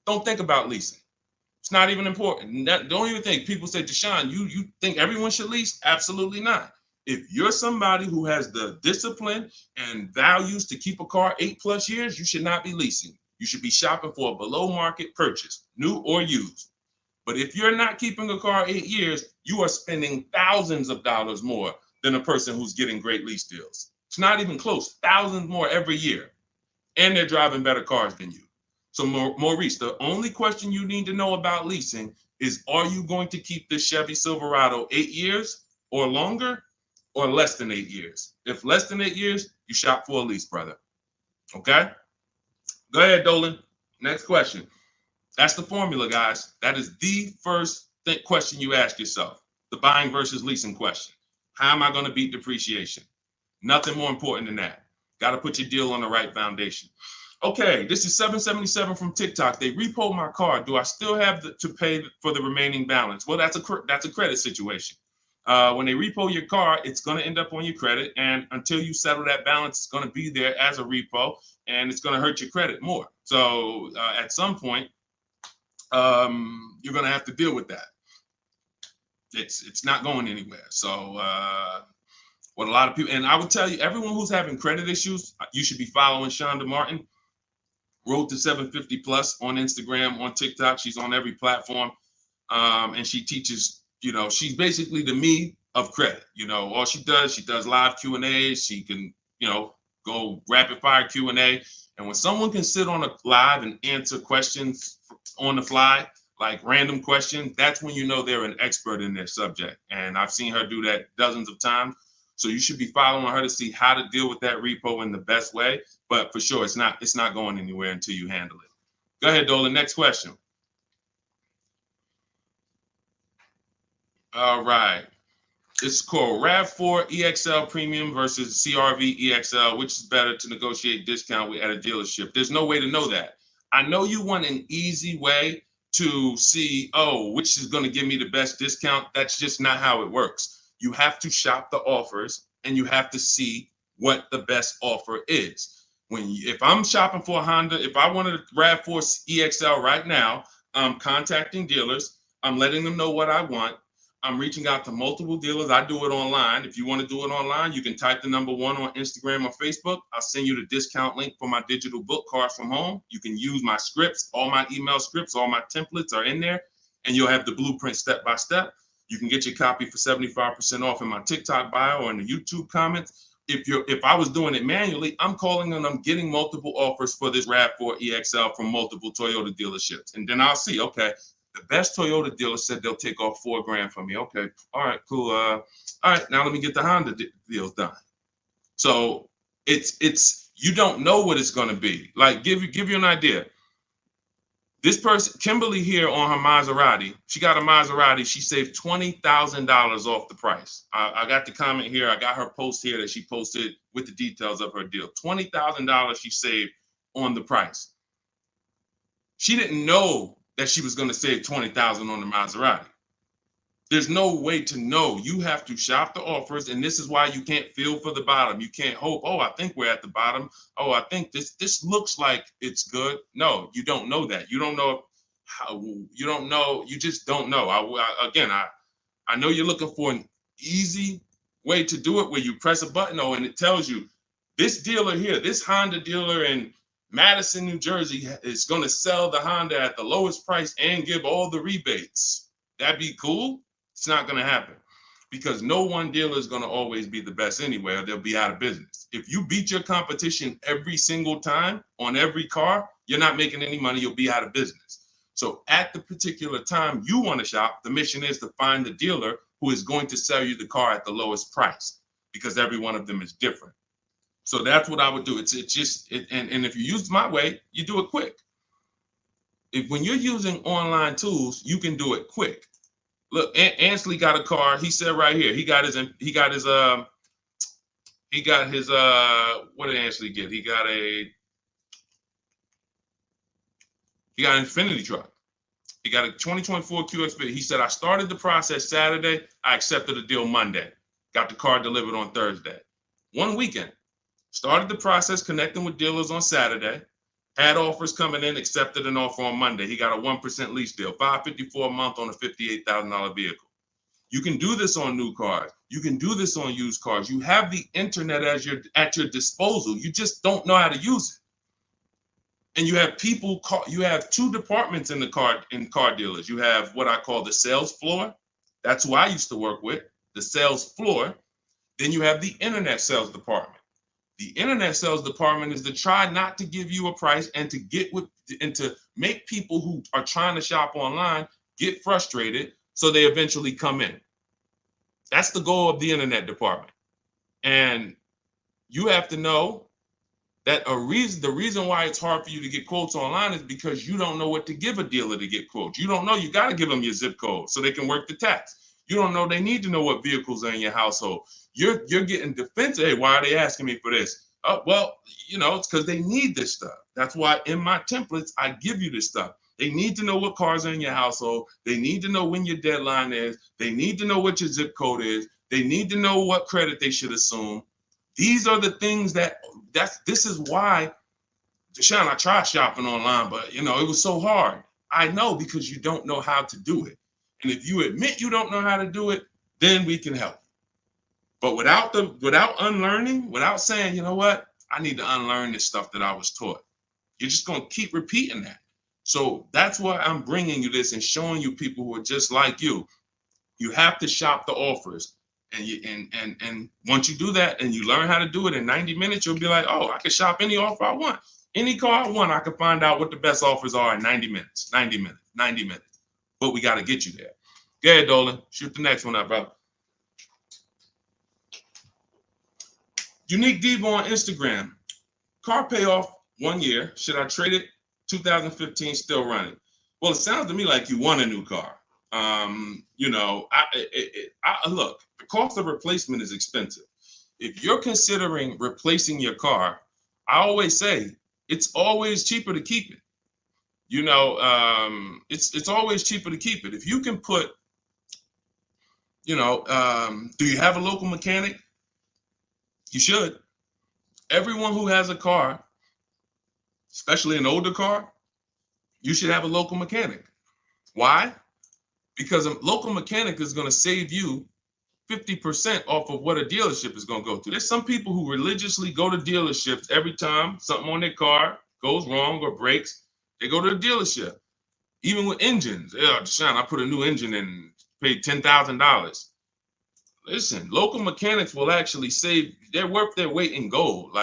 Don't think about leasing. It's not even important. Don't even think. People say, Deshone, you think everyone should lease? Absolutely not. If you're somebody who has the discipline and values to keep a car 8+ years, you should not be leasing. You should be shopping for a below market purchase, new or used. But if you're not keeping a car 8 years, you are spending thousands of dollars more than a person who's getting great lease deals. It's not even close, thousands more every year. And they're driving better cars than you. So Maurice, the only question you need to know about leasing is, are you going to keep this Chevy Silverado 8 years or longer, or less than 8 years? If less than 8 years, you shop for a lease, brother. Okay? Go ahead, Dolan. Next question. That's the formula, guys. That is the first question you ask yourself. The buying versus leasing question. How am I going to beat depreciation? Nothing more important than that. Got to put your deal on the right foundation. Okay, this is 777 from TikTok. They repoed my car. Do I still have to pay for the remaining balance? Well, that's a credit situation. When they repo your car, it's going to end up on your credit, and until you settle that balance, it's going to be there as a repo, and it's going to hurt your credit more. So at some point, you're going to have to deal with that. It's not going anywhere. So what a lot of people, and I would tell you, everyone who's having credit issues, you should be following Shonda Martin, Road to 750 Plus on Instagram, on TikTok. She's on every platform, and she teaches. She's basically the me of credit. All she does live Q&As. She can, go rapid fire Q&A. And when someone can sit on a live and answer questions on the fly, like random questions, that's when you know they're an expert in their subject. And I've seen her do that dozens of times. So you should be following her to see how to deal with that repo in the best way. But for sure, it's not going anywhere until you handle it. Go ahead, Dolan. Next question. All right. This is called RAV4 EXL Premium versus CRV EXL. Which is better to negotiate discount with at a dealership? There's no way to know that. I know you want an easy way to see, which is going to give me the best discount. That's just not how it works. You have to shop the offers, and you have to see what the best offer is. If I'm shopping for a Honda, if I wanted a RAV4 EXL right now, I'm contacting dealers. I'm letting them know what I want. I'm reaching out to multiple dealers. I do it online. If you want to do it online, you can type the number 1 on Instagram or Facebook. I'll send you the discount link for my digital book, Cars from Home. You can use my scripts. All my email scripts, all my templates are in there, and you'll have the blueprint step by step. You can get your copy for 75% off in my TikTok bio or in the YouTube comments. If I was doing it manually, I'm calling and I'm getting multiple offers for this RAV4 EXL from multiple Toyota dealerships. And then I'll see, okay, the best Toyota dealer said they'll take off $4,000 from me. Okay, all right, cool. All right, now let me get the Honda deals done. So it's you don't know what it's going to be. Like give you an idea. This person, Kimberly here on her Maserati, she got a Maserati. She saved $20,000 off the price. I got the comment here. I got her post here that she posted with the details of her deal. $20,000 she saved on the price. She didn't know that she was going to save $20,000 on the Maserati. There's no way to know. You have to shop the offers, and this is why you can't feel for the bottom. You can't hope, I think we're at the bottom. I think this looks like it's good. No, you don't know that. You don't know how. You don't know. You just don't know. I know you're looking for an easy way to do it where you press a button, and it tells you this dealer here, this Honda dealer in Madison, New Jersey, is going to sell the Honda at the lowest price and give all the rebates. That'd be cool. It's not going to happen because no one dealer is going to always be the best anyway, or they'll be out of business. If you beat your competition every single time on every car, you're not making any money. You'll be out of business. So at the particular time you want to shop, the mission is to find the dealer who is going to sell you the car at the lowest price because every one of them is different. So that's what I would do. And if you use my way, you do it quick. When you're using online tools, you can do it quick. Look, Ansley got a car. He said right here, he got his what did Ansley get? He got an Infinity truck. He got a 2024 QX. He said, I started the process Saturday. I accepted the deal Monday. Got the car delivered on Thursday. One weekend. Started the process connecting with dealers on Saturday. Had offers coming in, accepted an offer on Monday. He got a 1% lease deal, $554 a month on a $58,000 vehicle. You can do this on new cars. You can do this on used cars. You have the internet as at your disposal. You just don't know how to use it. And you have you have two departments in car dealers. You have what I call the sales floor. That's who I used to work with, the sales floor. Then you have the internet sales department. The internet sales department is to try not to give you a price and to make people who are trying to shop online get frustrated so they eventually come in. That's the goal of the internet department. And you have to know that the reason why it's hard for you to get quotes online is because you don't know what to give a dealer to get quotes. You don't know, you got to give them your zip code so they can work the tax. You don't know, they need to know what vehicles are in your household. You're getting defensive. Hey, why are they asking me for this? Well, it's because they need this stuff. That's why in my templates, I give you this stuff. They need to know what cars are in your household. They need to know when your deadline is. They need to know what your zip code is. They need to know what credit they should assume. These are the things this is why, Deshone, I tried shopping online, but it was so hard. I know, because you don't know how to do it. And if you admit you don't know how to do it, then we can help. But without unlearning, without saying, you know what, I need to unlearn this stuff that I was taught, you're just going to keep repeating that. So that's why I'm bringing you this and showing you people who are just like you. You have to shop the offers. And once you do that and you learn how to do it in 90 minutes, you'll be like, oh, I can shop any offer I want. Any car I want, I can find out what the best offers are in 90 minutes. But we got to get you there. Go ahead, Dolan. Shoot the next one up, bro. Unique Devo on Instagram. Car payoff 1 year. Should I trade it? 2015 still running. Well, it sounds to me like you want a new car. Look, the cost of replacement is expensive. If you're considering replacing your car, I always say it's always cheaper to keep it. It's always cheaper to keep it. If you can put, do you have a local mechanic? You should. Everyone who has a car, especially an older car, you should have a local mechanic. Why? Because a local mechanic is going to save you 50% off of what a dealership is going to go through. There's some people who religiously go to dealerships every time something on their car goes wrong or breaks. They go to the dealership. Even with engines. Yeah, Deshone, I put a new engine in and paid $10,000. Listen, local mechanics will actually save, they're worth their weight in gold.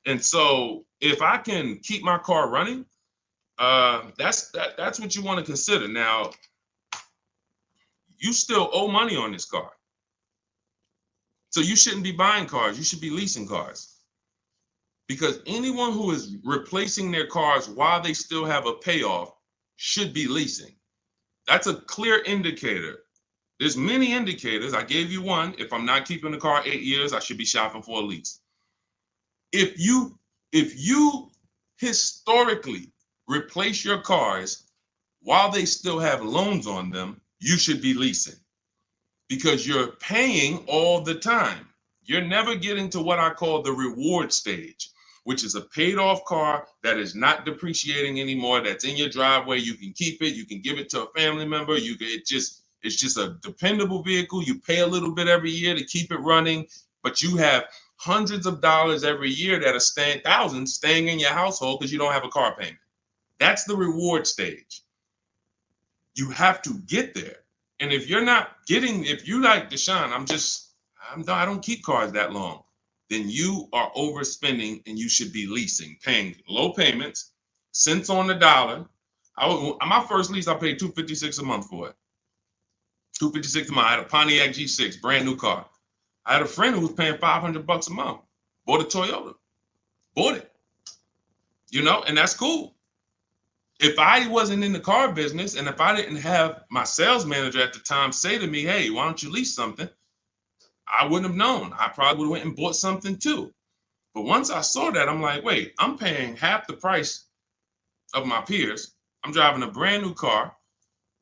And so if I can keep my car running, that's what you want to consider. Now, you still owe money on this car. So you shouldn't be buying cars. You should be leasing cars. Because anyone who is replacing their cars while they still have a payoff should be leasing. That's a clear indicator. There's many indicators. I gave you one. If I'm not keeping the car 8 years, I should be shopping for a lease. If you historically replace your cars while they still have loans on them, you should be leasing, because you're paying all the time. You're never getting to what I call the reward stage, which is a paid off car that is not depreciating anymore, that's in your driveway. You can keep it. You can give it to a family member. It's just a dependable vehicle. You pay a little bit every year to keep it running, but you have hundreds of dollars every year that are thousands staying in your household because you don't have a car payment. That's the reward stage. You have to get there. And if you're like Deshone, I don't keep cars that long, then you are overspending and you should be leasing, paying low payments, cents on the dollar. My first lease, I paid $256 a month for it. $256 a month. I had a Pontiac G6, brand new car. I had a friend who was paying $500 a month. Bought a Toyota. Bought it. And that's cool. If I wasn't in the car business and if I didn't have my sales manager at the time say to me, hey, why don't you lease something? I wouldn't have known. I probably would have went and bought something too. But once I saw that, I'm like, wait, I'm paying half the price of my peers. I'm driving a brand new car,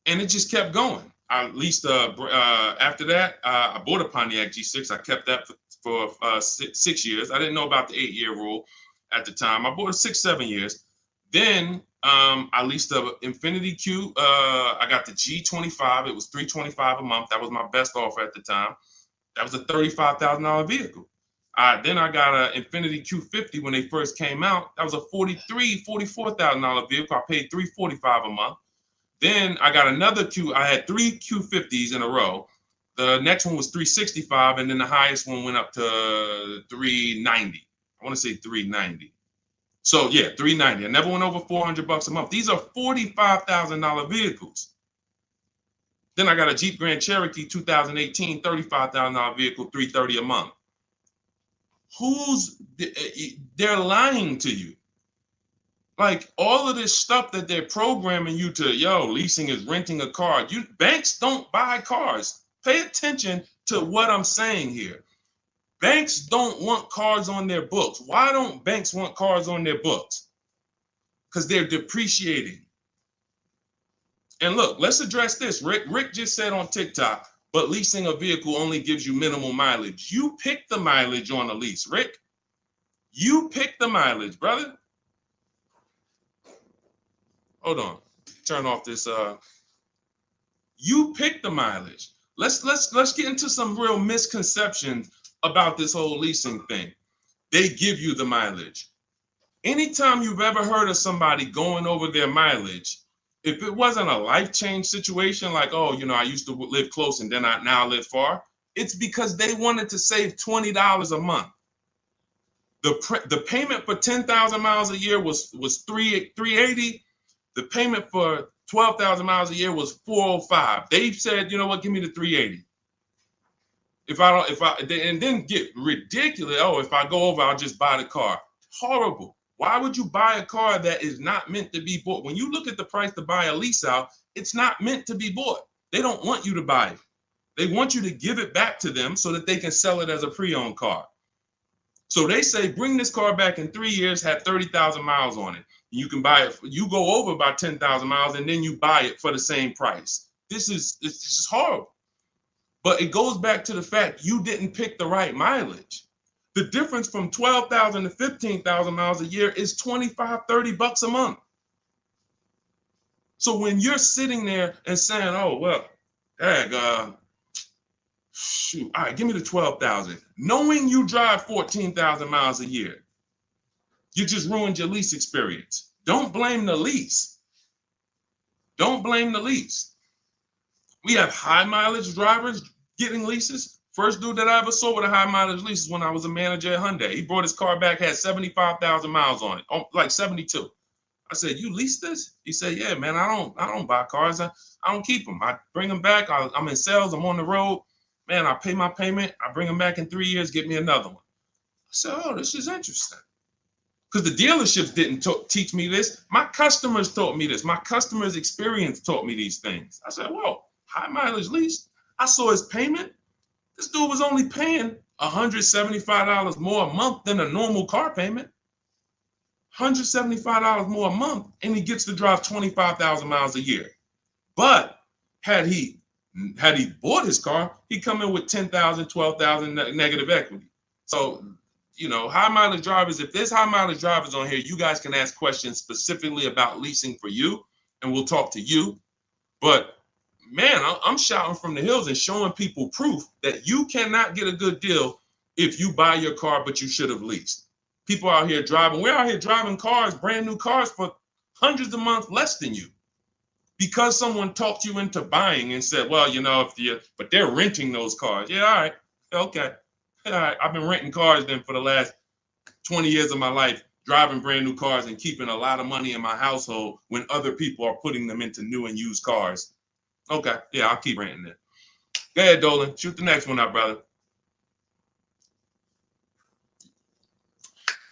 and it just kept going. I leased after that, I bought a Pontiac G6. I kept that for 6 years. I didn't know about the 8-year rule at the time. I bought it 6, 7 years. Then I leased a Infinity Q. I got the G25. It was $325 a month. That was my best offer at the time. That was a $35,000 vehicle. Then I got an Infinity Q50 when they first came out. That was a $44,000 vehicle. I paid $345 a month. Then I got another I had three Q50s in a row. The next one was $365, and then the highest one went up to $390. I want to say $390. So yeah, $390. I never went over $400 a month. These are $45,000 vehicles. Then I got a Jeep Grand Cherokee 2018, $35,000 vehicle, $330 a month. They're lying to you. Like all of this stuff that they're programming you to, leasing is renting a car. Banks don't buy cars. Pay attention to what I'm saying here. Banks don't want cars on their books. Why don't banks want cars on their books? Because they're depreciating. And look, let's address this. Rick just said on TikTok, but leasing a vehicle only gives you minimal mileage. You pick the mileage on a lease, Rick. You pick the mileage, brother. Hold on. Turn off this. You pick the mileage. Let's get into some real misconceptions about this whole leasing thing. They give you the mileage. Anytime you've ever heard of somebody going over their mileage, if it wasn't a life change situation, like, I used to live close and then I now live far, it's because they wanted to save $20 a month. The payment for 10,000 miles a year was $380. The payment for 12,000 miles a year was $405. They said, you know what, give me the $380. And then get ridiculous. If I go over, I'll just buy the car. Horrible. Why would you buy a car that is not meant to be bought? When you look at the price to buy a lease out, it's not meant to be bought. They don't want you to buy it. They want you to give it back to them so that they can sell it as a pre-owned car. So they say, bring this car back in 3 years, have 30,000 miles on it. You can buy it. You go over by 10,000 miles and then you buy it for the same price. It's just horrible. But it goes back to the fact you didn't pick the right mileage. The difference from 12,000 to 15,000 miles a year is $25, $30 a month. So when you're sitting there and saying, shoot, all right, give me the 12,000, knowing you drive 14,000 miles a year, you just ruined your lease experience. Don't blame the lease. Don't blame the lease. We have high mileage drivers getting leases. First dude that I ever saw with a high mileage lease is when I was a manager at Hyundai. He brought his car back, had 75,000 miles on it, like 72. I said, you lease this? He said, yeah, man, I don't buy cars. I don't keep them. I bring them back. I'm in sales. I'm on the road. Man, I pay my payment. I bring them back in 3 years, get me another one. I said, this is interesting. Because the dealerships didn't teach me this. My customers taught me this. My customers' experience taught me these things. I said, whoa, high mileage lease. I saw his payment. This dude was only paying $175 more a month than a normal car payment. $175 more a month, and he gets to drive 25,000 miles a year. But had he bought his car, he'd come in with 10,000, 12,000 negative equity. So, high mileage drivers, if there's high mileage drivers on here, you guys can ask questions specifically about leasing for you, and we'll talk to you. But man, I'm shouting from the hills and showing people proof that you cannot get a good deal if you buy your car, but you should have leased. People out here driving, we're out here driving cars, brand new cars for hundreds a month less than you. Because someone talked you into buying and said, well, but they're renting those cars. Yeah, all right, okay. All right, I've been renting cars then for the last 20 years of my life, driving brand new cars and keeping a lot of money in my household when other people are putting them into new and used cars. Okay, yeah, I'll keep renting it. Go ahead, Dolan. Shoot the next one up, brother.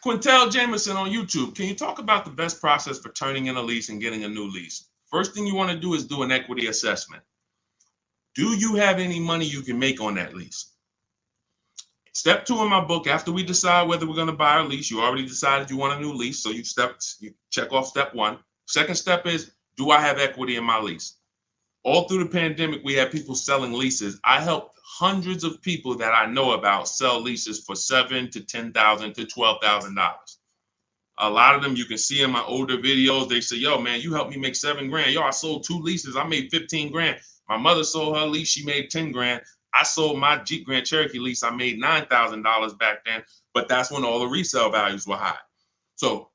Quintel Jameson on YouTube. Can you talk about the best process for turning in a lease and getting a new lease? First thing you want to do is do an equity assessment. Do you have any money you can make on that lease? Step 2 in my book, after we decide whether we're going to buy a lease, you already decided you want a new lease, so you check off step 1. Second step is, do I have equity in my lease? All through the pandemic, we had people selling leases. I helped hundreds of people that I know about sell leases for $7,000 to $10,000 to $12,000. A lot of them you can see in my older videos. They say, yo, man, you helped me make 7 grand. Yo, I sold 2 leases. I made 15 grand. My mother sold her lease. She made 10 grand. I sold my Jeep Grand Cherokee lease. I made $9,000 back then. But that's when all the resale values were high. So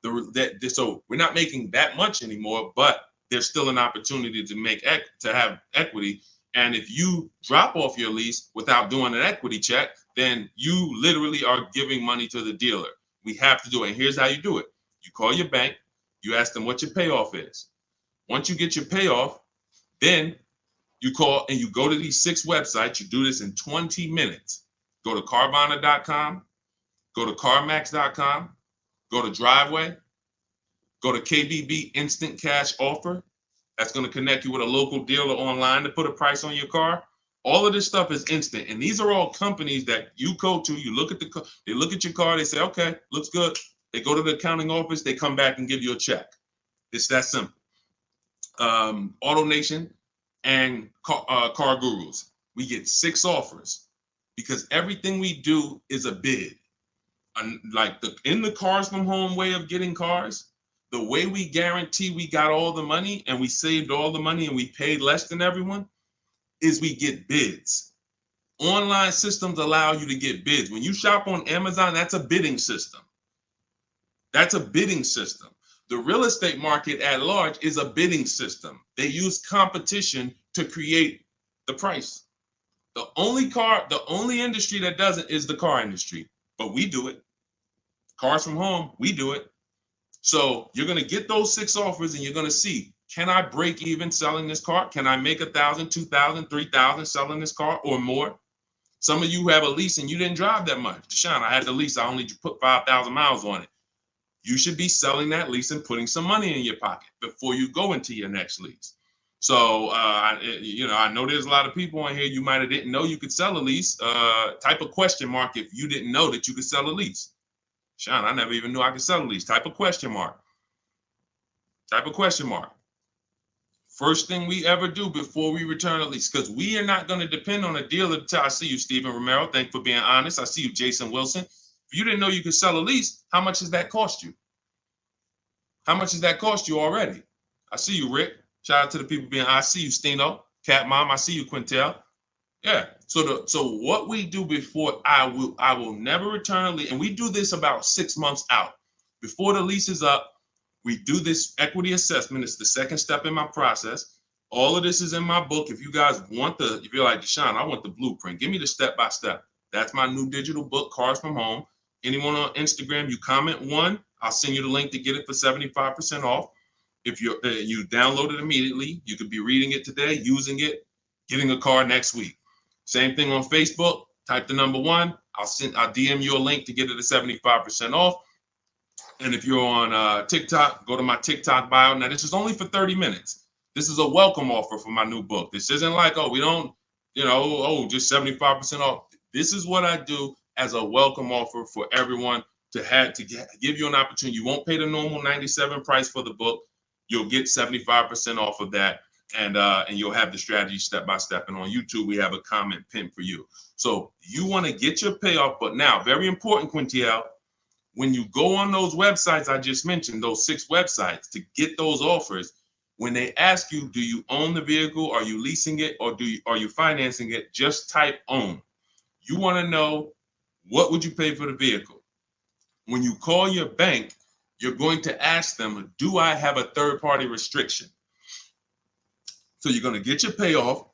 so we're not making that much anymore, but there's still an opportunity to have equity. And if you drop off your lease without doing an equity check, then you literally are giving money to the dealer. We have to do it. And here's how you do it. You call your bank, you ask them what your payoff is. Once you get your payoff, then you call and you go to these 6 websites. You do this in 20 minutes. Go to Carvana.com, go to CarMax.com, go to Driveway, go to KBB Instant Cash Offer. That's going to connect you with a local dealer online to put a price on your car. All of this stuff is instant. And these are all companies that you go to, you look at they look at your car, they say, okay, looks good. They go to the accounting office, they come back and give you a check. It's that simple. AutoNation and Car Gurus, we get 6 offers because everything we do is a bid. Like in the Cars from Home way of getting cars, the way we guarantee we got all the money and we saved all the money and we paid less than everyone is we get bids. Online systems allow you to get bids. When you shop on Amazon, that's a bidding system. That's a bidding system. The real estate market at large is a bidding system. They use competition to create the price. The only industry that doesn't is the car industry, but we do it. Cars from Home, we do it. So you're going to get those 6 offers and you're going to see, can I break even selling this car? Can I make $1,000, $2,000, $3,000 selling this car or more? Some of you have a lease and you didn't drive that much. Deshone, I had the lease. I only put 5,000 miles on it. You should be selling that lease and putting some money in your pocket before you go into your next lease. So, I know there's a lot of people on here. You might have didn't know you could sell a lease. Type a question mark if you didn't know that you could sell a lease. Sean, I never even knew I could sell a lease. Type a question mark. Type a question mark. First thing we ever do before we return a lease, because we are not going to depend on a dealer. I see you, Stephen Romero. Thank you for being honest. I see you, Jason Wilson. If you didn't know you could sell a lease, how much does that cost you? How much does that cost you already? I see you, Rick. Shout out to the people being. I see you, Stino. Cat Mom. I see you, Quintel. Yeah. So what we do before I will never return a lease, and we do this about 6 months out before the lease is up. We do this equity assessment. It's the second step in my process. All of this is in my book. If you guys want if you're like, Deshone, I want the blueprint. Give me the step-by-step. That's my new digital book, Cars from Home. Anyone on Instagram, you comment 1, I'll send you the link to get it for 75% off. If you download it immediately, you could be reading it today, using it, getting a car next week. Same thing on Facebook. Type the number 1. I'll DM you a link to get it at 75% off. And if you're on TikTok, go to my TikTok bio. Now, this is only for 30 minutes. This is a welcome offer for my new book. This isn't like, oh, we don't, just 75% off. This is what I do as a welcome offer for everyone to give you an opportunity. You won't pay the normal $97 price for the book. You'll get 75% off of that. And you'll have the strategy step by step. And on YouTube, we have a comment pinned for you. So you want to get your payoff. But now, very important, Quintiel, when you go on those websites I just mentioned, those 6 websites to get those offers, when they ask you, do you own the vehicle? Are you leasing it? Or are you financing it? Just type own. You want to know, what would you pay for the vehicle? When you call your bank, you're going to ask them, do I have a third-party restriction? So you're going to get your payoff.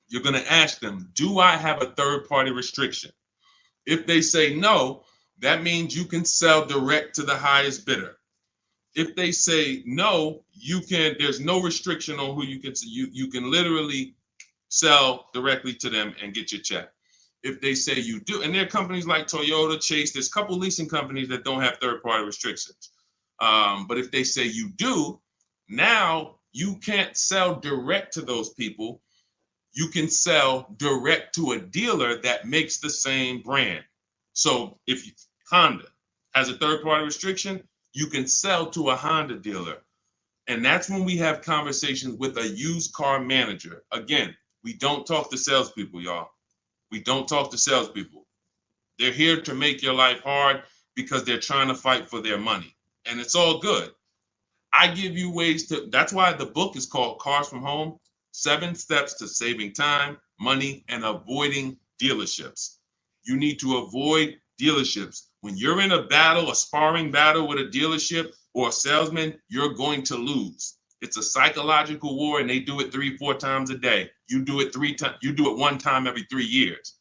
You're going to ask them, do I have a third-party restriction? If they say no, that means you can sell direct to the highest bidder. If they say no, there's no restriction on who you can sell. You can literally sell directly to them and get your check. If they say you do, and there are companies like Toyota, Chase, there's a couple leasing companies that don't have third-party restrictions. But if they say you do, now you can't sell direct to those people. You can sell direct to a dealer that makes the same brand. So if Honda has a third-party restriction, you can sell to a Honda dealer. And that's when we have conversations with a used car manager. Again, we don't talk to salespeople, y'all. We don't talk to salespeople. They're here to make your life hard because they're trying to fight for their money. and it's all good. I give you ways to, that's why the book is called Cars from Home, 7 Steps to Saving Time, Money, and Avoiding Dealerships. You need to avoid dealerships. When you're in a battle, a sparring battle with a dealership or a salesman, you're going to lose. It's a psychological war, and they do it 3-4 times a day. You do it 3 times, you do it 1 time every 3 years.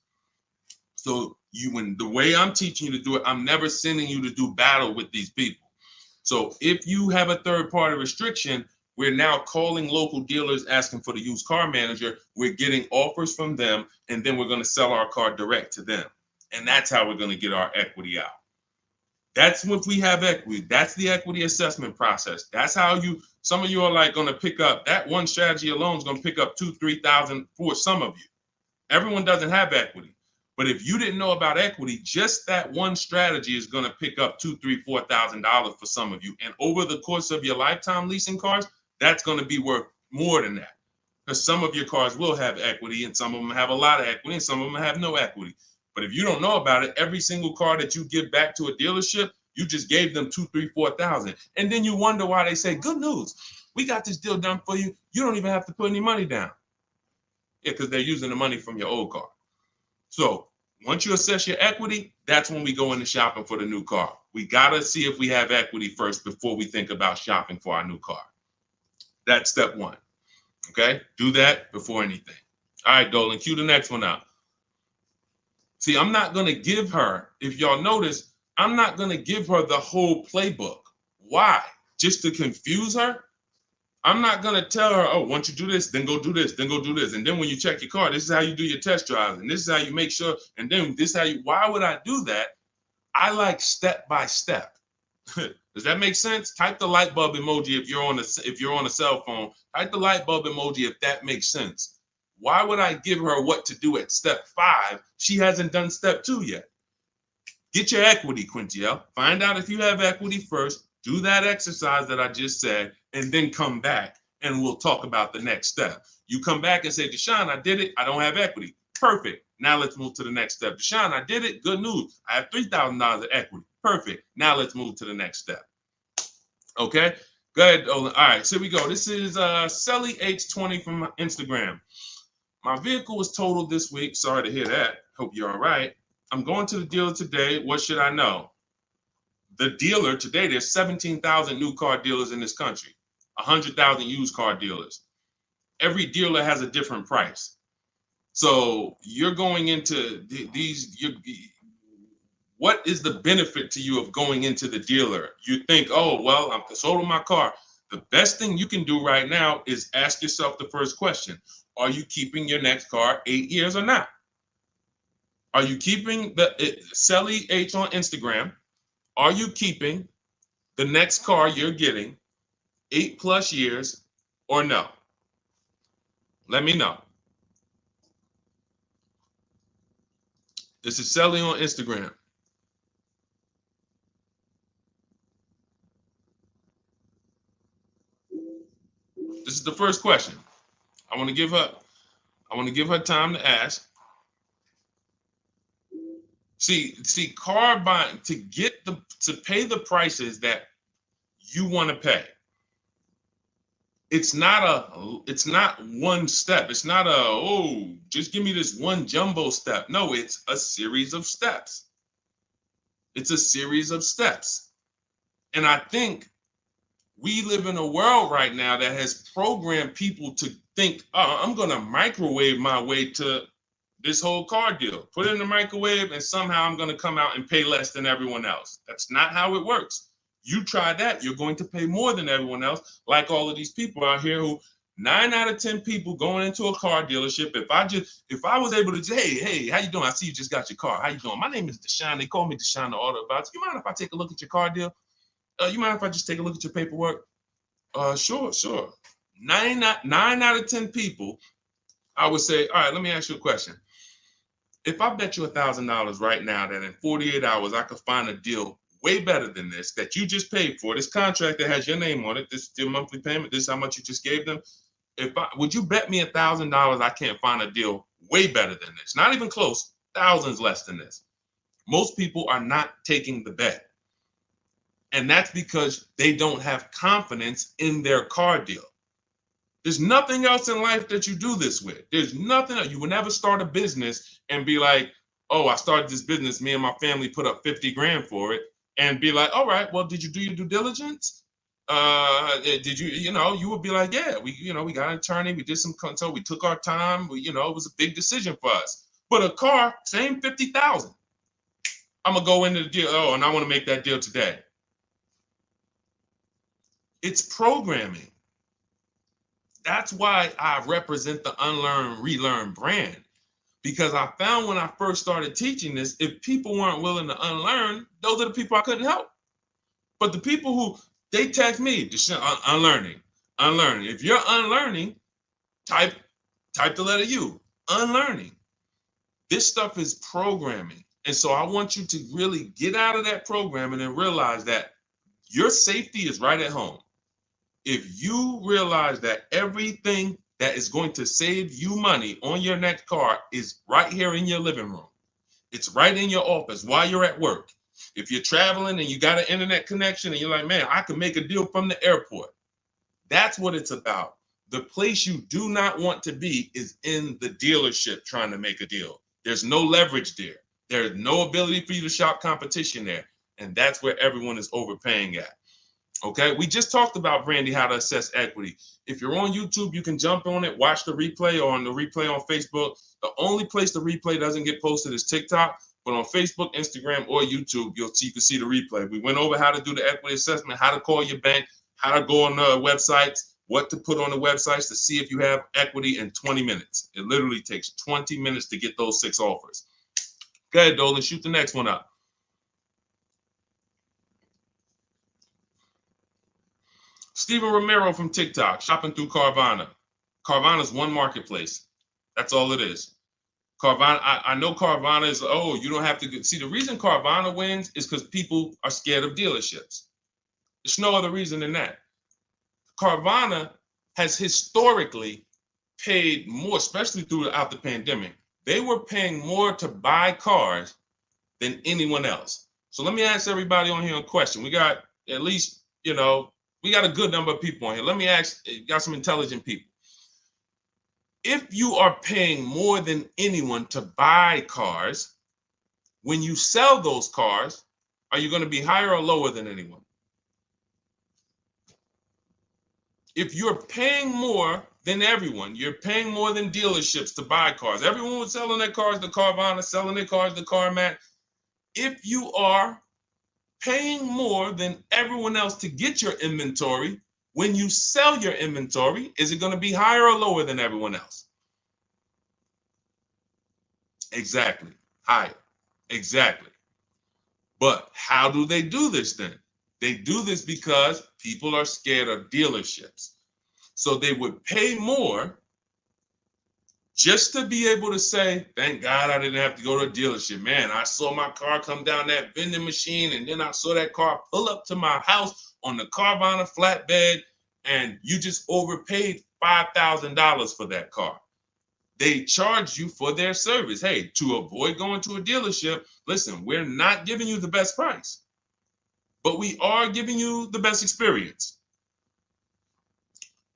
So when the way I'm teaching you to do it, I'm never sending you to do battle with these people. So if you have a third-party restriction, we're now calling local dealers asking for the used car manager. We're getting offers from them, and then we're going to sell our car direct to them. And that's how we're going to get our equity out. That's if we have equity. That's the equity assessment process. That's how some of you are like going to pick up, that one strategy alone is going to pick up $2,000-$3,000 for some of you. Everyone doesn't have equity. But if you didn't know about equity, just that one strategy is going to pick up $2,000, $3,000, $4,000 for some of you. And over the course of your lifetime leasing cars, that's going to be worth more than that. Because some of your cars will have equity, and some of them have a lot of equity, and some of them have no equity. But if you don't know about it, every single car that you give back to a dealership, you just gave them $2,000, $3,000, $4,000. And then you wonder why they say, good news, we got this deal done for you. You don't even have to put any money down. Yeah, because they're using the money from your old car. So once you assess your equity, that's when we go into shopping for the new car. We got to see if we have equity first before we think about shopping for our new car. That's step 1. Okay? Do that before anything. All right, Dolan, cue the next one out. See, I'm not going to give her, if y'all notice, I'm not going to give her the whole playbook. Why? Just to confuse her? I'm not going to tell her, oh, once you do this, then go do this, then go do this. And then when you check your car, this is how you do your test drives. And this is how you make sure. And then this is how you, why would I do that? I like step by step. Does that make sense? Type the light bulb emoji if you're on a cell phone. Type the light bulb emoji if that makes sense. Why would I give her what to do at step 5? She hasn't done step 2 yet. Get your equity, Quintiel. Find out if you have equity first. Do that exercise that I just said, and then come back and we'll talk about the next step. You come back and say, Deshone, I did it. I don't have equity. Perfect. Now let's move to the next step. Deshone, I did it. Good news. I have $3,000 of equity. Perfect. Now let's move to the next step. Okay. Go ahead, Olin. All right. So here we go. This is Selly H20 from Instagram. My vehicle was totaled this week. Sorry to hear that. Hope you're all right. I'm going to the dealer today. What should I know? The dealer today, there's 17,000 new car dealers in this country, 100,000 used car dealers. Every dealer has a different price. So you're going into what is the benefit to you of going into the dealer? You think, oh, well, I'm sold on my car. The best thing you can do right now is ask yourself the first question. Are you keeping your next car 8 years or not? Are you keeping Selly H on Instagram? Are you keeping the next car you're getting 8+ years or no? Let me know. This is Selly on Instagram. This is the first question. I want to give her time to ask. See, car buying, to pay the prices that you want to pay. It's not one step. It's not just give me this one jumbo step. No, it's a series of steps. It's a series of steps. And I think we live in a world right now that has programmed people to think, oh, I'm going to microwave my way to this whole car deal. Put it in the microwave and somehow I'm going to come out and pay less than everyone else. That's not how it works. You try that, you're going to pay more than everyone else, like all of these people out here who 9 out of 10 people going into a car dealership. If I was able to say, hey, how you doing? I see you just got your car. How you doing? My name is Deshone. They call me Deshone the Auto Advisor. You mind if I take a look at your car deal? You mind if I just take a look at your paperwork? Sure. 9 out of 10 people, I would say, all right, let me ask you a question. If I bet you $1,000 right now that in 48 hours I could find a deal way better than this that you just paid for, this contract that has your name on it, this is your monthly payment, this is how much you just gave them. Would you bet me $1,000 I can't find a deal way better than this? Not even close, thousands less than this. Most people are not taking the bet. And that's because they don't have confidence in their car deal. There's nothing else in life that you do this with. There's nothing else. You will never start a business and be like, oh, I started this business. Me and my family put up 50 grand for it, and be like, all right, well, did you do your due diligence? Did you, you would be like, yeah, we got an attorney. We did some consult. We took our time. It was a big decision for us. But a car, same 50,000. I'm going to go into the deal. Oh, and I want to make that deal today. It's programming. That's why I represent the unlearn, relearn brand, because I found when I first started teaching this, if people weren't willing to unlearn, those are the people I couldn't help. But the people who, they text me, unlearning. If you're unlearning, type the letter U, unlearning. This stuff is programming. And so I want you to really get out of that programming and realize that your safety is right at home. If you realize that everything that is going to save you money on your next car is right here in your living room, it's right in your office while you're at work. If you're traveling and you got an internet connection and you're like, man, I can make a deal from the airport. That's what it's about. The place you do not want to be is in the dealership trying to make a deal. There's no leverage there. There's no ability for you to shop competition there. And that's where everyone is overpaying at. Okay, we just talked about, Brandy, how to assess equity. If you're on YouTube, you can jump on it, watch the replay, or on the replay on Facebook. The only place the replay doesn't get posted is TikTok, but on Facebook, Instagram, or YouTube, you can see the replay. We went over how to do the equity assessment, how to call your bank, how to go on the websites, what to put on the websites to see if you have equity in 20 minutes. It literally takes 20 minutes to get those 6 offers. Go ahead, Dolan, shoot the next one up. Steven Romero from TikTok, shopping through Carvana. Carvana is one marketplace. That's all it is. Carvana, I know Carvana is, oh, you don't have to see. The reason Carvana wins is because people are scared of dealerships. There's no other reason than that. Carvana has historically paid more, especially throughout the pandemic. They were paying more to buy cars than anyone else. So let me ask everybody on here a question. We got at least, we got a good number of people on here. Let me ask, got some intelligent people. If you are paying more than anyone to buy cars, when you sell those cars, are you going to be higher or lower than anyone? If you're paying more than everyone, you're paying more than dealerships to buy cars. Everyone was selling their cars to Carvana, selling their cars to CarMax. If you are paying more than everyone else to get your inventory, when you sell your inventory, is it going to be higher or lower than everyone else? Exactly. Higher. Exactly. But how do they do this then? They do this because people are scared of dealerships. So they would pay more just to be able to say, thank God I didn't have to go to a dealership. Man, I saw my car come down that vending machine, and then I saw that car pull up to my house on the Carvana flatbed, and you just overpaid $5,000 for that car. They charge you for their service. Hey, to avoid going to a dealership, listen, we're not giving you the best price, but we are giving you the best experience.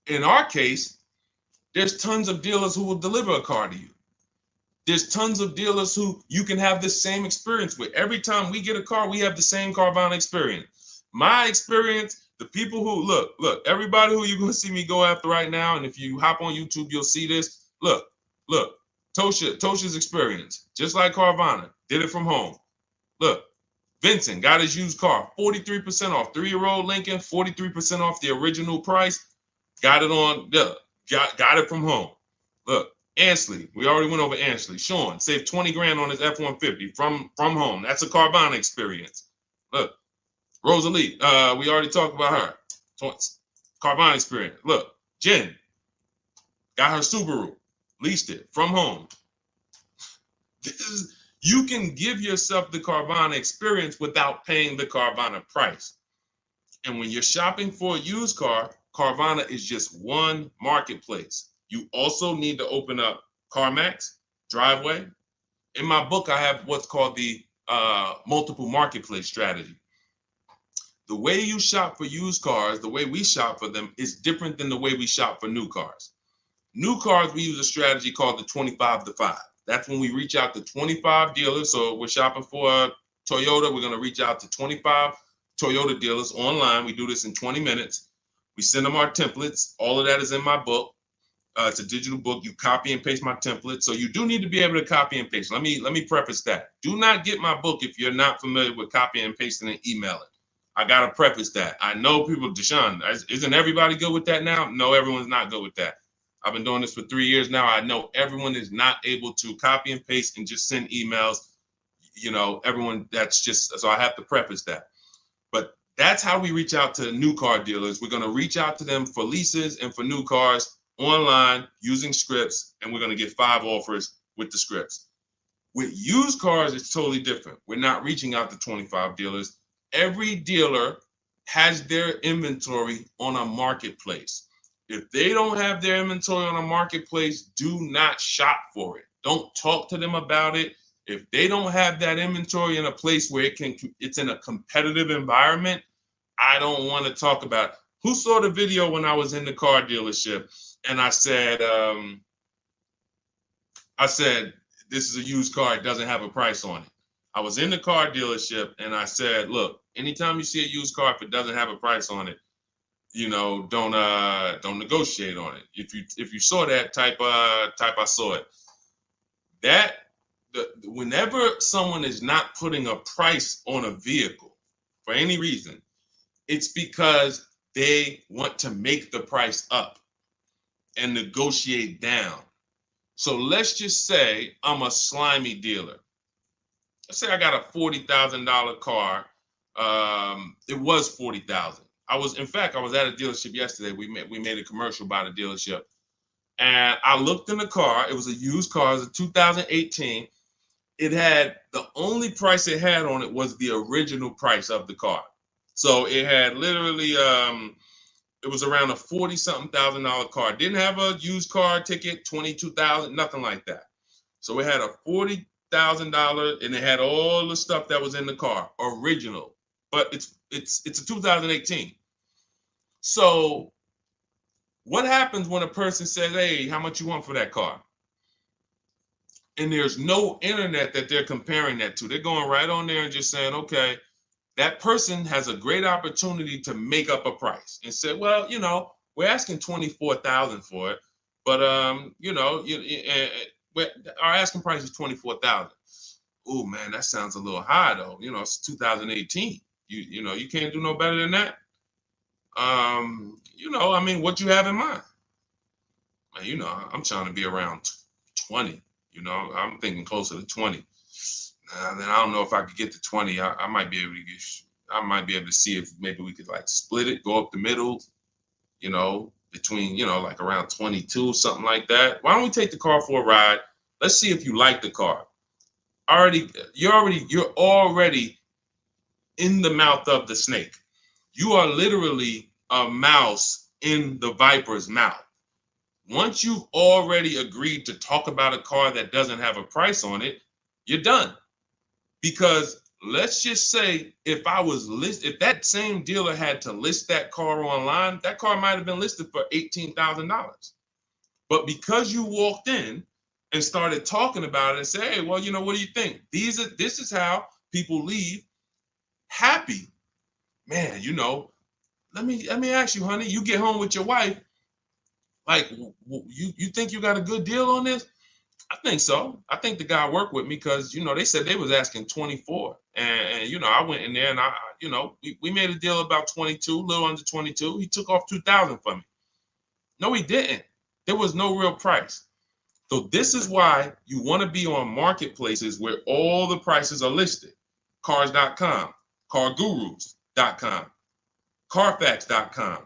In our case, there's tons of dealers who will deliver a car to you. There's tons of dealers who you can have the same experience with. Every time we get a car, we have the same Carvana experience. My experience, the people who, look, everybody who you're going to see me go after right now, and if you hop on YouTube, you'll see this. Look, Tosha's experience, just like Carvana, did it from home. Look, Vincent got his used car, 43% off, 3-year-old Lincoln, 43% off the original price. Got it on, got it from home. Look, Ansley, we already went over Ansley. Sean saved 20 grand on his F-150 from home. That's a Carvana experience. Look, Rosalie, we already talked about her. Carvana experience. Look, Jen got her Subaru, leased it from home. You can give yourself the Carvana experience without paying the Carvana price. And when you're shopping for a used car, Carvana is just one marketplace. You also need to open up CarMax, Driveway. In my book, I have what's called the multiple marketplace strategy. The way you shop for used cars, the way we shop for them, is different than the way we shop for new cars. New cars, we use a strategy called the 25 to 5. That's when we reach out to 25 dealers. So we're shopping for a Toyota. We're going to reach out to 25 Toyota dealers online. We do this in 20 minutes. We send them our templates. All of that is in my book. It's a digital book. You copy and paste my template. So you do need to be able to copy and paste. Let me preface that. Do not get my book if you're not familiar with copying and pasting and emailing. I got to preface that. I know people, Deshone, isn't everybody good with that now? No, everyone's not good with that. I've been doing this for 3 years now. I know everyone is not able to copy and paste and just send emails. You know, everyone, that's just, so I have to preface that. But that's how we reach out to new car dealers. We're going to reach out to them for leases and for new cars online using scripts, and we're going to get 5 offers with the scripts. With used cars, it's totally different. We're not reaching out to 25 dealers. Every dealer has their inventory on a marketplace. If they don't have their inventory on a marketplace, do not shop for it. Don't talk to them about it. If they don't have that inventory in a place where it's in a competitive environment, I don't want to talk about it. Who saw the video when I was in the car dealership and I said, this is a used car, it doesn't have a price on it. I was in the car dealership and I said, look, anytime you see a used car, if it doesn't have a price on it, you know, don't negotiate on it. If you saw that, type I saw it. Whenever someone is not putting a price on a vehicle for any reason, it's because they want to make the price up and negotiate down. So let's just say I'm a slimy dealer. Let's say I got a $40,000 car. It was $40,000. I was at a dealership yesterday. We made a commercial about a dealership, and I looked in the car. It was a used car. It was a 2018. It had, the only price it had on it was the original price of the car. So it had literally, it was around a $40-something thousand car. It didn't have a used car ticket, $22,000, nothing like that. So it had a $40,000, and it had all the stuff that was in the car, original. But it's a 2018. So what happens when a person says, hey, how much you want for that car? And there's no internet that they're comparing that to. They're going right on there and just saying, okay, that person has a great opportunity to make up a price and say, well, you know, we're asking $24,000 for it, but you know, our asking price is $24,000. Oh man, that sounds a little high though. You know, it's 2018. You know, you can't do no better than that. You know, I mean, what you have in mind? You know, I'm trying to be around 20. You know, I'm thinking closer to 20. Then I don't know if I could get to 20. I might be able to get. See if maybe we could like split it, go up the middle. You know, between, you know, like around 22, something like that. Why don't we take the car for a ride? Let's see if you like the car. You're already in the mouth of the snake. You are literally a mouse in the viper's mouth. Once you've already agreed to talk about a car that doesn't have a price on it, you're done. Because let's just say if that same dealer had to list that car online, that car might have been listed for $18,000. But because you walked in and started talking about it and say, hey, well, you know, what do you think? This is how people leave happy. Man, you know, let me ask you, honey, you get home with your wife, like, you think you got a good deal on this? I think so. I think the guy worked with me because, you know, they said they was asking 24. And you know, I went in there and you know, we made a deal about 22, a little under 22. He took off 2,000 from me. No, he didn't. There was no real price. So this is why you want to be on marketplaces where all the prices are listed. Cars.com, cargurus.com, carfax.com,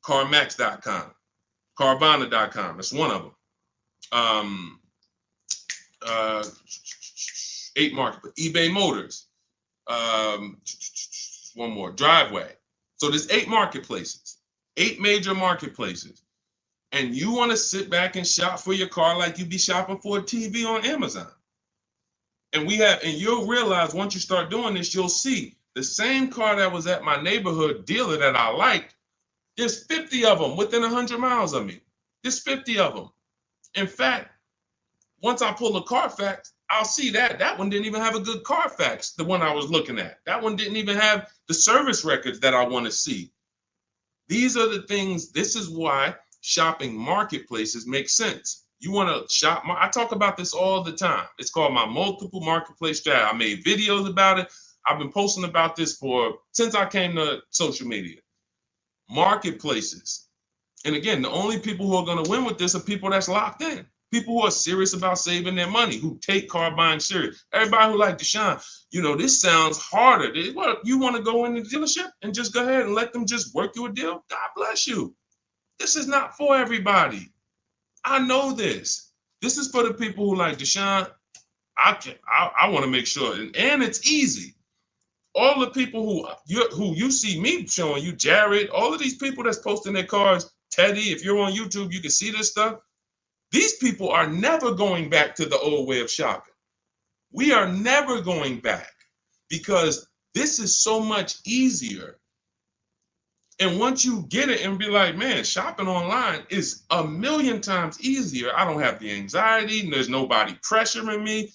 carmax.com, carvana.com. That's one of them. 8 market, eBay Motors. One more, Driveway. So there's 8 marketplaces, 8 major marketplaces. And you want to sit back and shop for your car like you be shopping for a TV on Amazon. And you'll realize once you start doing this, you'll see The same car that was at my neighborhood dealer that I liked, there's 50 of them within 100 miles of me. There's 50 of them. In fact, once I pull a Carfax, I'll see that one didn't even have a good Carfax, the one I was looking at. That one didn't even have the service records that I want to see. These are the things, this is why shopping marketplaces make sense. You want to shop, I talk about this all the time. It's called my multiple marketplace strategy. I made videos about it. I've been posting about this since I came to social media. Marketplaces. And again, the only people who are going to win with this are people that's locked in. People who are serious about saving their money, who take car buying serious. Everybody who like Deshone, this sounds harder. What, you want to go in the dealership and just go ahead and let them just work you a deal? God bless you. This is not for everybody. I know this. This is for the people who like Deshone. I want to make sure, and it's easy. All the people who you see me showing you, Jared, all of these people that's posting their cars, Teddy, if you're on YouTube, you can see this stuff. These people are never going back to the old way of shopping. We are never going back because this is so much easier. And once you get it and be like, man, shopping online is a million times easier. I don't have the anxiety and there's nobody pressuring me.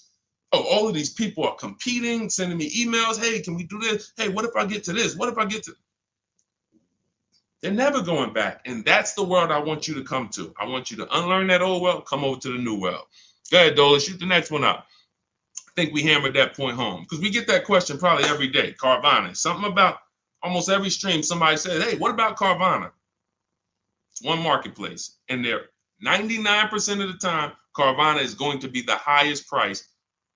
Oh, all of these people are competing, sending me emails. Hey, can we do this? Hey, what if I get to this? What if I get to... They're never going back. And that's the world I want you to come to. I want you to unlearn that old world, come over to the new world. Go ahead, Dola, shoot the next one up. I think we hammered that point home because we get that question probably every day. Carvana, something about almost every stream, somebody said, hey, what about Carvana? It's one marketplace. And they're 99% of the time, Carvana is going to be the highest price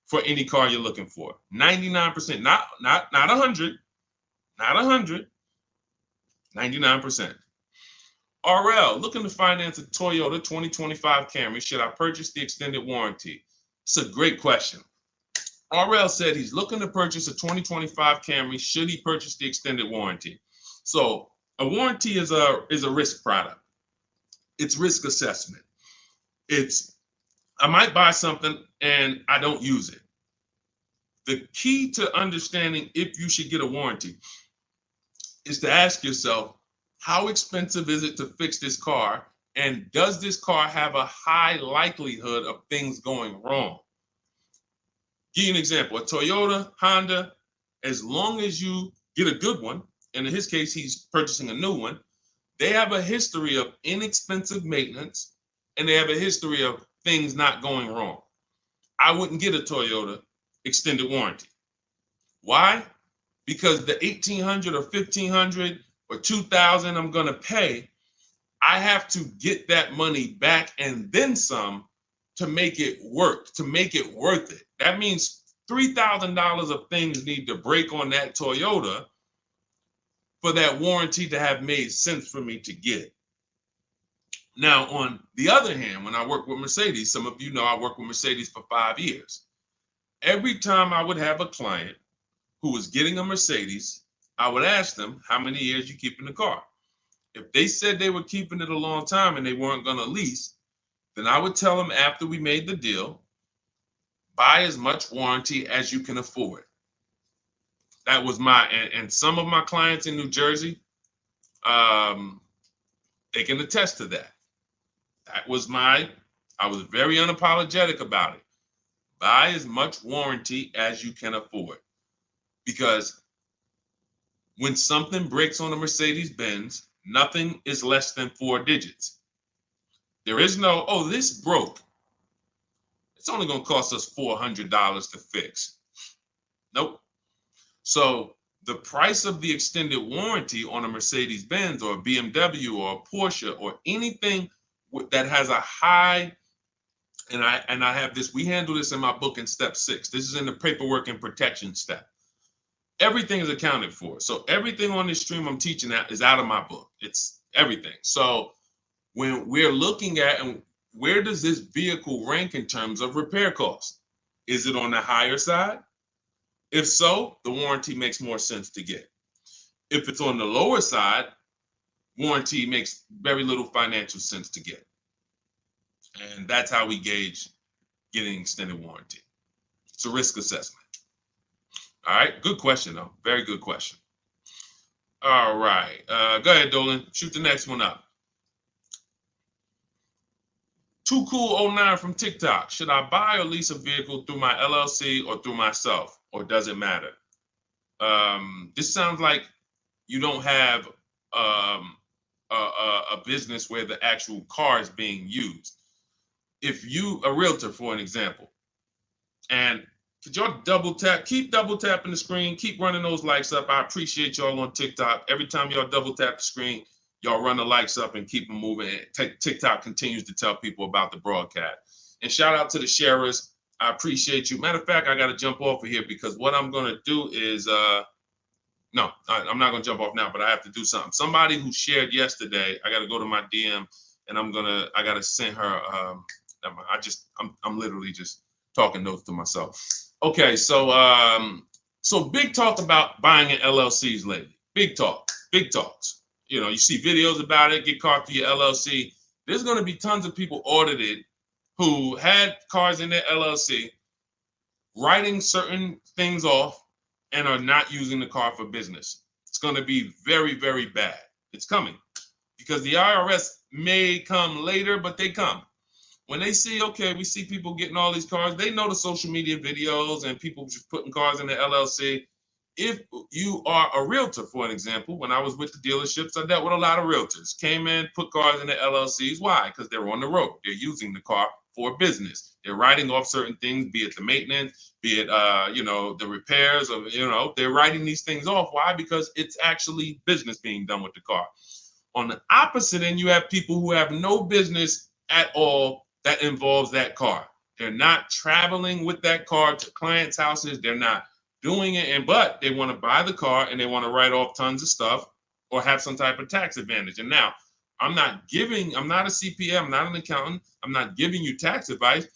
for any car you're looking for. 99%, not 100, not 100. 99%. RL, looking to finance a Toyota 2025 Camry. Should I purchase the extended warranty? It's a great question. RL said he's looking to purchase a 2025 Camry. Should he purchase the extended warranty? So a warranty is a risk product. It's risk assessment. I might buy something and I don't use it. The key to understanding if you should get a warranty is to ask yourself, how expensive is it to fix this car? And does this car have a high likelihood of things going wrong? Give you an example, a Toyota, Honda, as long as you get a good one, and in his case, he's purchasing a new one, they have a history of inexpensive maintenance, and they have a history of things not going wrong. I wouldn't get a Toyota extended warranty. Why? Because the $1,800 or $1,500 or $2,000 I'm going to pay, I have to get that money back and then some to make it work, to make it worth it. That means $3,000 of things need to break on that Toyota for that warranty to have made sense for me to get. Now, on the other hand, when I work with Mercedes, some of you know I worked with Mercedes for 5 years. Every time I would have a client who was getting a Mercedes, I would ask them, how many years you keeping the car? If they said they were keeping it a long time and they weren't going to lease, then I would tell them after we made the deal, buy as much warranty as you can afford. That was and some of my clients in New Jersey, they can attest to that. That was I was very unapologetic about it. Buy as much warranty as you can afford. Because when something breaks on a Mercedes-Benz, nothing is less than 4 digits. There is no, oh, this broke. It's only going to cost us $400 to fix. Nope. So the price of the extended warranty on a Mercedes-Benz or a BMW or a Porsche or anything that has a high, and I have this, we handle this in my book in step 6. This is in the paperwork and protection step. Everything is accounted for. So everything on this stream I'm teaching is out of my book. It's everything. So when we're looking at, and where does this vehicle rank in terms of repair costs? Is it on the higher side? If so, the warranty makes more sense to get. If it's on the lower side, warranty makes very little financial sense to get. And that's how we gauge getting extended warranty. It's a risk assessment. All right, good question though. Very good question. All right, go ahead, Dolan. Shoot the next one up. Too Cool 09 from TikTok. Should I buy or lease a vehicle through my LLC or through myself, or does it matter? This sounds like you don't have a business where the actual car is being used. If you, a realtor, for an example, and could y'all double tap, keep double tapping the screen, keep running those likes up. I appreciate y'all on TikTok. Every time y'all double tap the screen, y'all run the likes up and keep them moving. TikTok continues to tell people about the broadcast. And shout out to the sharers. I appreciate you. Matter of fact, I got to jump off of here because what I'm going to do is, no, I'm not going to jump off now, but I have to do something. Somebody who shared yesterday, I got to go to my DM and I got to send her, I'm literally just talking notes to myself. Okay, so big talk about buying in LLCs lately. Big talks. You know, you see videos about it, get caught through your LLC. There's going to be tons of people audited who had cars in their LLC, writing certain things off and are not using the car for business. It's going to be very, very bad. It's coming because the IRS may come later, but they come. When they see, okay, we see people getting all these cars, they know the social media videos and people just putting cars in the LLC. If you are a realtor, for an example, when I was with the dealerships, I dealt with a lot of realtors. Came in, put cars in the LLCs. Why? Because they're on the road. They're using the car for business. They're writing off certain things, be it the maintenance, be it the repairs, or they're writing these things off. Why? Because it's actually business being done with the car. On the opposite end, you have people who have no business at all that involves that car. They're not traveling with that car to clients' houses. They're not doing it, but they want to buy the car and they want to write off tons of stuff or have some type of tax advantage. And now, I'm not a CPA, I'm not an accountant, I'm not giving you tax advice.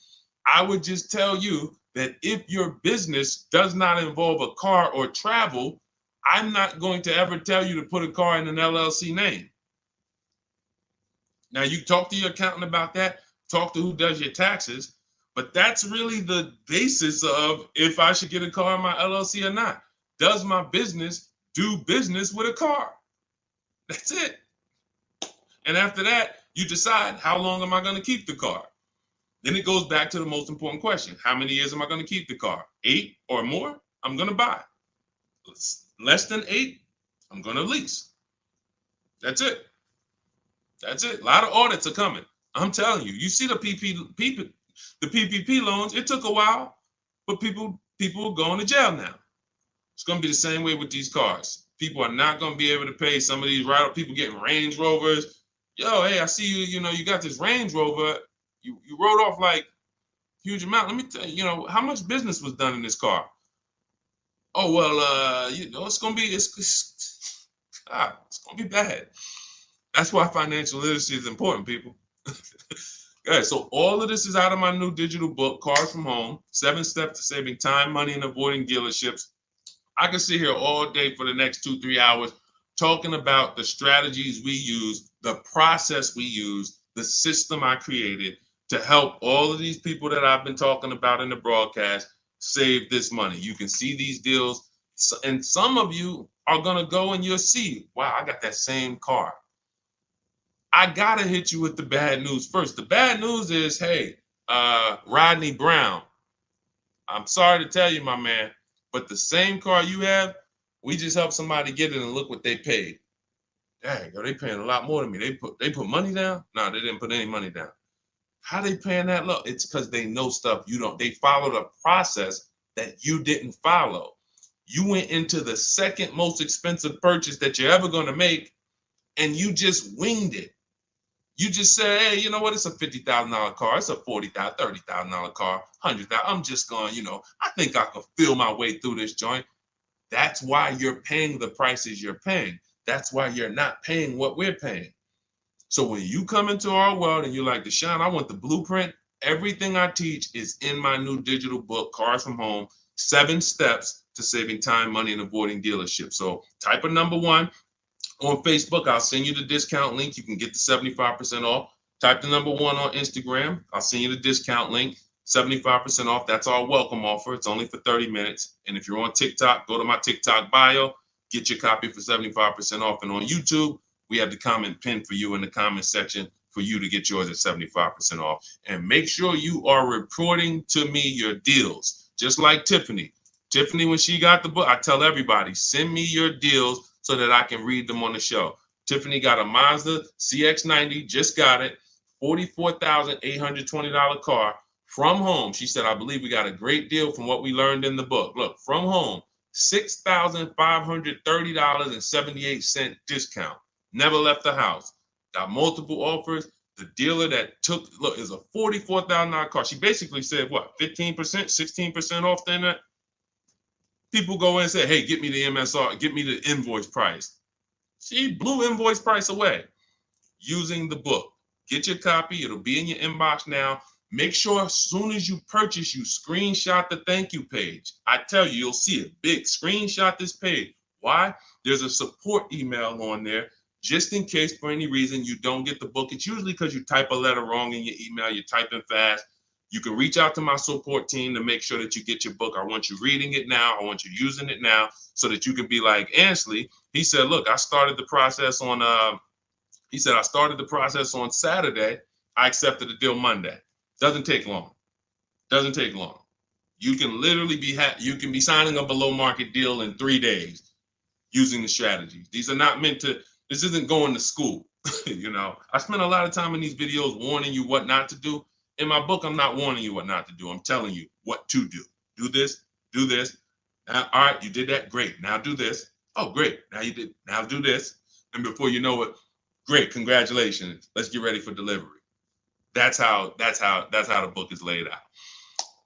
I would just tell you that if your business does not involve a car or travel, I'm not going to ever tell you to put a car in an LLC name. Now, you talk to your accountant about that, talk to who does your taxes, but that's really the basis of if I should get a car in my LLC or not. Does my business do business with a car? That's it. And after that, you decide, how long am I going to keep the car? Then it goes back to the most important question. How many years am I going to keep the car? 8 or more, I'm going to buy. Less than 8, I'm going to lease. That's it. That's it. A lot of audits are coming. I'm telling you. You see the PPP loans. It took a while, but people are going to jail now. It's going to be the same way with these cars. People are not going to be able to pay some of these people getting Range Rovers. Yo, hey, I see you. You got this Range Rover. You wrote off like huge amount. Let me tell you, how much business was done in this car? Oh well, it's going to be it's going to be bad. That's why financial literacy is important, people. Okay, so all of this is out of my new digital book, Cars from Home, 7 Steps to Saving Time, Money, and Avoiding Dealerships. I can sit here all day for the next 2-3 hours talking about the strategies we use, the process we use, the system I created to help all of these people that I've been talking about in the broadcast save this money. You can see these deals, and some of you are going to go and you'll see, wow, I got that same car. I got to hit you with the bad news first. The bad news is, hey, Rodney Brown, I'm sorry to tell you, my man, but the same car you have, we just helped somebody get it and look what they paid. Dang, they paying a lot more than me. They put money down? No, they didn't put any money down. How they paying that low? It's because they know stuff you don't. They followed a process that you didn't follow. You went into the second most expensive purchase that you're ever going to make, and you just winged it. You just say, hey, you know what? It's a $50,000 car. It's a $40,000, $30,000 car, $100,000. I'm just going, I think I can feel my way through this joint. That's why you're paying the prices you're paying. That's why you're not paying what we're paying. So when you come into our world and you're like, Deshone, I want the blueprint. Everything I teach is in my new digital book, Cars from Home, 7 Steps to Saving Time, Money, and Avoiding Dealerships. So type of number 1. On Facebook, I'll send you the discount link. You can get the 75% off. Type the number 1 on Instagram. I'll send you the discount link. 75% off. That's our welcome offer. It's only for 30 minutes. And if you're on TikTok, go to my TikTok bio, get your copy for 75% off. And on YouTube, we have the comment pinned for you in the comment section for you to get yours at 75% off. And make sure you are reporting to me your deals, just like Tiffany. Tiffany, when she got the book, I tell everybody, send me your deals so that I can read them on the show. Tiffany got a Mazda CX-90, just got it, $44,820 car. From home, she said, I believe we got a great deal from what we learned in the book. Look, from home, $6,530.78 discount. Never left the house. Got multiple offers. The dealer that took, look, is a $44,000 car. She basically said, what, 15%, 16% off then that? People go in and say, hey, get me the MSR, get me the invoice price. She blew invoice price away using the book. Get your copy. It'll be in your inbox now. Make sure as soon as you purchase, you screenshot the thank you page. I tell you, you'll see it big. Screenshot this page. Why? There's a support email on there just in case for any reason you don't get the book. It's usually because you type a letter wrong in your email. You're typing fast. You can reach out to my support team to make sure that you get your book. I want you reading it now. I want you using it now so that you can be like Ansley. He said, look, I started the process on, I started the process on Saturday. I accepted the deal Monday. Doesn't take long. Doesn't take long. You can literally be signing a below market deal in 3 days using the strategies. These are not meant to, this isn't going to school. You know, I spend a lot of time in these videos warning you what not to do. In my book, I'm not warning you what not to do. I'm telling you what to do. Do this, do this. Now, all right, you did that. Great. Now do this. Oh, great. Now you did. Now do this. And before you know it, great. Congratulations. Let's get ready for delivery. That's how the book is laid out.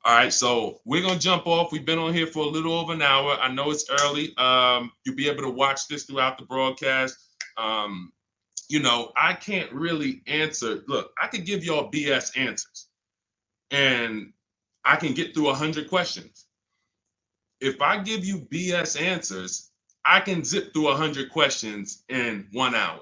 All right, so we're gonna jump off. We've been on here for a little over an hour. I know it's early. You'll be able to watch this throughout the broadcast. You know, I can't really answer. Look, I could give y'all BS answers, and I can get through 100 questions. If I give you BS answers, I can zip through 100 questions in 1 hour.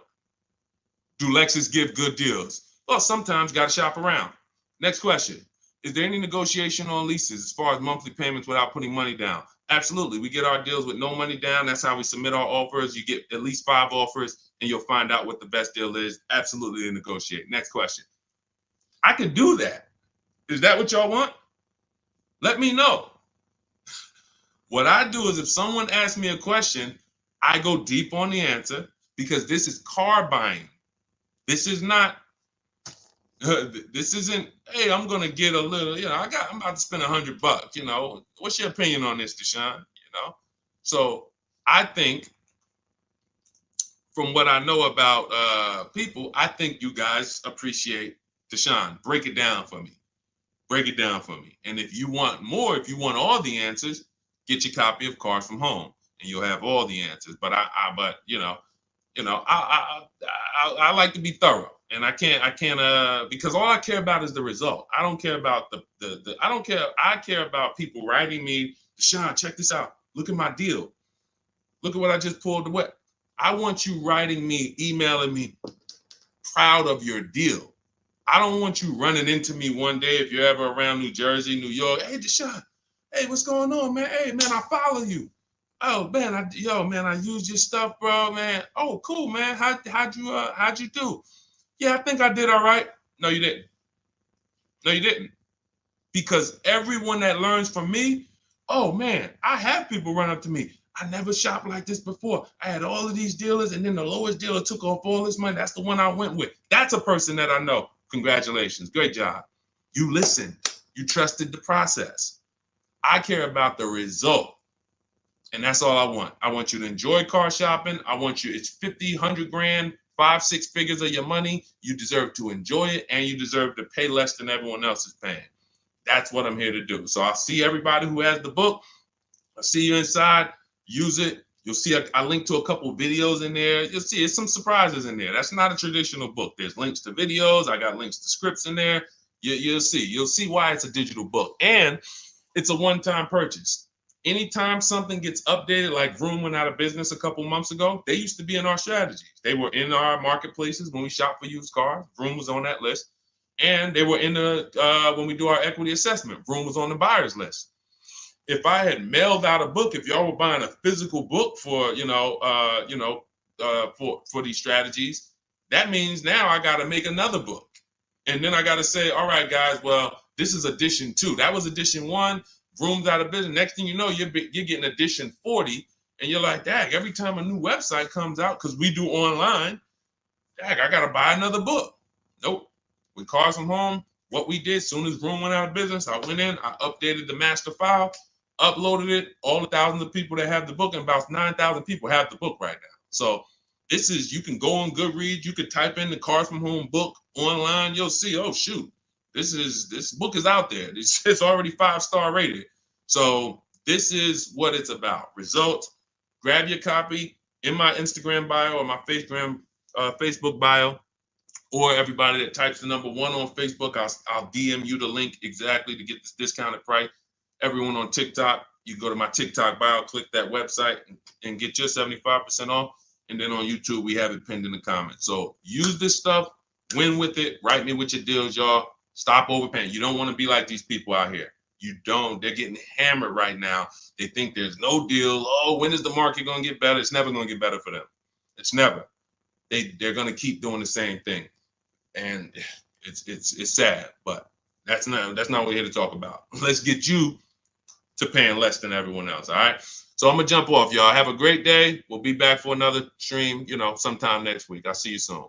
Do Lexus give good deals? Well, sometimes got to shop around. Next question. Is there any negotiation on leases as far as monthly payments without putting money down? Absolutely. We get our deals with no money down. That's how we submit our offers. You get at least 5 offers and you'll find out what the best deal is. Absolutely negotiate. Next question. I could do that. Is that what y'all want? Let me know. What I do is if someone asks me a question, I go deep on the answer because this is car buying. This is not, this isn't, hey, I'm going to get a little, you know, I'm about to spend $100, you know, what's your opinion on this, Deshone? You know? So I think from what I know about people, I think you guys appreciate Deshone. Break it down for me. Break it down for me. And if you want more, if you want all the answers, get your copy of Cars from Home and you'll have all the answers. But I like to be thorough. And I can't because all I care about is the result. I don't care about I care about people writing me, Deshone, check this out. Look at my deal. Look at what I just pulled away. I want you writing me, emailing me, proud of your deal. I don't want you running into me one day if you're ever around New Jersey, New York. Hey, Deshone, hey, what's going on, man? Hey, man, I follow you. Oh, man, I used your stuff, bro, man. Oh, cool, man. How'd you do? Yeah, I think I did all right. No, you didn't. No, you didn't. Because everyone that learns from me, oh, man, I have people run up to me. I never shopped like this before. I had all of these dealers, and then the lowest dealer took off all this money. That's the one I went with. That's a person that I know. Congratulations. Great job. You listened. You trusted the process. I care about the result. And that's all I want. I want you to enjoy car shopping. I want you, it's 50, 100 grand, 5, 6 figures of your money. You deserve to enjoy it, and you deserve to pay less than everyone else is paying. That's what I'm here to do. So I'll see everybody who has the book. I'll see you inside. Use it. You'll see I link to a couple videos in there. You'll see it's some surprises in there. That's not a traditional book. There's links to videos. I got links to scripts in there. You'll see. You'll see why it's a digital book. And it's a one-time purchase. Anytime something gets updated, like Vroom went out of business a couple months ago, they used to be in our strategies. They were in our marketplaces when we shop for used cars. Vroom was on that list. And they were in the when we do our equity assessment, Vroom was on the buyers list. If I had mailed out a book, if y'all were buying a physical book for for these strategies, that means now I got to make another book, and then I got to say, all right, guys, well, this is edition 2. That was edition 1. Vroom's out of business. Next thing you know, you're getting edition 40, and you're like, dang, every time a new website comes out, because we do online, dang, I got to buy another book. Nope. With Cars from Home, what we did, soon as Vroom went out of business, I went in, I updated the master file, uploaded it, all the thousands of people that have the book, and about 9,000 people have the book right now. So this is, you can go on Goodreads, you could type in the Cars from Home book online, you'll see, oh shoot, this book is out there. It's already 5-star rated. So this is what it's about. Results. Grab your copy in my Instagram bio or my Facebook bio, or everybody that types the number 1 on Facebook, I'll DM you the link exactly to get this discounted price. Everyone on TikTok, you go to my TikTok bio, click that website, and get your 75% off. And then on YouTube, we have it pinned in the comments. So use this stuff, win with it, write me with your deals, y'all. Stop overpaying. You don't want to be like these people out here. You don't. They're getting hammered right now. They think there's no deal. Oh, when is the market going to get better? It's never going to get better for them. It's never. They're going to keep doing the same thing. And it's sad, but that's not what we're here to talk about. Let's get you to paying less than everyone else. All right. So I'm gonna jump off, y'all. Have a great day. We'll be back for another stream, sometime next week. I'll see you soon.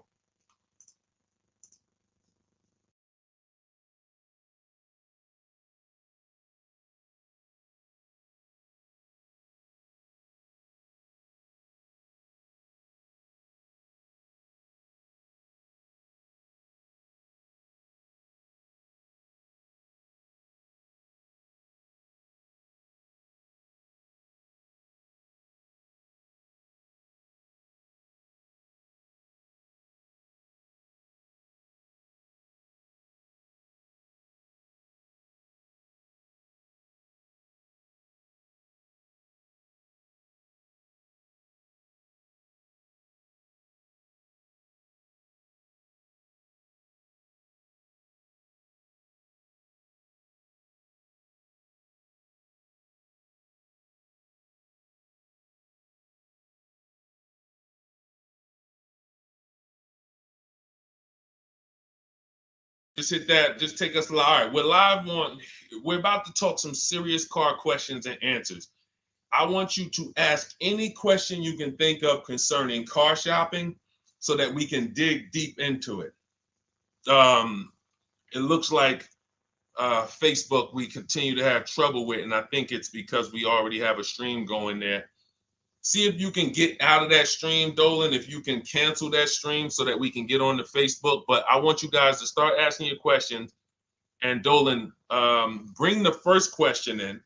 Just hit that. Just take us live. All right, we're about to talk some serious car questions and answers. I want you to ask any question you can think of concerning car shopping so that we can dig deep into it. It looks like Facebook we continue to have trouble with, and I think it's because we already have a stream going there. See if you can get out of that stream, Dolan, if you can cancel that stream so that we can get on the Facebook. But I want you guys to start asking your questions. And Dolan, bring the first question in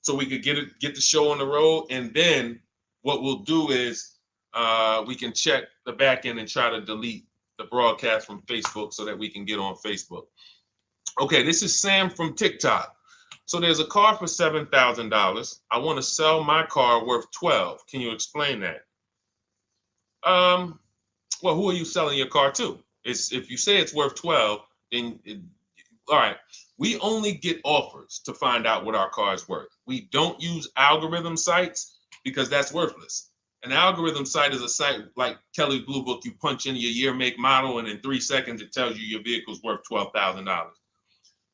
so we could get the show on the road. And then what we'll do is we can check the back end and try to delete the broadcast from Facebook so that we can get on Facebook. Okay, this is Sam from TikTok. So there's a car for $7,000. I want to sell my car worth $12,000. Can you explain that? Well, who are you selling your car to? If you say it's worth $12,000, then all right. We only get offers to find out what our car is worth. We don't use algorithm sites because that's worthless. An algorithm site is a site like Kelly's Blue Book. You punch in your year, make, model, and in 3 seconds it tells you your vehicle's worth $12,000.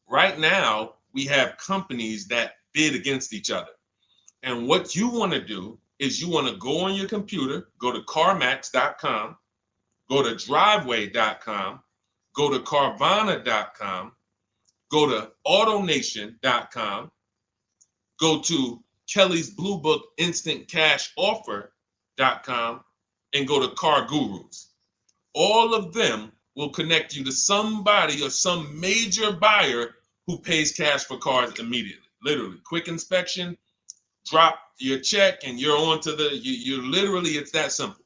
Right now, we have companies that bid against each other. And what you want to do is you want to go on your computer, go to CarMax.com, go to Driveway.com, go to Carvana.com, go to AutoNation.com, go to Kelly's Blue Book Instant Cash Offer.com, and go to Car Gurus. All of them will connect you to somebody or some major buyer who pays cash for cars immediately. Literally, quick inspection, drop your check, and you're on to you literally, it's that simple.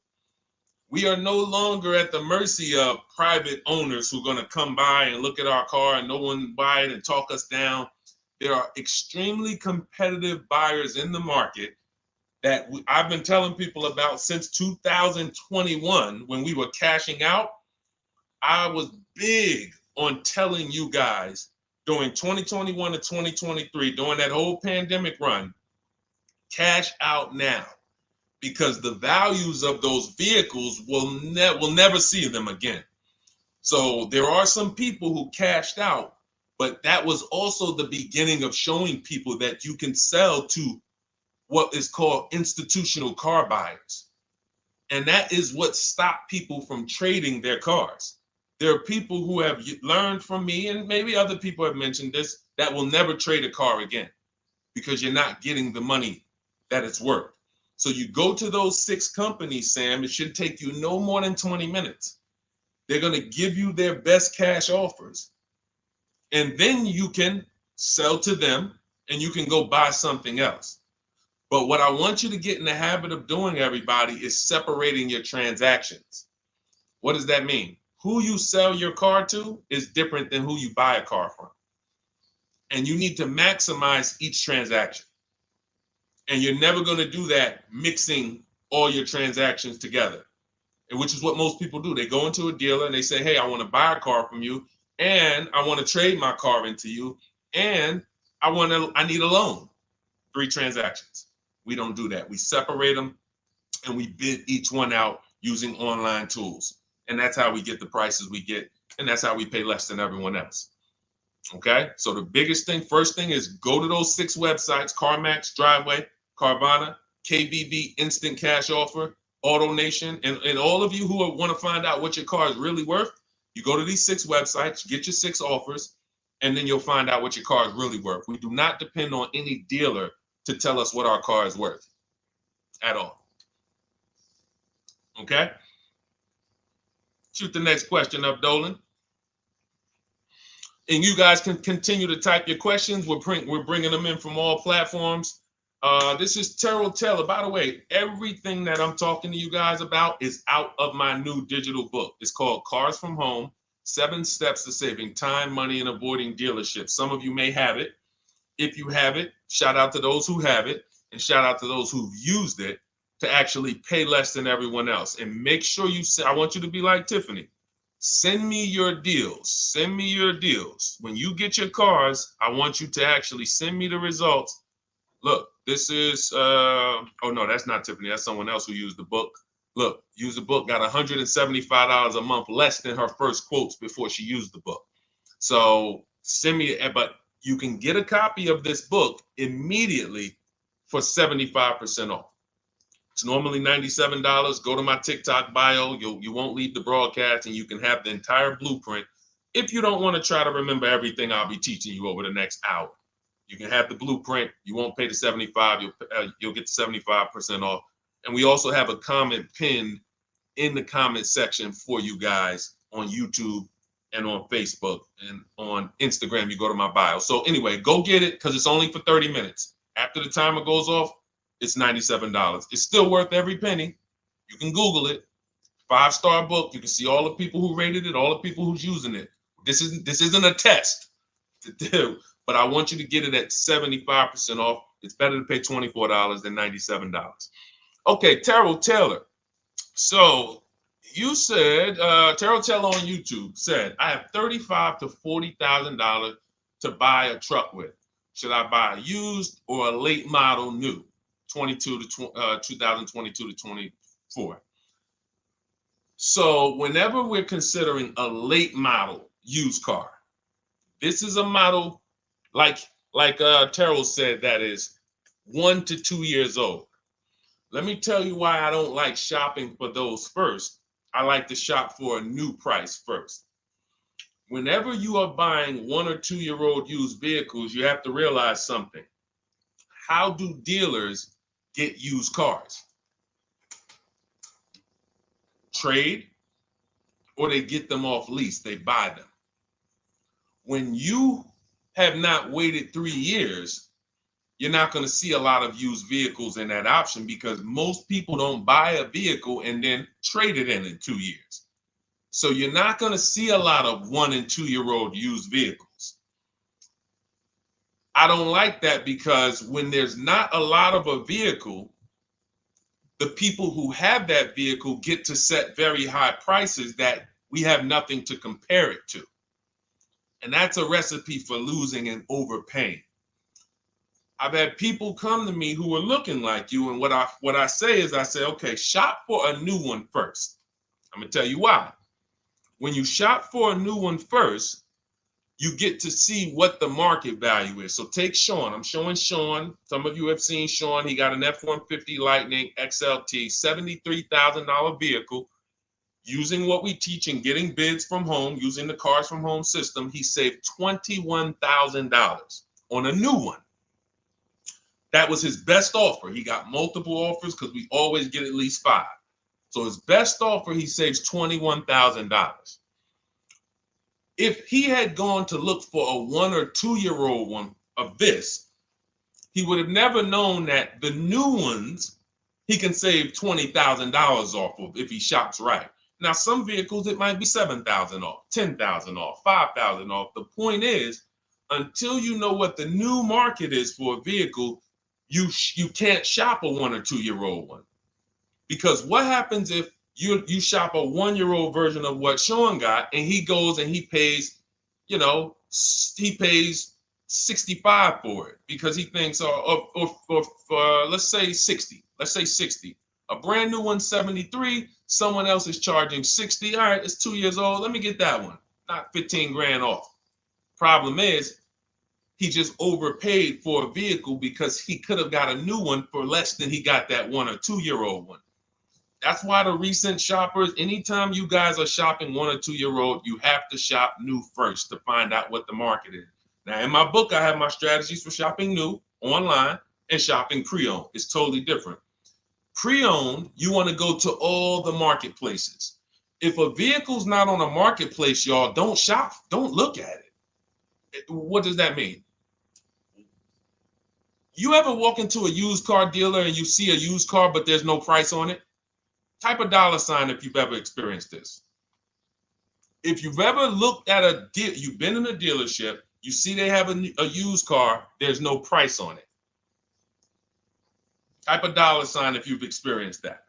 We are no longer at the mercy of private owners who are going to come by and look at our car and no one buy it and talk us down. There are extremely competitive buyers in the market that I've been telling people about since 2021 when we were cashing out. I was big on telling you guys during 2021 to 2023, during that whole pandemic run, cash out now, because the values of those vehicles will never see them again. So there are some people who cashed out, but that was also the beginning of showing people that you can sell to what is called institutional car buyers. And that is what stopped people from trading their cars. There are people who have learned from me, and maybe other people have mentioned this, that will never trade a car again because you're not getting the money that it's worth. So you go to those 6 companies, Sam, it should take you no more than 20 minutes. They're going to give you their best cash offers. And then you can sell to them and you can go buy something else. But what I want you to get in the habit of doing, everybody, is separating your transactions. What does that mean? Who you sell your car to is different than who you buy a car from. And you need to maximize each transaction. And you're never going to do that mixing all your transactions together, which is what most people do. They go into a dealer and they say, hey, I want to buy a car from you, and I want to trade my car into you, and I need a loan. 3 transactions. We don't do that. We separate them and we bid each one out using online tools. And that's how we get the prices we get. And that's how we pay less than everyone else. Okay. So the biggest thing, first thing, is go to those 6 websites: CarMax, Driveway, Carvana, KBB, Instant Cash Offer, AutoNation. And all of you who want to find out what your car is really worth, you go to these 6 websites, get your 6 offers, and then you'll find out what your car is really worth. We do not depend on any dealer to tell us what our car is worth at all. Okay? Shoot the next question up, Dolan. And you guys can continue to type your questions. We're bringing them in from all platforms. This is Terrell Taylor. By the way, everything that I'm talking to you guys about is out of my new digital book. It's called Cars from Home: 7 Steps to Saving Time, Money, and Avoiding Dealerships. Some of you may have it. If you have it, shout out to those who have it, and shout out to those who've used it to actually pay less than everyone else. And make sure I want you to be like Tiffany. Send me your deals. Send me your deals. When you get your cars, I want you to actually send me the results. Look, this is, oh no, that's not Tiffany. That's someone else who used the book. Look, used the book, got $175 a month less than her first quotes before she used the book. So send me, but you can get a copy of this book immediately for 75% off. It's normally $97. Go to my TikTok bio. You won't leave the broadcast, and you can have the entire blueprint. If you don't want to try to remember everything I'll be teaching you over the next hour, you can have the blueprint. You won't pay the $75. You'll get the 75% off. And we also have a comment pinned in the comment section for you guys on YouTube and on Facebook and on Instagram. You go to my bio. So anyway, go get it, because it's only for 30 minutes. After the timer goes off, it's $97. It's still worth every penny. You can Google it. 5-star book. You can see all the people who rated it, all the people who's using it. This isn't a test to do, but I want you to get it at 75% off. It's better to pay $24 than $97. Okay, Terrell Taylor. So you said, Terrell Taylor on YouTube said, I have $35,000 to $40,000 to buy a truck with. Should I buy a used or a late model new, 2022 to 24? So whenever we're considering a late model used car, this is a model like Terrell said, that is 1 to 2 years old. Let me tell you why I don't like shopping for those first. I like to shop for a new price first. Whenever you are buying 1 or 2 year old used vehicles, you have to realize something. How do dealers get used cars? Trade, or they get them off lease, they buy them. When you have not waited 3 years, you're not going to see a lot of used vehicles in that option, because most people don't buy a vehicle and then trade it in 2 years. So you're not going to see a lot of 1 and 2 year old used vehicles. I don't like that, because when there's not a lot of a vehicle, the people who have that vehicle get to set very high prices that we have nothing to compare it to. And that's a recipe for losing and overpaying. I've had people come to me who are looking like you, and what I say is, I say, okay, shop for a new one first. I'm gonna tell you why. When you shop for a new one first, you get to see what the market value is. So take Sean. I'm showing Sean. Some of you have seen Sean. He got an F-150 Lightning XLT, $73,000 vehicle. Using what we teach in getting bids from home, using the cars from home system, he saved $21,000 on a new one. That was his best offer. He got multiple offers because we always get at least 5. So his best offer, he saves $21,000. If he had gone to look for a 1 or 2 year old one of this, he would have never known that the new ones he can save $20,000 off of if he shops right. Now, some vehicles, it might be $7,000 off, $10,000 off, $5,000 off. The point is, until you know what the new market is for a vehicle, you can't shop a 1 or 2 year old one. Because what happens if you shop a 1 year old version of what Sean got, and he goes and he pays, he pays 65 for it because he thinks, or let's say 60. Let's say 60. A brand new one, 73. Someone else is charging 60. All right, it's 2 years old. Let me get that one. Not 15 grand off. Problem is, he just overpaid for a vehicle because he could have got a new one for less than he got that 1 or 2 year old one. That's why the recent shoppers, anytime you guys are shopping 1 or 2 year old, you have to shop new first to find out what the market is. Now, in my book, I have my strategies for shopping new online and shopping pre-owned. It's totally different. Pre-owned, you want to go to all the marketplaces. If a vehicle's not on a marketplace, y'all, don't shop. Don't look at it. What does that mean? You ever walk into a used car dealer and you see a used car, but there's no price on it? Type a $ if you've ever experienced this. If you've ever looked at a deal, you've been in a dealership, you see they have a used car, there's no price on it. Type a $ if you've experienced that.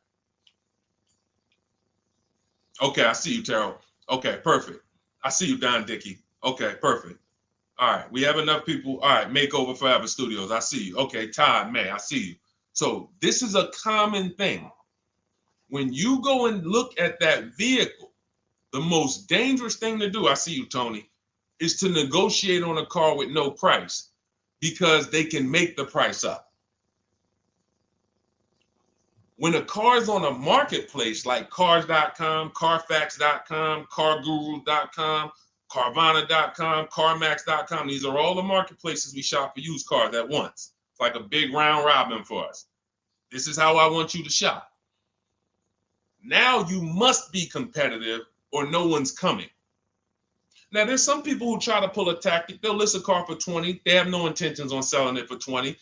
Okay, I see you, Terrell. Okay, perfect. I see you, Don Dickey. Okay, perfect. All right, we have enough people. All right, Makeover Forever Studios. I see you. Okay, Todd May, I see you. So this is a common thing. When you go and look at that vehicle, the most dangerous thing to do, I see you, Tony, is to negotiate on a car with no price because they can make the price up. When a car is on a marketplace like cars.com, carfax.com, carguru.com, carvana.com, carmax.com, these are all the marketplaces we shop for used cars at once. It's like a big round robin for us. This is how I want you to shop. Now you must be competitive or no one's coming. Now, there's some people who try to pull a tactic. They'll list a car for 20. They have no intentions on selling it for 20.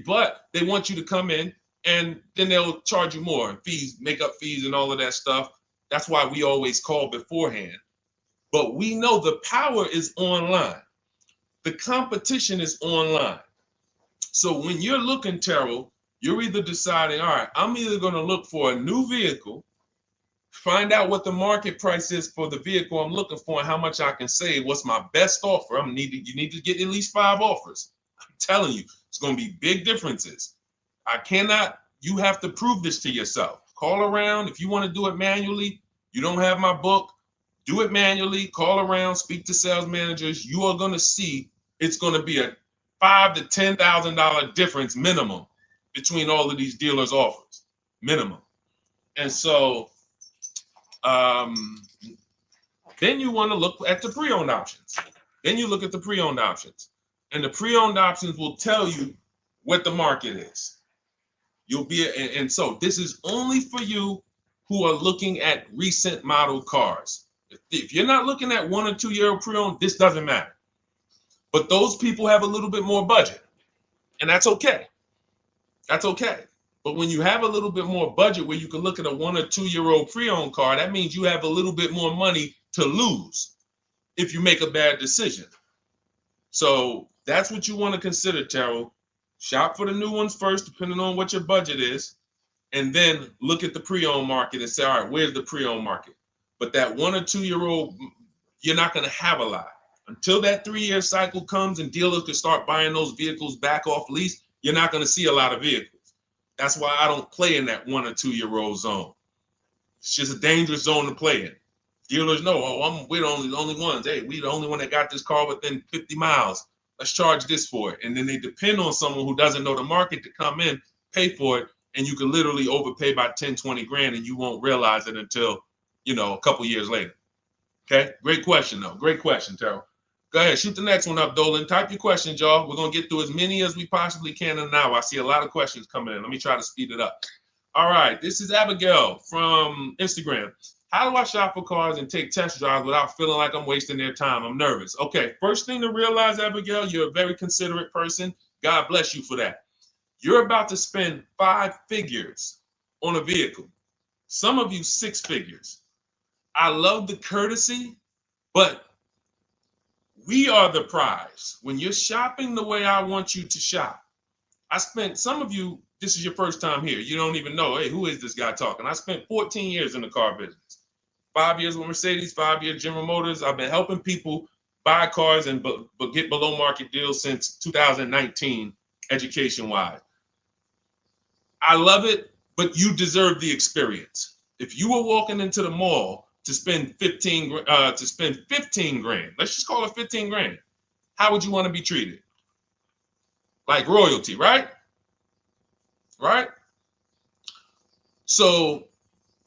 But they want you to come in, and then they'll charge you more, fees, makeup fees, and all of that stuff. That's why we always call beforehand. But we know the power is online. The competition is online. So when you're looking, Terrell, you're either deciding, all right, I'm either going to look for a new vehicle, find out what the market price is for the vehicle I'm looking for and how much I can save. What's my best offer? You need to get at least 5 offers. I'm telling you, it's going to be big differences. You have to prove this to yourself. Call around. If you want to do it manually, you don't have my book, do it manually, call around, speak to sales managers. You are going to see it's going to be a $5,000 to $10,000 difference minimum between all of these dealers' offers, minimum. And so then you want to look at the pre-owned options. Then you look at the pre-owned options. And the pre-owned options will tell you what the market is. And so this is only for you who are looking at recent model cars. If you're not looking at 1 or 2 year pre-owned, this doesn't matter. But those people have a little bit more budget, and that's okay. That's okay. But when you have a little bit more budget where you can look at a 1 or 2 year old pre-owned car, that means you have a little bit more money to lose if you make a bad decision. So that's what you want to consider, Terrell. Shop for the new ones first, depending on what your budget is, and then look at the pre-owned market and say, all right, where's the pre-owned market? But that 1 or 2 year old, you're not going to have a lot. Until that 3-year cycle comes and dealers can start buying those vehicles back off lease, you're not going to see a lot of vehicles. That's why I don't play in that 1 or 2 year old zone. It's just a dangerous zone to play in. Dealers know, oh, we're the only ones. Hey, we the only one that got this car within 50 miles. Let's charge this for it. And then they depend on someone who doesn't know the market to come in, pay for it, and you can literally overpay by 10, 20 grand and you won't realize it until, a couple years later. Okay, great question though. Great question, Terrell. Go ahead, shoot the next one up, Dolan. Type your questions, y'all. We're gonna get through as many as we possibly can in an hour. I see a lot of questions coming in. Let me try to speed it up. All right, this is Abigail from Instagram. How do I shop for cars and take test drives without feeling like I'm wasting their time? I'm nervous. Okay, first thing to realize, Abigail, you're a very considerate person. God bless you for that. You're about to spend 5 figures on a vehicle. Some of you 6 figures. I love the courtesy, but we are the prize. When you're shopping the way I want you to shop, some of you, this is your first time here. You don't even know, hey, who is this guy talking? I spent 14 years in the car business. 5 years with Mercedes, 5 years General Motors. I've been helping people buy cars and get below market deals since 2019, education-wise. I love it, but you deserve the experience. If you were walking into the mall to spend 15 grand, let's just call it 15 grand, how would you want to be treated? Like royalty, right? Right? So,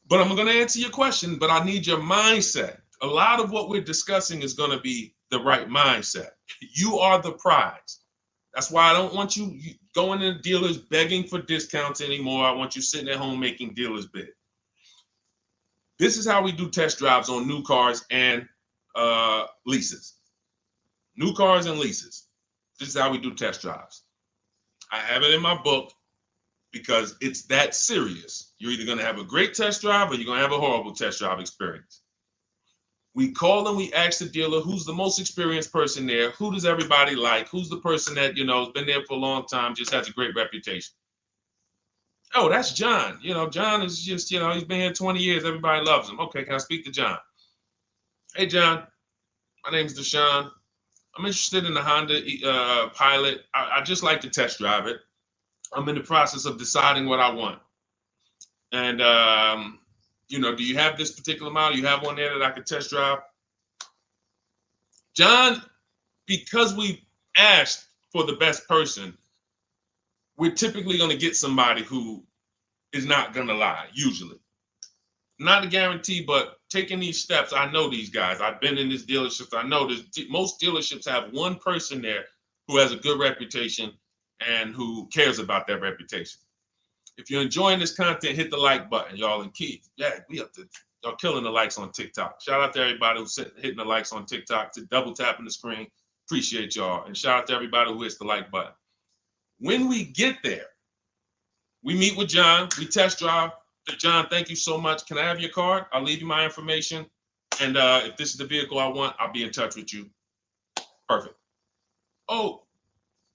but I'm going to answer your question, but I need your mindset. A lot of what we're discussing is going to be the right mindset. You are the prize. That's why I don't want you going to dealers begging for discounts anymore. I want you sitting at home making dealers bid. This is how we do test drives on new cars and leases. New cars and leases. This is how we do test drives. I have it in my book because it's that serious. You're either going to have a great test drive or you're going to have a horrible test drive experience. We call and we ask the dealer, who's the most experienced person there? Who does everybody like? Who's the person that, has been there for a long time, just has a great reputation? Oh, that's John. John is just, he's been here 20 years. Everybody loves him. Okay, can I speak to John? Hey, John. My name's Deshone. I'm interested in the Honda Pilot. I just like to test drive it. I'm in the process of deciding what I want. And, do you have this particular model? You have one there that I could test drive? John, because we asked for the best person, we're typically going to get somebody who is not going to lie, usually. Not a guarantee, but taking these steps, I know these guys. I've been in this dealership. I know most dealerships have one person there who has a good reputation and who cares about that reputation. If you're enjoying this content, hit the like button, y'all. And Keith, y'all killing the likes on TikTok. Shout out to everybody who's hitting the likes on TikTok, to double tapping the screen. Appreciate y'all. And shout out to everybody who hits the like button. When we get there, we meet with John, we test drive. John, thank you so much. Can I have your card? I'll leave you my information. And if this is the vehicle I want, I'll be in touch with you. Perfect. Oh,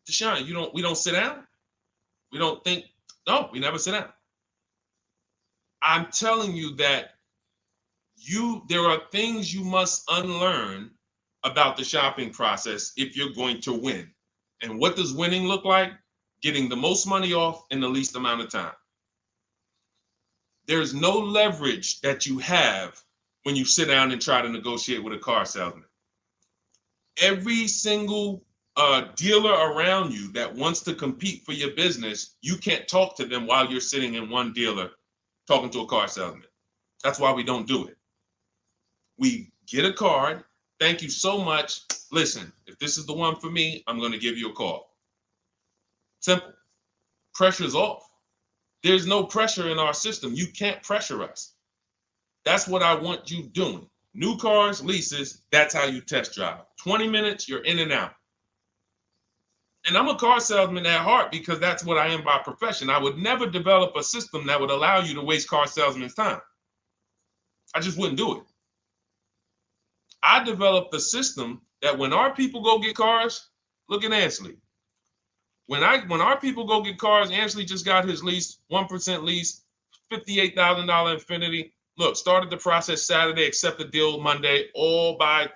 Deshone, we don't sit down? No, we never sit down. I'm telling you that there are things you must unlearn about the shopping process if you're going to win. And what does winning look like? Getting the most money off in the least amount of time. There's no leverage that you have when you sit down and try to negotiate with a car salesman. Every single dealer around you that wants to compete for your business, you can't talk to them while you're sitting in one dealer talking to a car salesman. That's why we don't do it. We get a card. Thank you so much. Listen, if this is the one for me, I'm going to give you a call. Simple. Pressure's off. There's no pressure in our system. You can't pressure us. That's what I want you doing. New cars, leases, that's how you test drive. 20 minutes, you're in and out. And I'm a car salesman at heart because that's what I am by profession. I would never develop a system that would allow you to waste car salesmen's time. I just wouldn't do it. I developed a system that when our people go get cars, look at Ansley. When our people go get cars, Ansley just got his lease, 1% lease, $58,000 Infiniti. Look, started the process Saturday, accepted deal Monday, all by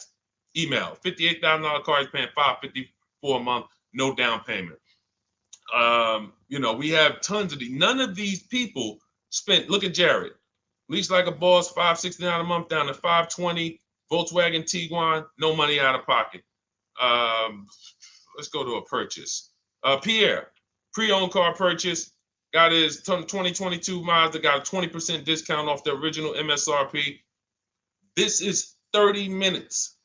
Email. $58,000 car is paying $554 a month, no down payment. You know, we have tons of these. None of these people spent. Look at Jared. Lease like a boss, $569 a month down to $520. Volkswagen Tiguan, no money out of pocket. Let's go to a purchase. Pierre, pre-owned car purchase, got his 2022 Mazda, got a 20% discount off the original MSRP. This is 30 minutes.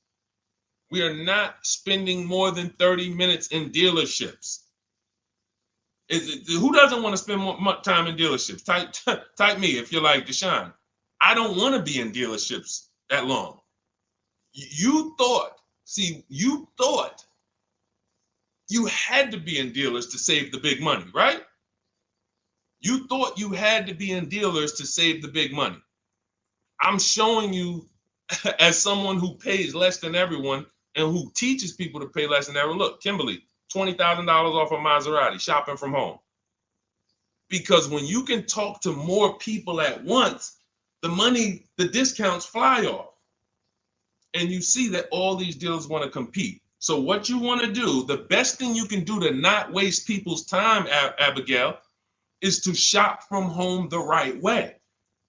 We are not spending more than 30 minutes in dealerships. Who doesn't want to spend more time in dealerships? Type me if you're like Deshone. I don't want to be in dealerships that long. You thought you had to be in dealers to save the big money, right? You thought you had to be in dealers to save the big money. I'm showing you as someone who pays less than everyone and who teaches people to pay less than everyone. Look, Kimberly, $20,000 off a Maserati, shopping from home. Because when you can talk to more people at once, the discounts fly off. And you see that all these dealers want to compete. So what you want to do, the best thing you can do to not waste people's time, Abigail, is to shop from home the right way.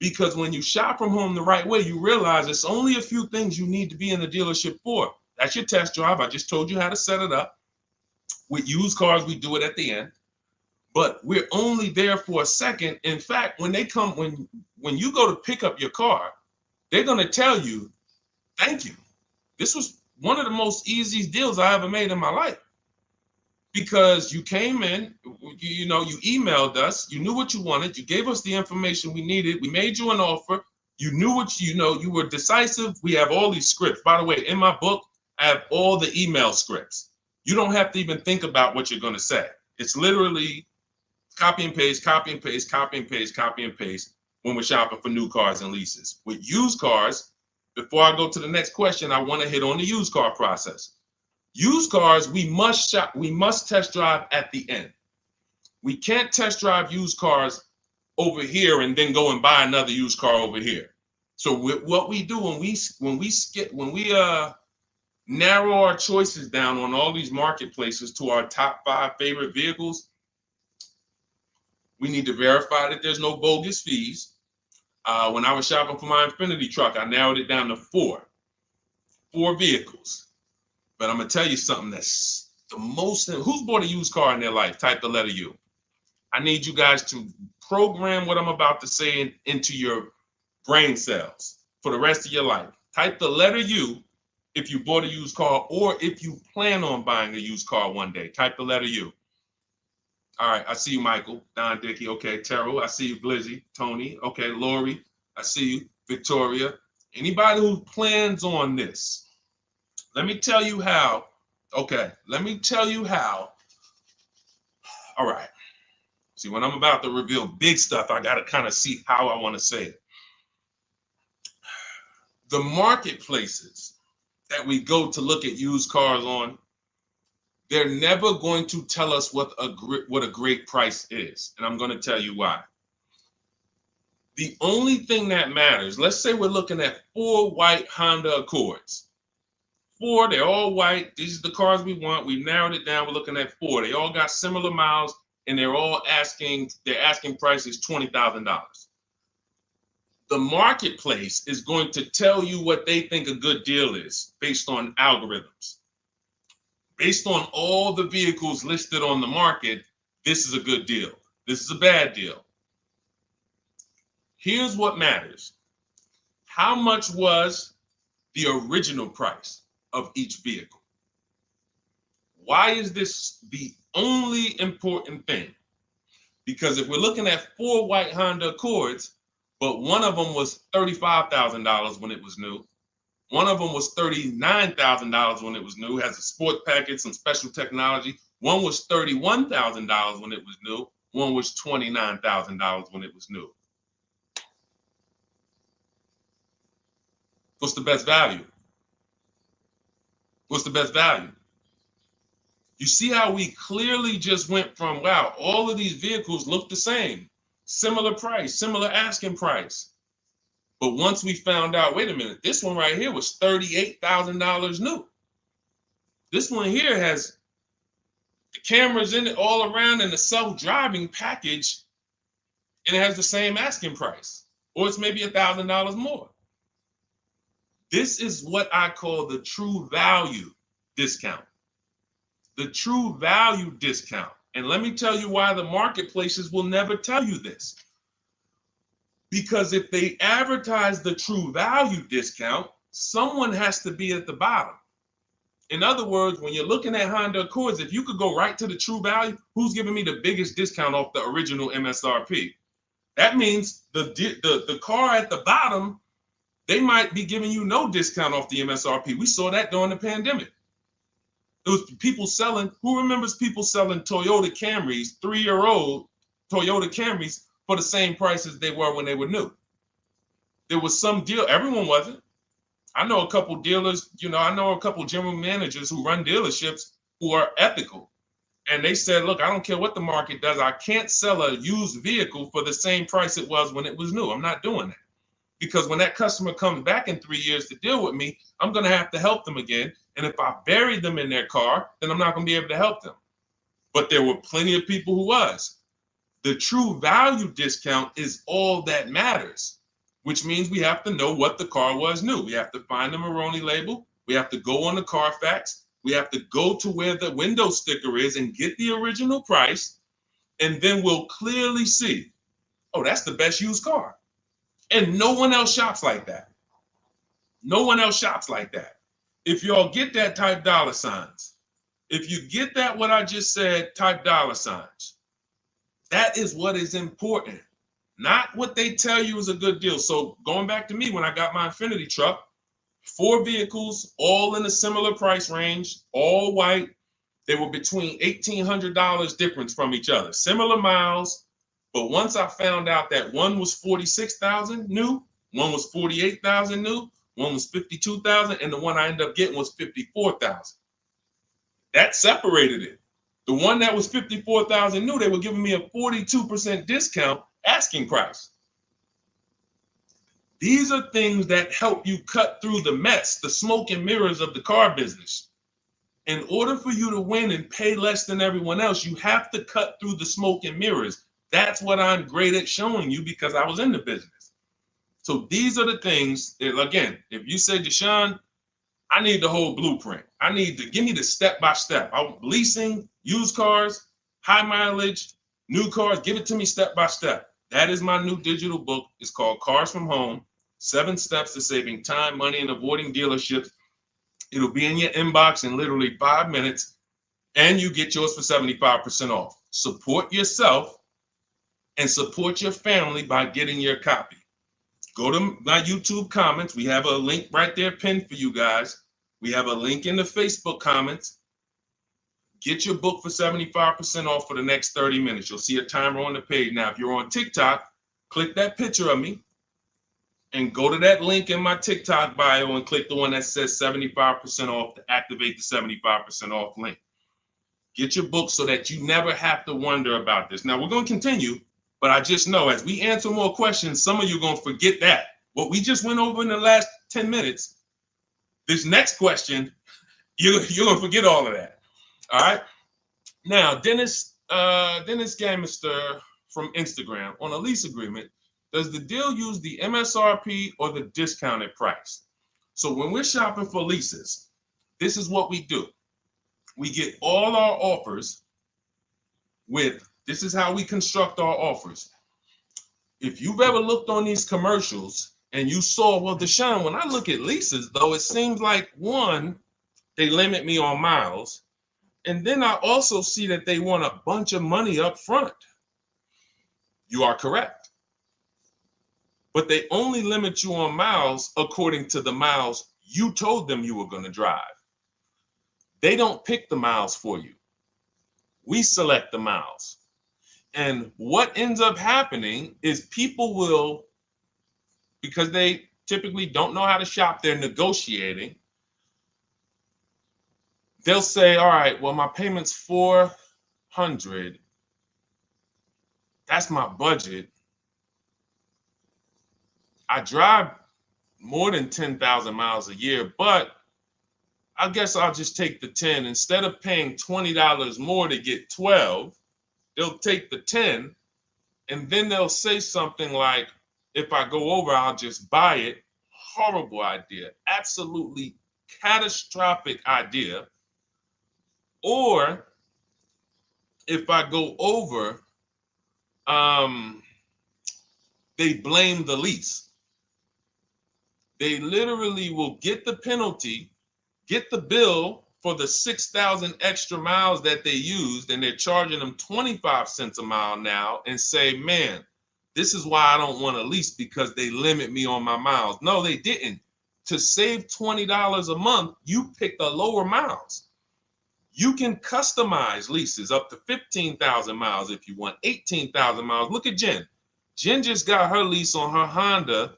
Because when you shop from home the right way, you realize it's only a few things you need to be in the dealership for. That's your test drive. I just told you how to set it up. With used cars, we do it at the end. But we're only there for a second. In fact, when you go to pick up your car, they're going to tell you, thank you. This was one of the most easiest deals I ever made in my life. Because you came in, you emailed us, you knew what you wanted, you gave us the information we needed, we made you an offer, you knew what you were decisive. We have all these scripts. By the way, in my book, I have all the email scripts. You don't have to even think about what you're going to say. It's literally copy and paste, copy and paste, copy and paste, copy and paste when we're shopping for new cars and leases. With used cars, before I go to the next question, I want to hit on the used car process. Used cars, we must test drive at the end. We can't test drive used cars over here and then go and buy another used car over here. So what we do when we narrow our choices down on all these marketplaces to our top 5 favorite vehicles, we need to verify that there's no bogus fees. When I was shopping for my Infinity truck, I narrowed it down to 4 vehicles. But I'm going to tell you something that's the most. Who's bought a used car in their life? Type the letter U. I need you guys to program what I'm about to say into your brain cells for the rest of your life. Type the letter U if you bought a used car or if you plan on buying a used car one day. Type the letter U. All right. I see you, Michael. Don Dickey. Okay. Terrell. I see you, Blizzy. Tony. Okay. Lori. I see you. Victoria. Anybody who plans on this. Let me tell you how. Okay, let me tell you how. All right. See, when I'm about to reveal big stuff, I got to kind of see how I want to say it. The marketplaces that we go to look at used cars on, they're never going to tell us what a great price is. And I'm going to tell you why. The only thing that matters, let's say we're looking at 4 white Honda Accords. 4, they're all white. These are the cars we want. We narrowed it down. We're looking at 4. They all got similar miles, and they're asking price is $20,000. The marketplace is going to tell you what they think a good deal is based on algorithms. Based on all the vehicles listed on the market, this is a good deal. This is a bad deal. Here's what matters. How much was the original price of each vehicle? Why is this the only important thing? Because if we're looking at 4 white Honda Accords, but one of them was $35,000 when it was new, one of them was $39,000 when it was new, has a sport package, some special technology. One was $31,000 when it was new, one was $29,000 when it was new. What's the best value? What's the best value? You see how we clearly just went from, wow, all of these vehicles look the same, similar price, similar asking price. But once we found out, wait a minute, this one right here was $38,000 new. This one here has the cameras in it all around and the self-driving package, and it has the same asking price, or it's maybe $1,000 more. This is what I call the true value discount. The true value discount. And let me tell you why the marketplaces will never tell you this. Because if they advertise the true value discount, someone has to be at the bottom. In other words, when you're looking at Honda Accords, if you could go right to the true value, who's giving me the biggest discount off the original MSRP? That means the car at the bottom, they might be giving you no discount off the MSRP. We saw that during the pandemic. It was people selling, who remembers people selling Toyota Camrys, 3-year-old Toyota Camrys, for the same price as they were when they were new? There was some deal, everyone wasn't. I know a couple dealers, I know a couple general managers who run dealerships who are ethical. And they said, look, I don't care what the market does. I can't sell a used vehicle for the same price it was when it was new. I'm not doing that. Because when that customer comes back in 3 years to deal with me, I'm going to have to help them again. And if I buried them in their car, then I'm not going to be able to help them. But there were plenty of people who was. The true value discount is all that matters, which means we have to know what the car was new. We have to find the Maroni label. We have to go on the Carfax. We have to go to where the window sticker is and get the original price. And then we'll clearly see, oh, that's the best used car. And no one else shops like that. No one else shops like that. If y'all get that, type dollar signs. If you get that, what I just said, type dollar signs. That is what is important, not what they tell you is a good deal. So going back to me, when I got my Infiniti truck, 4 vehicles, all in a similar price range, all white. They were between $1,800 difference from each other, similar miles. But once I found out that one was 46,000 new, one was 48,000 new, one was 52,000, and the one I ended up getting was 54,000. That separated it. The one that was 54,000 new, they were giving me a 42% discount asking price. These are things that help you cut through the mess, the smoke and mirrors of the car business. In order for you to win and pay less than everyone else, you have to cut through the smoke and mirrors. That's what I'm great at showing you because I was in the business. So these are the things that, again, if you say, Deshone, I need the whole blueprint. I need to give me the step-by-step. Leasing, used cars, high mileage, new cars, give it to me step-by-step. That is my new digital book. It's called Cars from Home, 7 Steps to Saving Time, Money, and Avoiding Dealerships. It'll be in your inbox in literally 5 minutes, and you get yours for 75% off. Support yourself and support your family by getting your copy. Go to my YouTube comments. We have a link right there pinned for you guys. We have a link in the Facebook comments. Get your book for 75% off for the next 30 minutes. You'll see a timer on the page. Now, if you're on TikTok, click that picture of me and go to that link in my TikTok bio and click the one that says 75% off to activate the 75% off link. Get your book so that you never have to wonder about this. Now, we're going to continue, but I just know as we answer more questions, some of you are going to forget that. What we just went over in the last 10 minutes, this next question, you're going to forget all of that. All right. Now, Dennis Gamister from Instagram, on a lease agreement, does the deal use the MSRP or the discounted price? So when we're shopping for leases, this is what we do. We get all our offers this is how we construct our offers. If you've ever looked on these commercials and you saw, well, Deshone, when I look at leases, though, it seems like, one, they limit me on miles. And then I also see that they want a bunch of money up front. You are correct. But they only limit you on miles according to the miles you told them you were going to drive. They don't pick the miles for you. We select the miles. And what ends up happening is people will, because they typically don't know how to shop, they're negotiating. They'll say, all right, well, my payment's $400. That's my budget. I drive more than 10,000 miles a year, but I guess I'll just take the 10. Instead of paying $20 more to get 12, they'll take the 10, and then they'll say something like, if I go over, I'll just buy it. Horrible idea. Absolutely catastrophic idea. Or if I go over, they blame the lease. They literally will get the penalty, get the bill for the 6,000 extra miles that they used, and they're charging them 25 cents a mile now, and say, man, this is why I don't want to lease, because they limit me on my miles. No, they didn't. To save $20 a month, you pick the lower miles. You can customize leases up to 15,000 miles if you want, 18,000 miles. Look at Jen. Jen just got her lease on her Honda.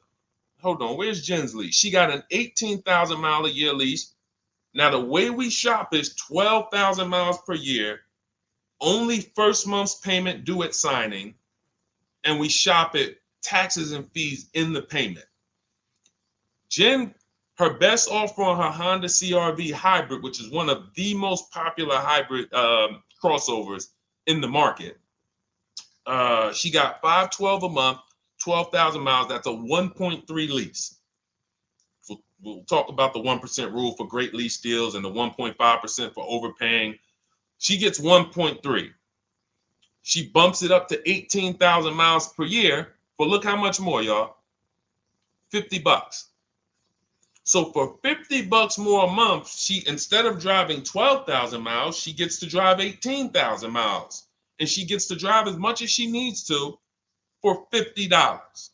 Hold on, where's Jen's lease? She got an 18,000 mile a year lease. Now, the way we shop is 12,000 miles per year, only first month's payment due at signing, and we shop it taxes and fees in the payment. Jen, her best offer on her Honda CR-V hybrid, which is one of the most popular hybrid crossovers in the market, she got $512 a month, 12,000 miles. That's a 1.3 lease. We'll talk about the 1% rule for great lease deals and the 1.5% for overpaying. She gets 1.3. She bumps it up to 18,000 miles per year. But look how much more, y'all. $50. So for $50 more a month, she, instead of driving 12,000 miles, she gets to drive 18,000 miles. And she gets to drive as much as she needs to for $50.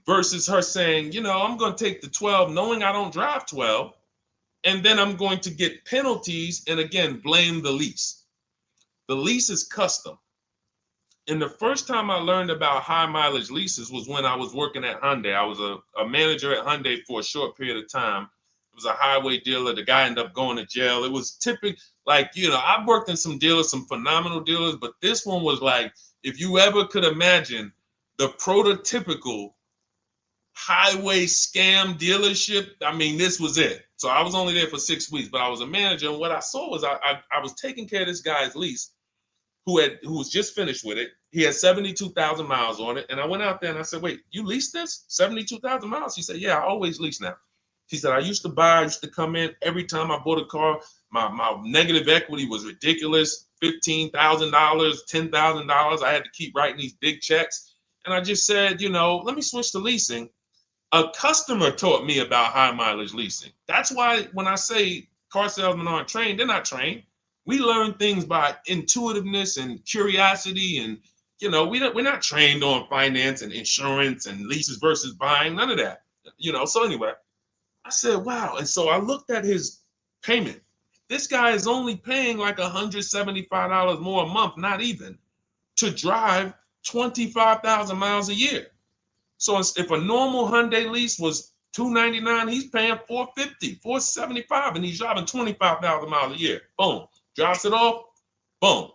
Versus her saying, you know, I'm going to take the 12 knowing I don't drive 12, and then I'm going to get penalties and, again, blame the lease. The lease is custom. And the first time I learned about high mileage leases was when I was working at Hyundai. I was a manager at Hyundai for a short period of time. It was a highway dealer. The guy ended up going to jail. It was typical, like, you know, I've worked in some dealers, some phenomenal dealers, but this one was like, if you ever could imagine the prototypical highway scam dealership, I mean, this was it. So I was only there for 6 weeks, but I was a manager. And what I saw was I was taking care of this guy's lease who was just finished with it. He had 72,000 miles on it. And I went out there and I said, wait, you leased this? 72,000 miles? He said, yeah, I always lease now. He said, I used to come in every time I bought a car. My negative equity was ridiculous. $15,000, $10,000. I had to keep writing these big checks. And I just said, you know, let me switch to leasing. A customer taught me about high mileage leasing. That's why when I say car salesmen aren't trained, they're not trained. We learn things by intuitiveness and curiosity, and you know, we're not trained on finance and insurance and leases versus buying, none of that. You know, so anyway, I said, wow. And so I looked at his payment. This guy is only paying like $175 more a month, not even, to drive 25,000 miles a year. So if a normal Hyundai lease was $299, he's paying $450, $475, and he's driving 25,000 miles a year. Boom. Drops it off. Boom.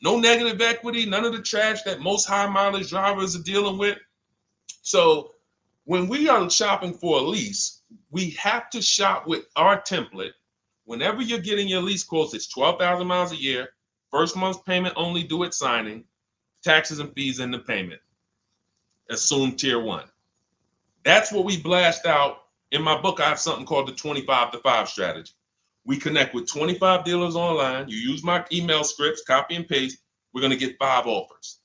No negative equity, none of the trash that most high mileage drivers are dealing with. So when we are shopping for a lease, we have to shop with our template. Whenever you're getting your lease quotes, it's 12,000 miles a year, first month's payment only due at signing, taxes and fees in the payment. Assume tier 1. That's what we blast out. In my book, I have something called the 25 to 5 strategy. We connect with 25 dealers online. You use my email scripts, copy and paste. We're going to get 5 offers.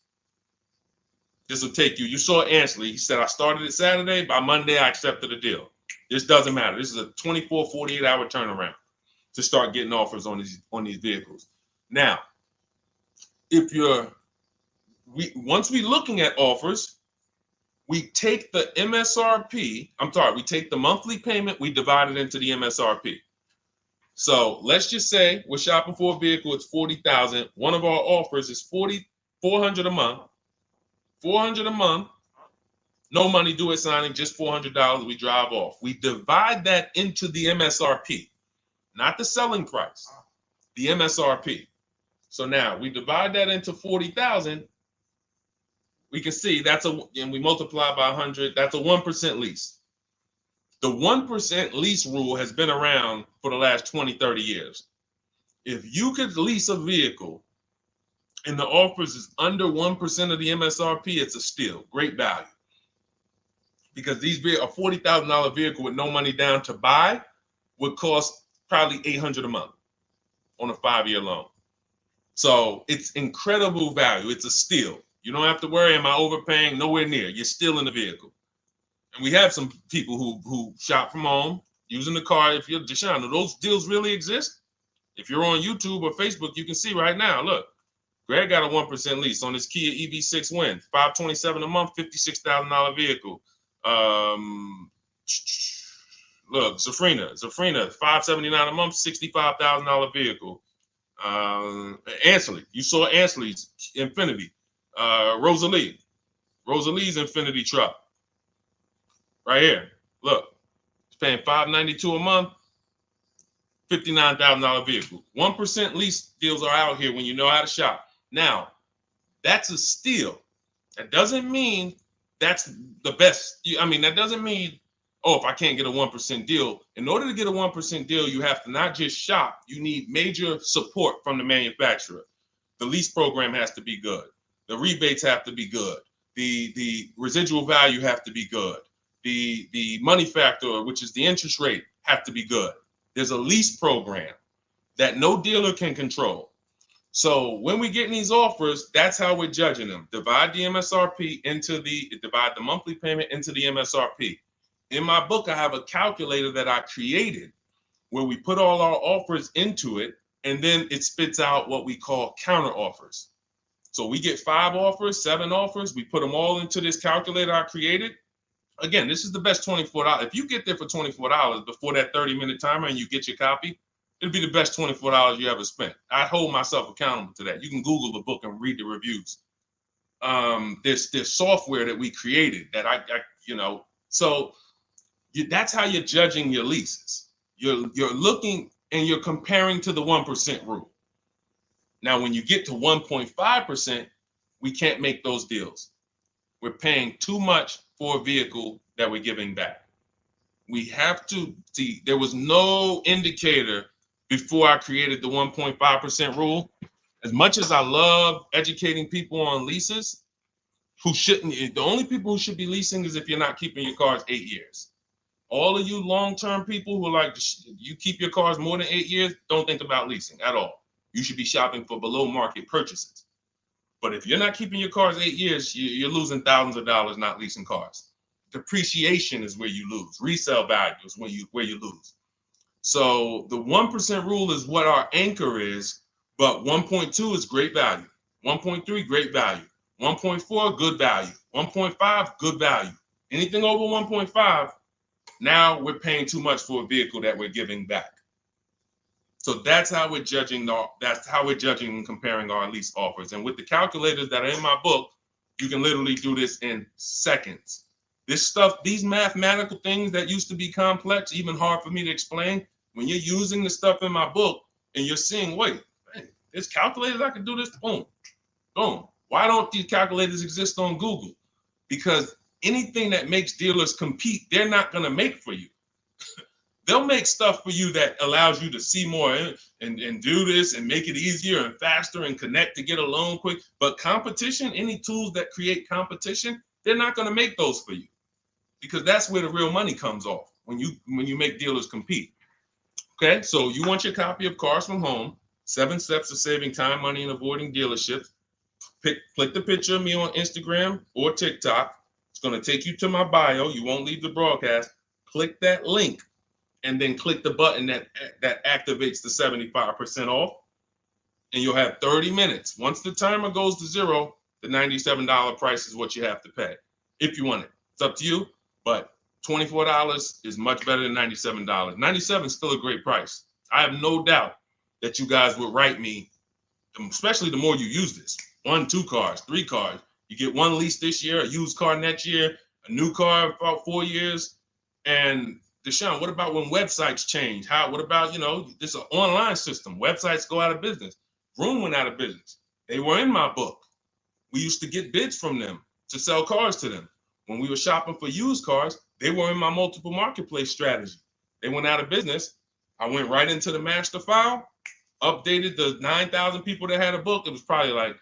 This will take you. You saw Ansley. He said, I started it Saturday. By Monday, I accepted a deal. This doesn't matter. This is a 24, 48-hour turnaround to start getting offers on these vehicles. Now, once we're looking at offers, we take the MSRP. We take the monthly payment. We divide it into the MSRP. So let's just say we're shopping for a vehicle. It's $40,000. One of our offers is $400 a month. $400 a month. No money due at signing. Just $400. We drive off. We divide that into the MSRP, not the selling price. The MSRP. So now we divide that into $40,000. we can see and we multiply by 100, that's a 1% lease. The 1% lease rule has been around for the last 20, 30 years. If you could lease a vehicle and the offers is under 1% of the MSRP, it's a steal, great value. Because a $40,000 vehicle with no money down to buy would cost probably $800 a month on a 5-year loan. So it's incredible value. It's a steal. You don't have to worry, am I overpaying? Nowhere near. You're still in the vehicle. And we have some people who shop from home using the car. If you're Deshone, do those deals really exist? If you're on YouTube or Facebook, you can see right now, look, Greg got a 1% lease on his Kia EV6 Win, $527 a month, $56,000 vehicle. Look, Zafrina, $579 a month, $65,000 vehicle. Ansley, you saw Ansley's Infinity. Rosalie's Infinity truck. Right here. Look, it's paying $592 a month, $59,000 vehicle. 1% lease deals are out here when you know how to shop. Now, that's a steal. That doesn't mean that's the best. That doesn't mean, oh, if I can't get a 1% deal. In order to get a 1% deal, you have to not just shop. You need major support from the manufacturer. The lease program has to be good. The rebates have to be good. The residual value have to be good. The money factor, which is the interest rate, have to be good. There's a lease program that no dealer can control. So when we get these offers, that's how we're judging them. Divide the monthly payment into the MSRP. In my book, I have a calculator that I created where we put all our offers into it, and then it spits out what we call counter offers. So we get 5 offers, 7 offers. We put them all into this calculator I created. Again, this is the best $24. If you get there for $24 before that 30-minute timer and you get your copy, it'll be the best $24 you ever spent. I hold myself accountable to that. You can Google the book and read the reviews. There's software that we created that that's how you're judging your leases. You're looking and you're comparing to the 1% rule. Now, when you get to 1.5%, we can't make those deals. We're paying too much for a vehicle that we're giving back. We have to see, there was no indicator before I created the 1.5% rule. As much as I love educating people on leases, the only people who should be leasing is if you're not keeping your cars 8 years. All of you long-term people who are like, you keep your cars more than 8 years, don't think about leasing at all. You should be shopping for below market purchases. But if you're not keeping your cars 8 years, you're losing thousands of dollars not leasing cars. Depreciation is where you lose. Resale value is where you lose. So the 1% rule is what our anchor is, but 1.2 is great value. 1.3, great value. 1.4, good value. 1.5, good value. Anything over 1.5, now we're paying too much for a vehicle that we're giving back. So that's how we're judging. That's how we're judging and comparing our lease offers. And with the calculators that are in my book, you can literally do this in seconds. This stuff, these mathematical things that used to be complex, even hard for me to explain, when you're using the stuff in my book and you're seeing, wait, man, there's calculators, I can do this, boom, boom. Why don't these calculators exist on Google? Because anything that makes dealers compete, they're not going to make for you. They'll make stuff for you that allows you to see more and do this and make it easier and faster and connect to get a loan quick. But competition, any tools that create competition, they're not going to make those for you, because that's where the real money comes off, when you make dealers compete. Okay, so you want your copy of Cars from Home, 7 Steps to Saving Time, Money, and Avoiding Dealerships. Click the picture of me on Instagram or TikTok. It's going to take you to my bio. You won't leave the broadcast. Click that link and then click the button that activates the 75% off, and you'll have 30 minutes. Once the timer goes to 0, the $97 price is what you have to pay if you want it. It's up to you, but $24 is much better than $97. $97 is still a great price. I have no doubt that you guys would write me, especially the more you use this. 1, 2 cars, 3 cars. You get 1 lease this year, a used car next year, a new car about 4 years. And Deshone, what about when websites change? What about, this is an online system. Websites go out of business. Vroom went out of business. They were in my book. We used to get bids from them. to sell cars to them. When we were shopping for used cars, they were in my multiple marketplace strategy. They went out of business. I went right into the master file, updated the 9,000 people that had a book. It was probably like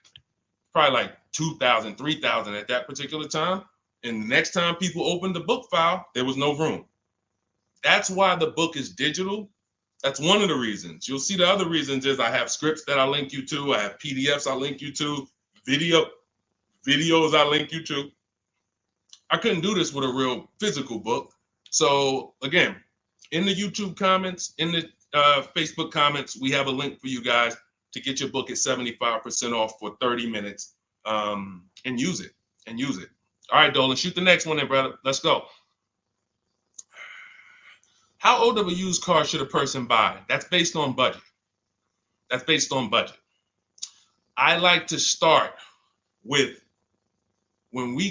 2,000, 3,000 at that particular time. And the next time people opened the book file, there was no room. That's why the book is digital. That's one of the reasons. You'll see the other reasons is I have scripts that I link you to. I have PDFs I link you to. Videos I link you to. I couldn't do this with a real physical book. So again, in the YouTube comments, in the Facebook comments, we have a link for you guys to get your book at 75% off for 30 minutes and use it. All right, Dolan, shoot the next one then, brother. Let's go. How old of a used car should a person buy? That's based on budget. I like to start with when we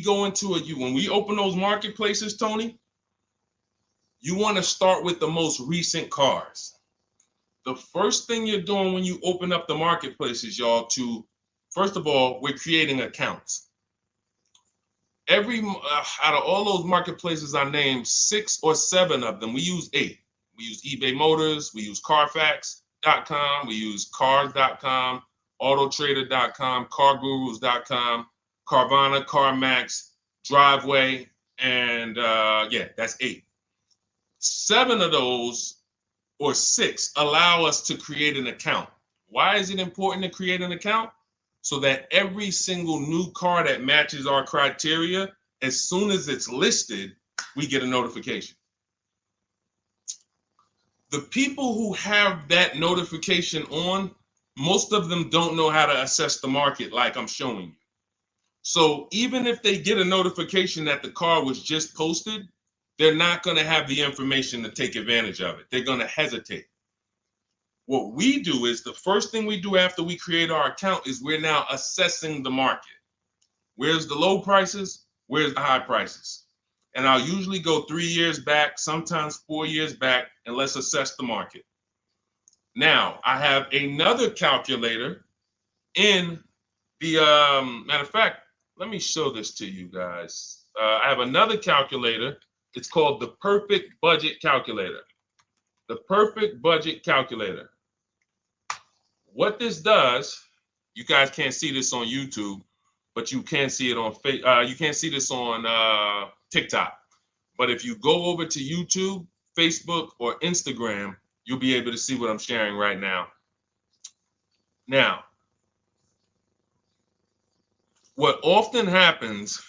open those marketplaces, Tony, you want to start with the most recent cars. The first thing you're doing when you open up the marketplaces, y'all, first of all, we're creating accounts. Out of all those marketplaces I named, 6 or 7 of them, we use 8. We use eBay Motors, we use Carfax.com, we use Cars.com, Autotrader.com, CarGurus.com, Carvana, CarMax, Driveway, and that's 8. 7 of those, or 6, allow us to create an account. Why is it important to create an account? So that every single new car that matches our criteria, as soon as it's listed, we get a notification. The people who have that notification on, most of them don't know how to assess the market like I'm showing you. So even if they get a notification that the car was just posted, they're not going to have the information to take advantage of it. They're going to hesitate. What we do is the first thing we do after we create our account is we're now assessing the market. Where's the low prices? Where's the high prices? And I'll usually go 3 years back, sometimes 4 years back, and let's assess the market. Now, I have another calculator in the, matter of fact, let me show this to you guys. I have another calculator. It's called the Perfect Budget Calculator. The Perfect Budget Calculator. What this does, you guys can't see this on YouTube, but you can see it on you can't see this on TikTok. But if you go over to YouTube, Facebook, or Instagram, you'll be able to see what I'm sharing right now. Now, what often happens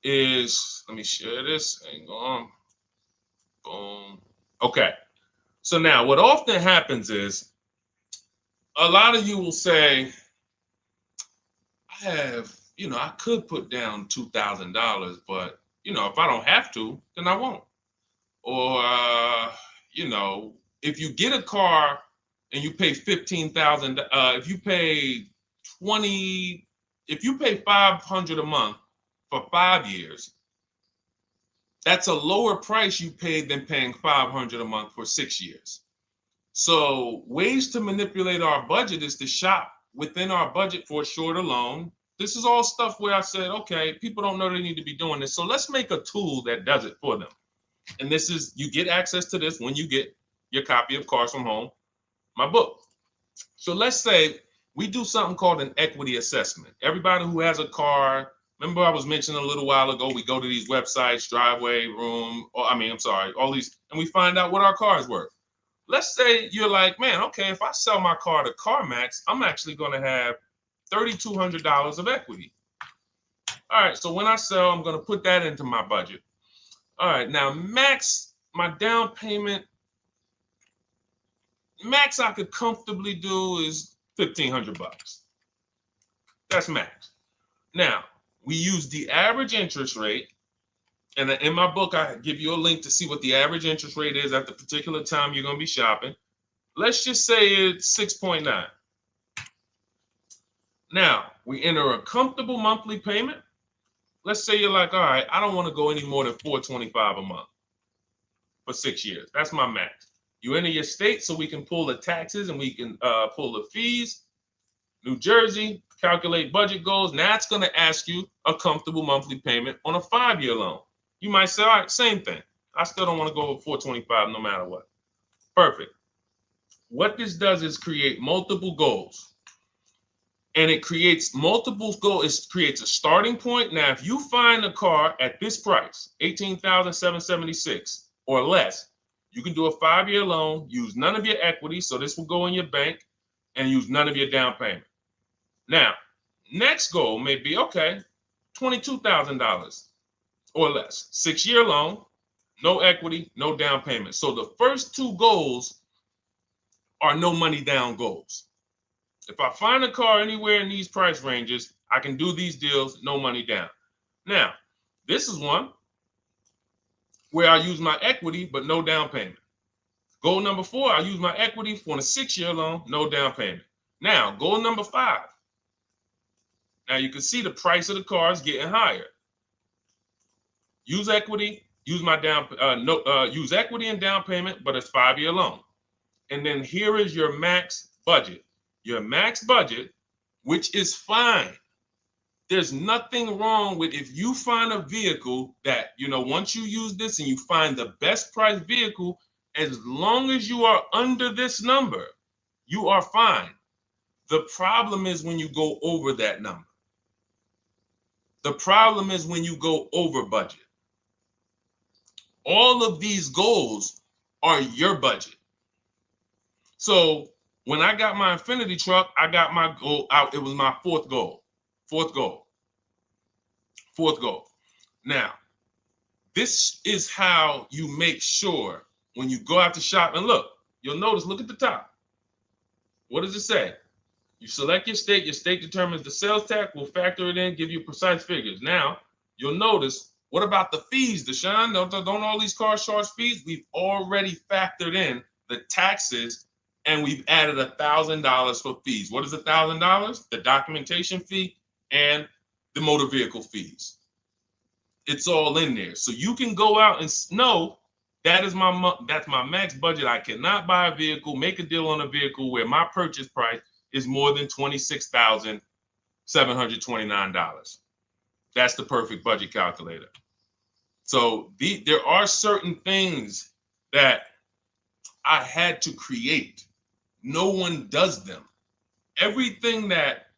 is, let me share this. Hang on. Boom. Okay. So now what often happens is a lot of you will say, I could put down $2,000, but, if I don't have to, then I won't. Or, if you get a car and you pay $15,000, if you pay $500 a month for 5 years, that's a lower price you paid than paying $500 a month for 6 years. So ways to manipulate our budget is to shop within our budget for a shorter loan. This is all stuff where I said, okay, people don't know they need to be doing this. So let's make a tool that does it for them. And this is, you get access to this when you get your copy of Cars from Home, my book. So let's say we do something called an equity assessment. Everybody who has a car, remember I was mentioning a little while ago, we go to these websites, Driveway, all these, and we find out what our car is worth. Let's say you're like, man, okay, if I sell my car to CarMax, I'm actually going to have $3,200 of equity. All right, so when I sell, I'm going to put that into my budget. All right, now my down payment, max I could comfortably do is $1,500. That's max. Now, we use the average interest rate. And in my book, I give you a link to see what the average interest rate is at the particular time you're going to be shopping. Let's just say it's 6.9. Now, we enter a comfortable monthly payment. Let's say you're like, all right, I don't want to go any more than $425 a month for 6 years. That's my max. You enter your state so we can pull the taxes and we can pull the fees. New Jersey, calculate budget goals. Now it's going to ask you a comfortable monthly payment on a 5-year loan. You might say, all right, same thing. I still don't want to go over 425 no matter what. Perfect. What this does is create multiple goals. And it creates multiple goals. It creates a starting point. Now, if you find a car at this price, $18,776 or less, you can do a 5-year loan, use none of your equity. So this will go in your bank, and use none of your down payment. Now, next goal may be, okay, $22,000 or less. 6-year loan, no equity, no down payment. So the first 2 goals are no money down goals. If I find a car anywhere in these price ranges, I can do these deals, no money down. Now, this is one where I use my equity, but no down payment. Goal number 4, I use my equity for a 6-year loan, no down payment. Now, goal number 5. Now you can see the price of the car is getting higher. Use equity, use my use equity and down payment, but it's 5-year loan. And then here is your max budget. Your max budget, which is fine. There's nothing wrong with if you find a vehicle that, once you use this and you find the best price vehicle, as long as you are under this number, you are fine. The problem is when you go over that number. The problem is when you go over budget. All of these goals are your budget. So when I got my Infinity truck, I got my goal out. It was my 4th goal. 4th goal. 4th goal. Now, this is how you make sure when you go out to shop, and look, you'll notice, look at the top. What does it say? You select your state determines the sales tax, will factor it in, give you precise figures. Now, you'll notice, what about the fees, Deshone? Don't all these cars charge fees? We've already factored in the taxes, and we've added $1,000 for fees. What is $1,000? The documentation fee and the motor vehicle fees. It's all in there. So you can go out and know that's my max budget. I cannot buy a vehicle, make a deal on a vehicle where my purchase price is more than $26,729. That's the perfect budget calculator. So there are certain things that I had to create. No one does them. Everything that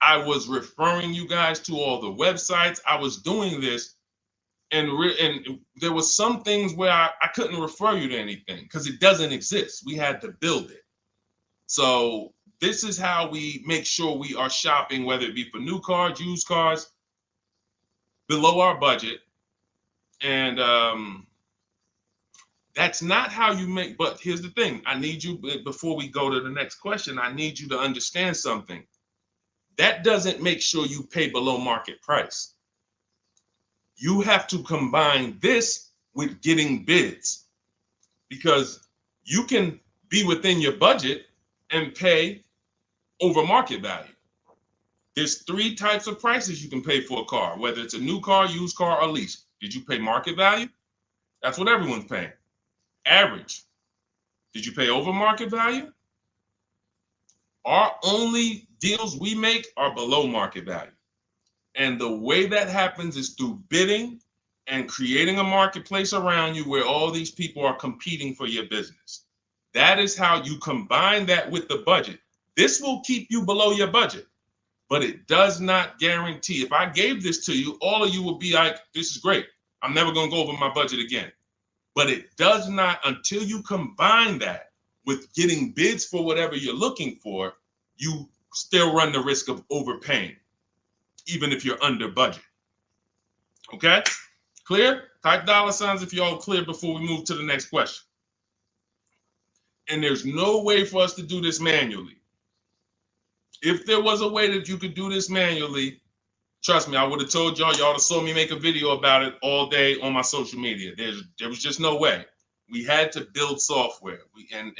I was referring you guys to, all the websites, I was doing this, and there was some things where I couldn't refer you to anything because it doesn't exist. We had to build it. So this is how we make sure we are shopping, whether it be for new cars, used cars, below our budget. And that's not how you make, but here's the thing. I need you, before we go to the next question, I need you to understand something. That doesn't make sure you pay below market price. You have to combine this with getting bids, because you can be within your budget and pay over market value. There's 3 types of prices you can pay for a car, whether it's a new car, used car, or lease. Did you pay market value? That's what everyone's paying. Average. Did you pay over market value? Our only deals we make are below market value. And the way that happens is through bidding and creating a marketplace around you where all these people are competing for your business. That is how you combine that with the budget. This will keep you below your budget, but it does not guarantee. If I gave this to you, all of you would be like, this is great. I'm never going to go over my budget again. But it does not, until you combine that with getting bids for whatever you're looking for, you still run the risk of overpaying, even if you're under budget. Okay? Clear? Type $ if you're all clear before we move to the next question. And there's no way for us to do this manually. If there was a way that you could do this manually, trust me, I would have told y'all to saw me make a video about it all day on my social media. There was just no way. We had to build software. And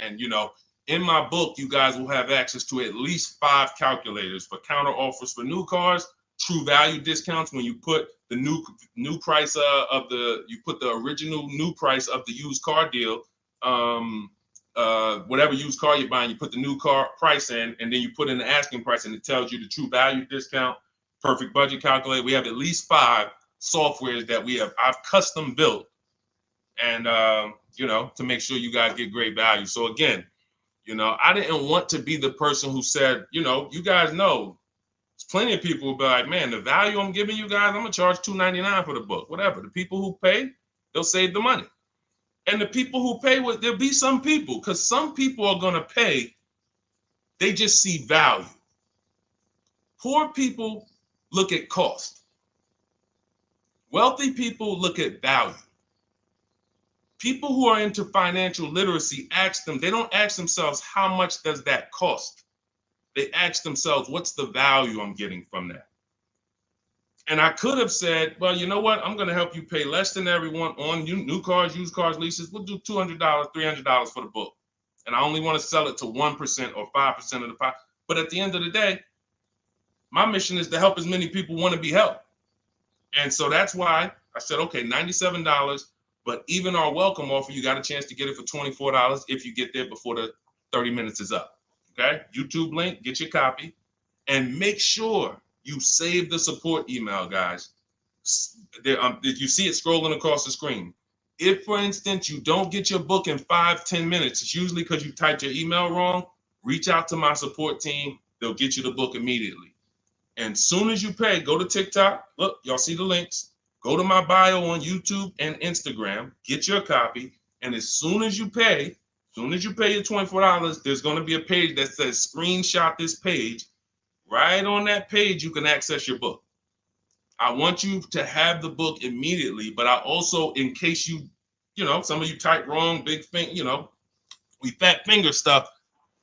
in my book, you guys will have access to at least 5 calculators for counter offers for new cars, true value discounts when you put the new price you put the original new price of the used car deal whatever used car you're buying, you put the new car price in, and then you put in the asking price, and it tells you the true value discount, perfect budget calculator. We have at least 5 softwares that I've custom built, and to make sure you guys get great value. So again, I didn't want to be the person who said, you guys know, there's plenty of people who be like, man, the value I'm giving you guys, I'm gonna charge $2.99 for the book. Whatever. The people who pay, they'll save the money. And the people who pay, there'll be some people, because some people are gonna pay, they just see value. Poor people look at cost. Wealthy people look at value. People who are into financial literacy they don't ask themselves, how much does that cost? They ask themselves, what's the value I'm getting from that? And I could have said, well, you know what? I'm going to help you pay less than everyone on new cars, used cars, leases. We'll do $200, $300 for the book. And I only want to sell it to 1% or 5% of the pie. But at the end of the day, my mission is to help as many people want to be helped. And so that's why I said, okay, $97. But even our welcome offer, you got a chance to get it for $24 if you get there before the 30 minutes is up. Okay? YouTube link, get your copy. And make sure you save the support email, guys. If you see it scrolling across the screen. If, for instance, you don't get your book in 5-10 minutes, it's usually because you typed your email wrong. Reach out to my support team. They'll get you the book immediately. And soon as you pay, go to TikTok. Look, y'all see the links. Go to my bio on YouTube and Instagram. Get your copy. And as soon as you pay your $24, there's going to be a page that says screenshot this page. Right on that page, you can access your book. I want you to have the book immediately, but I also, in case some of you type wrong, big thing, we fat finger stuff.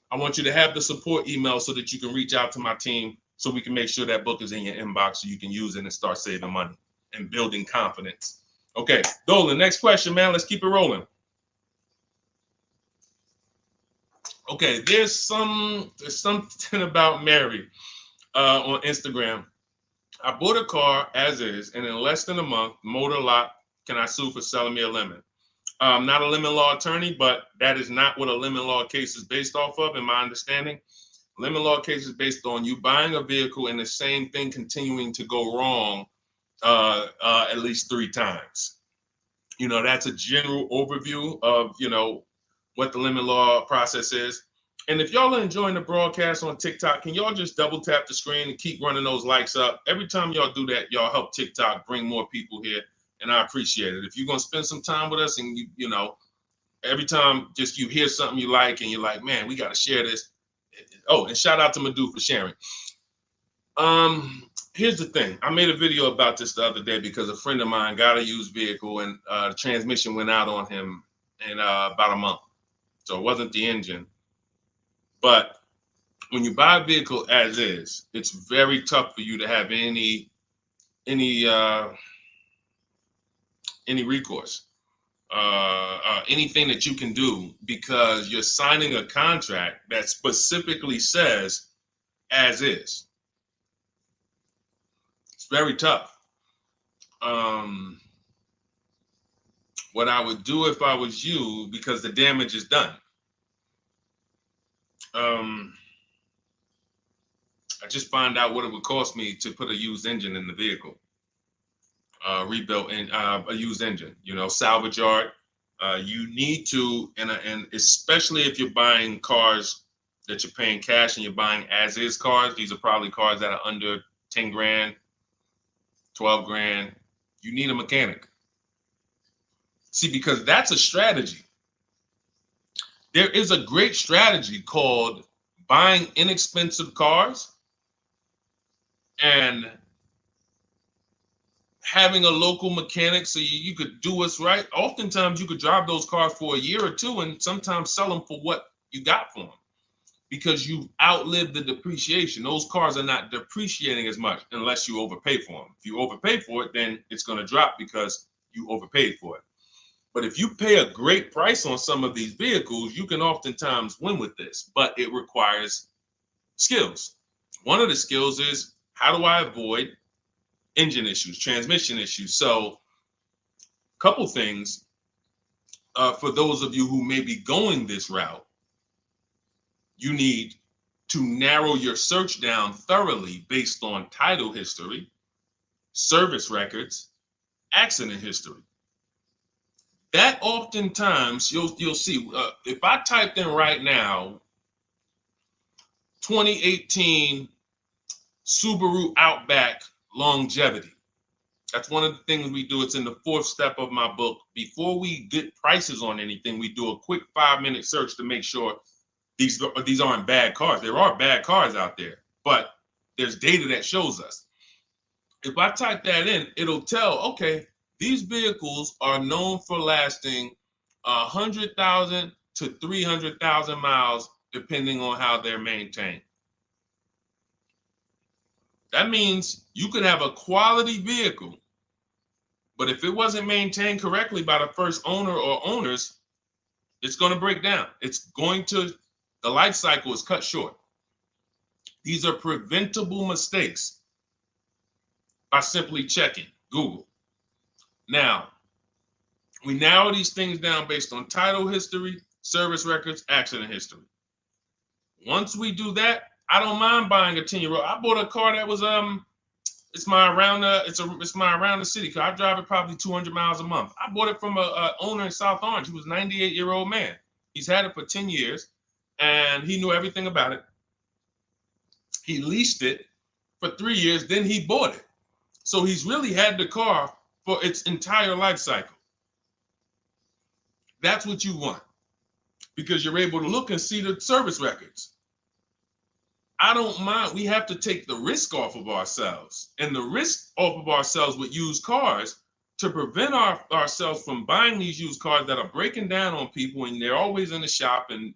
I want you to have the support email so that you can reach out to my team so we can make sure that book is in your inbox so you can use it and start saving money and building confidence. Okay, Dolan, next question, man. Let's keep it rolling. Okay, there's something about Mary on Instagram. I bought a car as is, and in less than a month, motor lock. Can I sue for selling me a lemon? I'm not a lemon law attorney, but that is not what a lemon law case is based off of, in my understanding. Lemon law case is based on you buying a vehicle and the same thing continuing to go wrong at least 3 times. That's a general overview of, what the lemon law process is. And if y'all are enjoying the broadcast on TikTok, can y'all just double tap the screen and keep running those likes up? Every time y'all do that, y'all help TikTok bring more people here, and I appreciate it. If you're going to spend some time with us and, every time just you hear something you like and you're like, man, we got to share this. Oh, and shout out to Madhu for sharing. Here's the thing. I made a video about this the other day because a friend of mine got a used vehicle and the transmission went out on him in about a month. So it wasn't the engine. But when you buy a vehicle as is, it's very tough for you to have any recourse, anything that you can do, because you're signing a contract that specifically says as is. It's very tough. What I would do if I was you, because the damage is done, I just find out what it would cost me to put a used engine in the vehicle, rebuilt in a used engine, salvage yard. You need to, and especially if you're buying cars that you're paying cash and you're buying as is cars, these are probably cars that are under 10 grand, 12 grand. You need a mechanic. See, because that's a strategy. There is a great strategy called buying inexpensive cars and having a local mechanic so you could do what's right. Oftentimes you could drive those cars for a year or two and sometimes sell them for what you got for them because you've outlived the depreciation. Those cars are not depreciating as much unless you overpay for them. If you overpay for it, then it's going to drop because you overpaid for it. But if you pay a great price on some of these vehicles, you can oftentimes win with this, but it requires skills. One of the skills is, how do I avoid engine issues, transmission issues? So a couple things. for those of you who may be going this route, you need to narrow your search down thoroughly based on title history, service records, accident history. That oftentimes you'll see, if I typed in right now 2018 Subaru Outback longevity. That's one of the things we do. It's in the fourth step of my book. Before we get prices on anything, we do a quick 5-minute search to make sure these aren't bad cars. There are bad cars out there, but there's data that shows us. If I type that in, it'll tell, okay, these vehicles are known for lasting 100,000 to 300,000 miles, depending on how they're maintained. That means you could have a quality vehicle, but if it wasn't maintained correctly by the first owner or owners, it's going to break down. The life cycle is cut short. These are preventable mistakes by simply checking Google. Now, we narrow these things down based on title history, service records, accident history. Once we do that, I don't mind buying a 10-year-old. I bought a car that was it's my around the city car. I drive it probably 200 miles a month. I bought it from a owner in South Orange. He was a 98-year-old man. He's had it for 10 years, and he knew everything about it. He leased it for 3 years, then he bought it. So he's really had the car for its entire life cycle. That's what you want, because you're able to look and see the service records. I don't mind. We have to take the risk off of ourselves, and the risk off of ourselves with used cars to prevent ourselves from buying these used cars that are breaking down on people, and they're always in the shop, and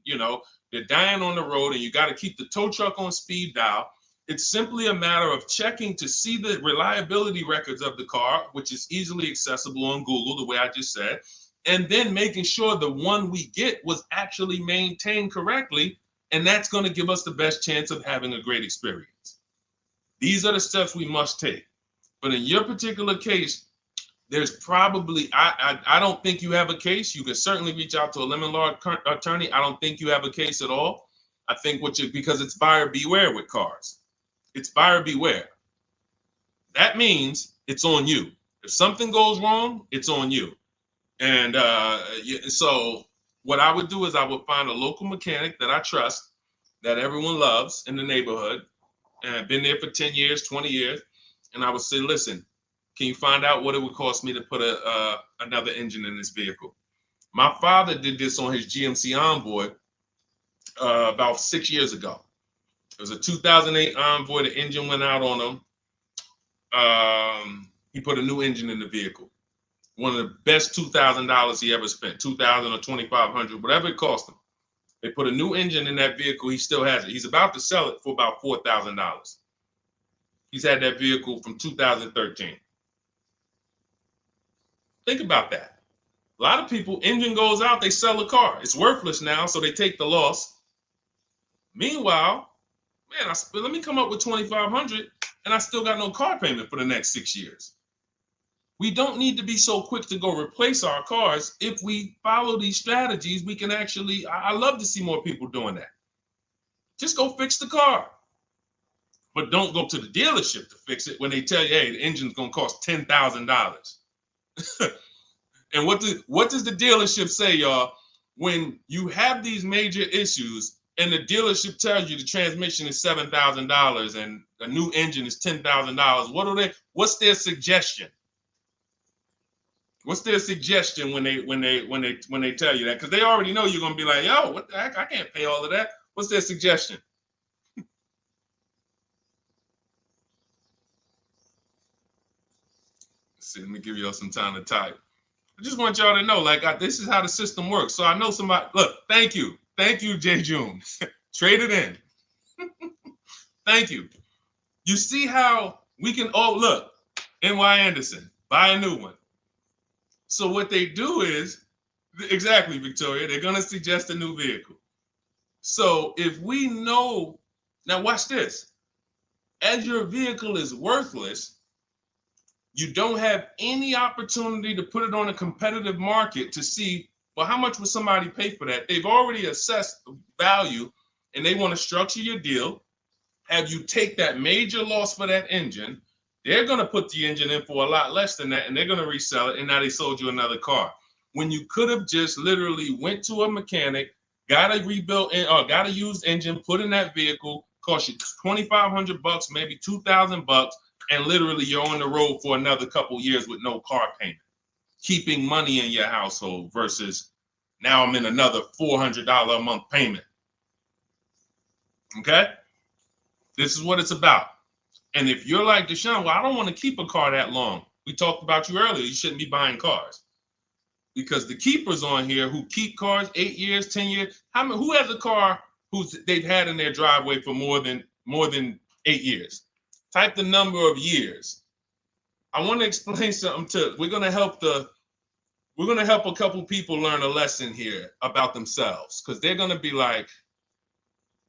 they're dying on the road, and you got to keep the tow truck on speed dial. It's simply a matter of checking to see the reliability records of the car, which is easily accessible on Google, the way I just said, and then making sure the one we get was actually maintained correctly. And that's going to give us the best chance of having a great experience. These are the steps we must take. But in your particular case, there's probably, I don't think you have a case. You can certainly reach out to a lemon law attorney. I don't think you have a case at all. I think because it's buyer beware with cars. It's buyer beware. That means it's on you. If something goes wrong, it's on you. And so what I would do is I would find a local mechanic that I trust, that everyone loves in the neighborhood, and I've been there for 10 years, 20 years. And I would say, listen, can you find out what it would cost me to put another engine in this vehicle? My father did this on his GMC Envoy about 6 years ago. It was a 2008 Envoy. The engine went out on him. He put a new engine in the vehicle. One of the best $2,000 he ever spent, $2,000 or $2,500, whatever it cost him. They put a new engine in that vehicle. He still has it. He's about to sell it for about $4,000. He's had that vehicle from 2013. Think about that. A lot of people, engine goes out, they sell the car. It's worthless now, so they take the loss. Meanwhile, man, let me come up with $2,500, and I still got no car payment for the next 6 years. We don't need to be so quick to go replace our cars. If we follow these strategies, we can actually, I love to see more people doing that. Just go fix the car. But don't go to the dealership to fix it when they tell you, hey, the engine's going to cost $10,000. And what does the dealership say, y'all? When you have these major issues and the dealership tells you the transmission is $7,000 and a new engine is $10,000, what's their suggestion? What's their suggestion when they tell you that? Because they already know you're gonna be like, yo, what the heck? I can't pay all of that. What's their suggestion? Let's see, let me give y'all some time to type. I just want y'all to know, this is how the system works. So I know somebody. Look, thank you, J. June. Trade it in. Thank you. You see how we can? Oh, look, N.Y. Anderson, buy a new one. So what they do is, exactly, Victoria, they're going to suggest a new vehicle. So if we know, now watch this, as your vehicle is worthless, you don't have any opportunity to put it on a competitive market to see Well, how much would somebody pay for that? They've already assessed the value, and they want to structure your deal, have you take that major loss for that engine. They're going to put the engine in for a lot less than that, and they're going to resell it, and now they sold you another car. When you could have just literally went to a mechanic, got a rebuilt or got a used engine, put in that vehicle, cost you $2,500, maybe $2,000, and literally you're on the road for another couple years with no car payment, keeping money in your household versus now I'm in another $400 a month payment. Okay? This is what it's about. And if you're like Deshone, well, I don't want to keep a car that long. We talked about you earlier. You shouldn't be buying cars. Because the keepers on here who keep cars 8 years, 10 years, who has a car they've had in their driveway for more than 8 years? Type the number of years. I want to explain something we're gonna help a couple people learn a lesson here about themselves, because they're gonna be like,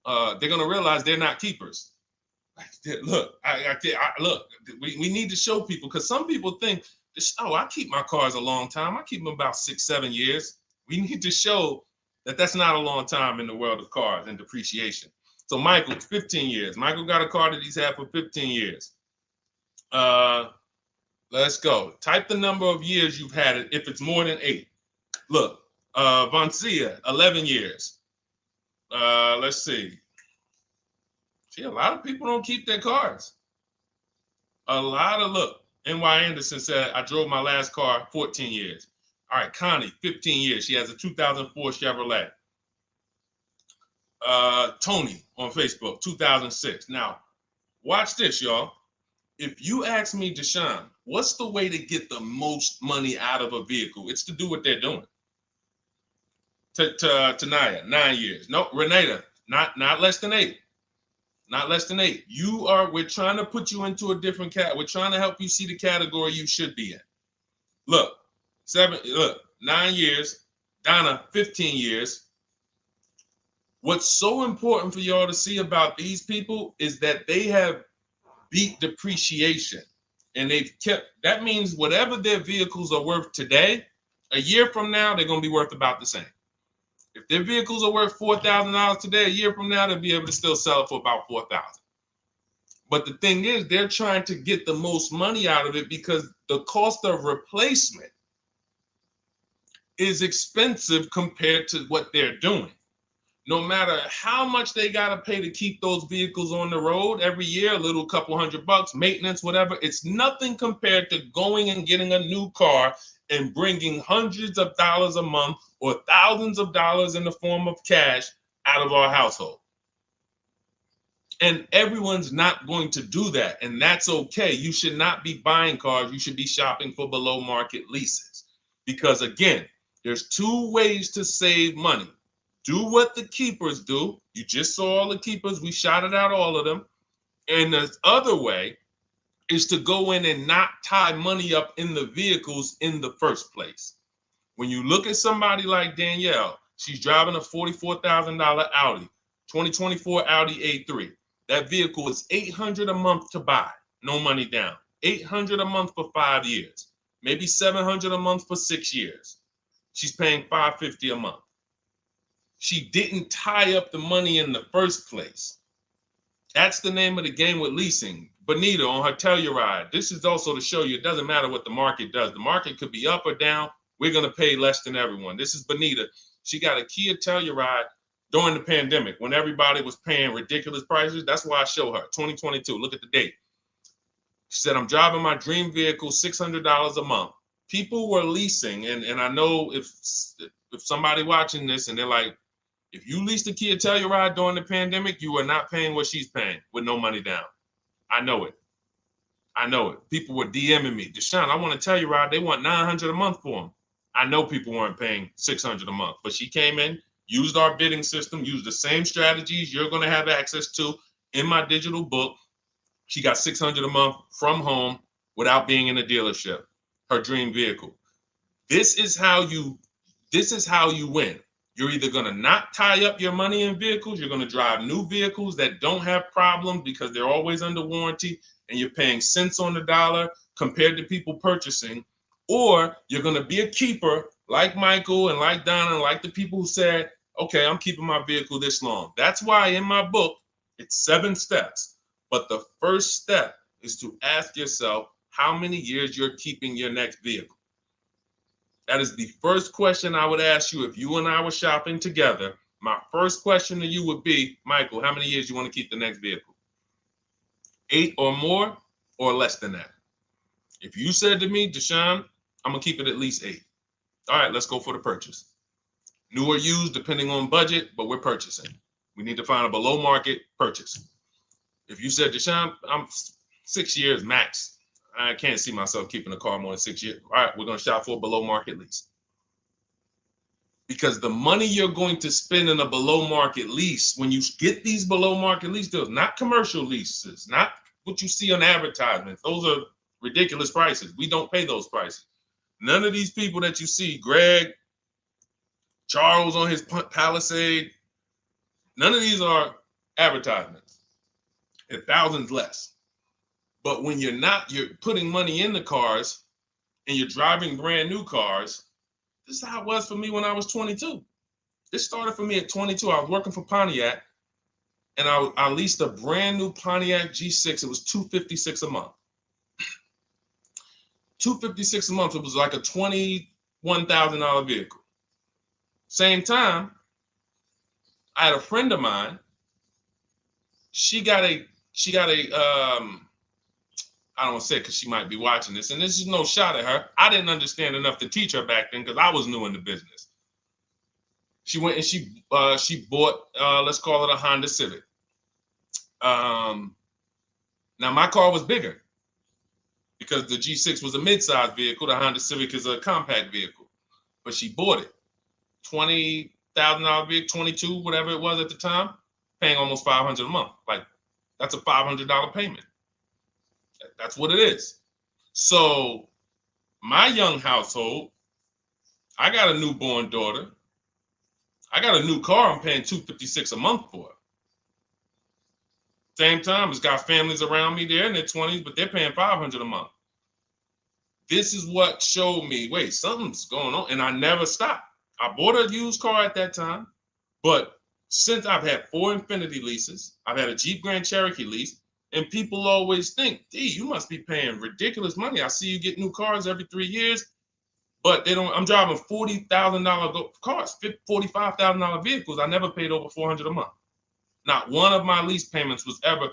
they're gonna realize they're not keepers. Look, look, we need to show people, because some people think, oh, I keep my cars a long time. I keep them about 6-7 years. We need to show that that's not a long time in the world of cars and depreciation. So Michael, 15 years. Michael got a car that he's had for 15 years. Let's go. Type the number of years you've had it if it's more than 8. Look, Vancia, 11 years. Let's see. See, a lot of people don't keep their cars. Look, N.Y. Anderson said, I drove my last car 14 years. All right, Connie, 15 years. She has a 2004 Chevrolet. Tony on Facebook, 2006. Now, watch this, y'all. If you ask me, Deshone, what's the way to get the most money out of a vehicle? It's to do what they're doing. Tanaya, 9 years. No, Renata, not less than 8. Not less than 8. We're trying to put you into a different cat. We're trying to help you see the category you should be in. Look, 9 years. Donna, 15 years. What's so important for y'all to see about these people is that they have beat depreciation. And that means whatever their vehicles are worth today, a year from now, they're going to be worth about the same. If their vehicles are worth $4,000 today, a year from now, they'll be able to still sell it for about $4,000. But the thing is, they're trying to get the most money out of it because the cost of replacement is expensive compared to what they're doing. No matter how much they got to pay to keep those vehicles on the road every year, a little couple $100, maintenance, whatever, it's nothing compared to going and getting a new car and bringing hundreds of dollars a month or thousands of dollars in the form of cash out of our household. And everyone's not going to do that. And that's okay. You should not be buying cars. You should be shopping for below market leases. Because again, there's 2 ways to save money. Do what the keepers do. You just saw all the keepers. We shouted out all of them. And the other way is to go in and not tie money up in the vehicles in the first place. When you look at somebody like Danielle, she's driving a $44,000 Audi, 2024 Audi A3. That vehicle is $800 a month to buy, no money down. $800 a month for 5 years, maybe $700 a month for 6 years. She's paying $550 a month. She didn't tie up the money in the first place. That's the name of the game with leasing. Bonita on her Telluride. This is also to show you it doesn't matter what the market does. The market could be up or down. We're going to pay less than everyone. This is Bonita. She got a Kia Telluride during the pandemic when everybody was paying ridiculous prices. That's why I show her 2022. Look at the date. She said, I'm driving my dream vehicle, $600 a month. People were leasing. And I know if somebody watching this and they're like, if you leased a Kia Telluride during the pandemic, you are not paying what she's paying with no money down. I know it. I know it. People were DMing me, Deshone, I want a Telluride. They want $900 a month for them. I know people weren't paying $600 a month, but she came in, used our bidding system, used the same strategies you're going to have access to in my digital book. She got $600 a month from home without being in a dealership. Her dream vehicle. This is how you win. You're either going to not tie up your money in vehicles. You're going to drive new vehicles that don't have problems because they're always under warranty and you're paying cents on the dollar compared to people purchasing. Or you're going to be a keeper like Michael and like Donna and like the people who said, okay, I'm keeping my vehicle this long. That's why in my book, it's 7 steps. But the first step is to ask yourself how many years you're keeping your next vehicle. That is the first question I would ask you if you and I were shopping together. My first question to you would be, Michael, how many years you want to keep the next vehicle? 8 or more or less than that? If you said to me, Deshone, I'm going to keep it at least 8. All right, let's go for the purchase. New or used, depending on budget, but we're purchasing. We need to find a below market purchase. If you said, Deshone, I'm 6 years max. I can't see myself keeping a car more than 6 years. All right, we're going to shop for a below market lease. Because the money you're going to spend in a below market lease, when you get these below market lease deals, not commercial leases, not what you see on advertisements. Those are ridiculous prices. We don't pay those prices. None of these people that you see, Greg, Charles on his Palisade, none of these are advertisements. They're thousands less. But when you're putting money in the cars and you're driving brand new cars, this is how it was for me when I was 22. This started for me at 22. I was working for Pontiac, and I leased a brand new Pontiac G6. It was $256 a month. $256 a month. It was like a $21,000 vehicle. Same time, I had a friend of mine. She got a I don't want to say it because she might be watching this, and this is no shot at her. I didn't understand enough to teach her back then because I was new in the business. She went and she bought, let's call it a Honda Civic. Now my car was bigger because the G6 was a mid-size vehicle. The Honda Civic is a compact vehicle, but she bought it. $20,000 vehicle, 22, whatever it was at the time, paying almost $500 a month. Like, that's a $500 payment. That's what it is. So my young household, I got a newborn daughter. I got a new car I'm paying $256 a month for. Same time, it's got families around me. They're in their 20s, but they're paying $500 a month. This is what showed me, wait, something's going on. And I never stopped. I bought a used car at that time, but since I've had 4 Infiniti leases, I've had a Jeep Grand Cherokee lease, and people always think, D, you must be paying ridiculous money. I see you get new cars every 3 years, but they don't. I'm driving $40,000 cars, $45,000 vehicles. I never paid over $400 a month. Not one of my lease payments was ever.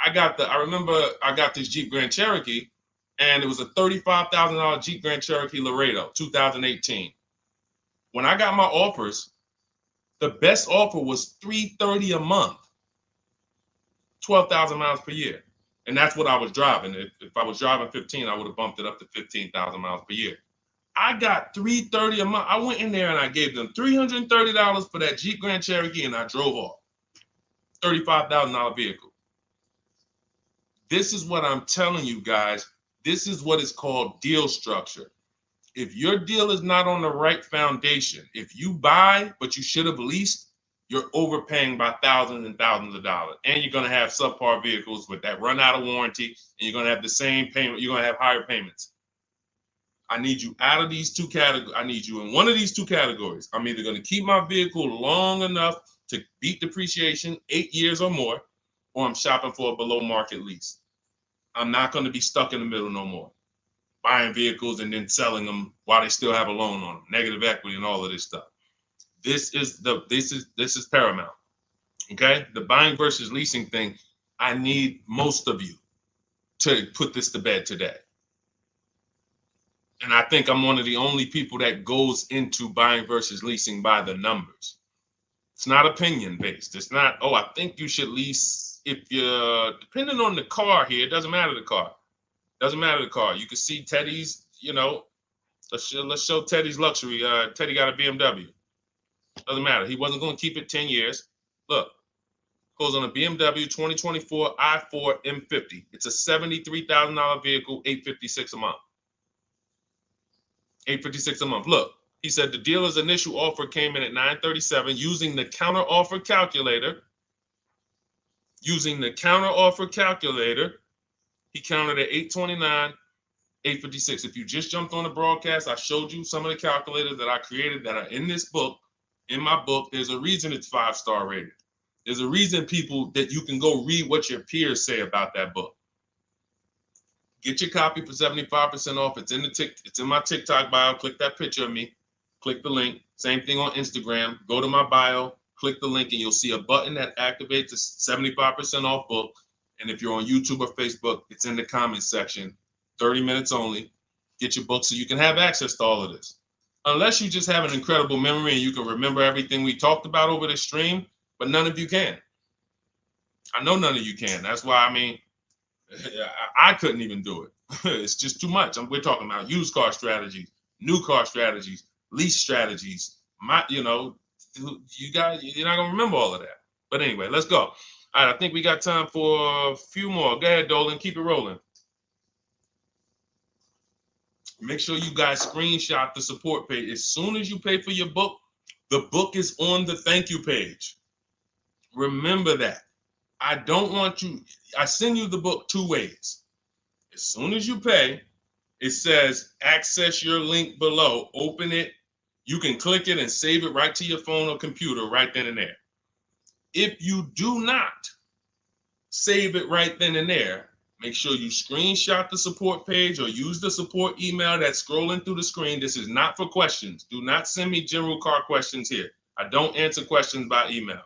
I remember I got this Jeep Grand Cherokee, and it was a $35,000 Jeep Grand Cherokee Laredo, 2018. When I got my offers, the best offer was $330 a month. 12,000 miles per year. And that's what I was driving. If I was driving 15, I would have bumped it up to 15,000 miles per year. I got $330 a month. I went in there and I gave them $330 for that Jeep Grand Cherokee, and I drove off. $35,000 vehicle. This is what I'm telling you guys. This is what is called deal structure. If your deal is not on the right foundation, if you buy but you should have leased, you're overpaying by thousands and thousands of dollars. And you're going to have subpar vehicles with that run out of warranty, and you're going to have the same payment. You're going to have higher payments. I need you out of these 2 categories. I need you in one of these 2 categories. I'm either going to keep my vehicle long enough to beat depreciation, 8 years or more, or I'm shopping for a below market lease. I'm not going to be stuck in the middle no more, buying vehicles and then selling them while they still have a loan on them, negative equity and all of this stuff. This is paramount. Okay, the buying versus leasing thing. I need most of you to put this to bed today. And I think I'm one of the only people that goes into buying versus leasing by the numbers. It's not opinion based. It's not, oh, I think you should lease if you're depending on the car here. It doesn't matter the car. Doesn't matter the car. You can see Teddy's, let's show Teddy's luxury. Teddy got a BMW. Doesn't matter. He wasn't going to keep it 10 years. Look, goes on a BMW 2024 i4 M50. It's a $73,000 vehicle, $856 a month. $856 a month. Look, he said the dealer's initial offer came in at $937 using the counter offer calculator. Using the counter offer calculator, he counted at $829. 8:56. If you just jumped on the broadcast, I showed you some of the calculators that I created that are in this book. In my book, there's a reason it's 5-star rated. There's a reason people that you can go read what your peers say about that book. Get your copy for 75% off. It's in my TikTok bio. Click that picture of me. Click the link. Same thing on Instagram. Go to my bio, click the link, and you'll see a button that activates the 75% off book. And if you're on YouTube or Facebook, it's in the comments section. 30 minutes only. Get your book so you can have access to all of this. Unless you just have an incredible memory and you can remember everything we talked about over the stream, but none of you can. I know none of you can. That's why, I couldn't even do it. It's just too much. We're talking about used car strategies, new car strategies, lease strategies. You guys, you're not gonna remember all of that. But anyway, let's go. All right, I think we got time for a few more. Go ahead, Dolan, keep it rolling. Make sure you guys screenshot the support page. As soon as you pay for your book, the book is on the thank you page. Remember that. I don't want you, I send you the book 2 ways. As soon as you pay, it says access your link below, open it. You can click it and save it right to your phone or computer right then and there. If you do not save it right then and there, make sure you screenshot the support page or use the support email that's scrolling through the screen. This is not for questions. Do not send me general car questions here. I don't answer questions by email.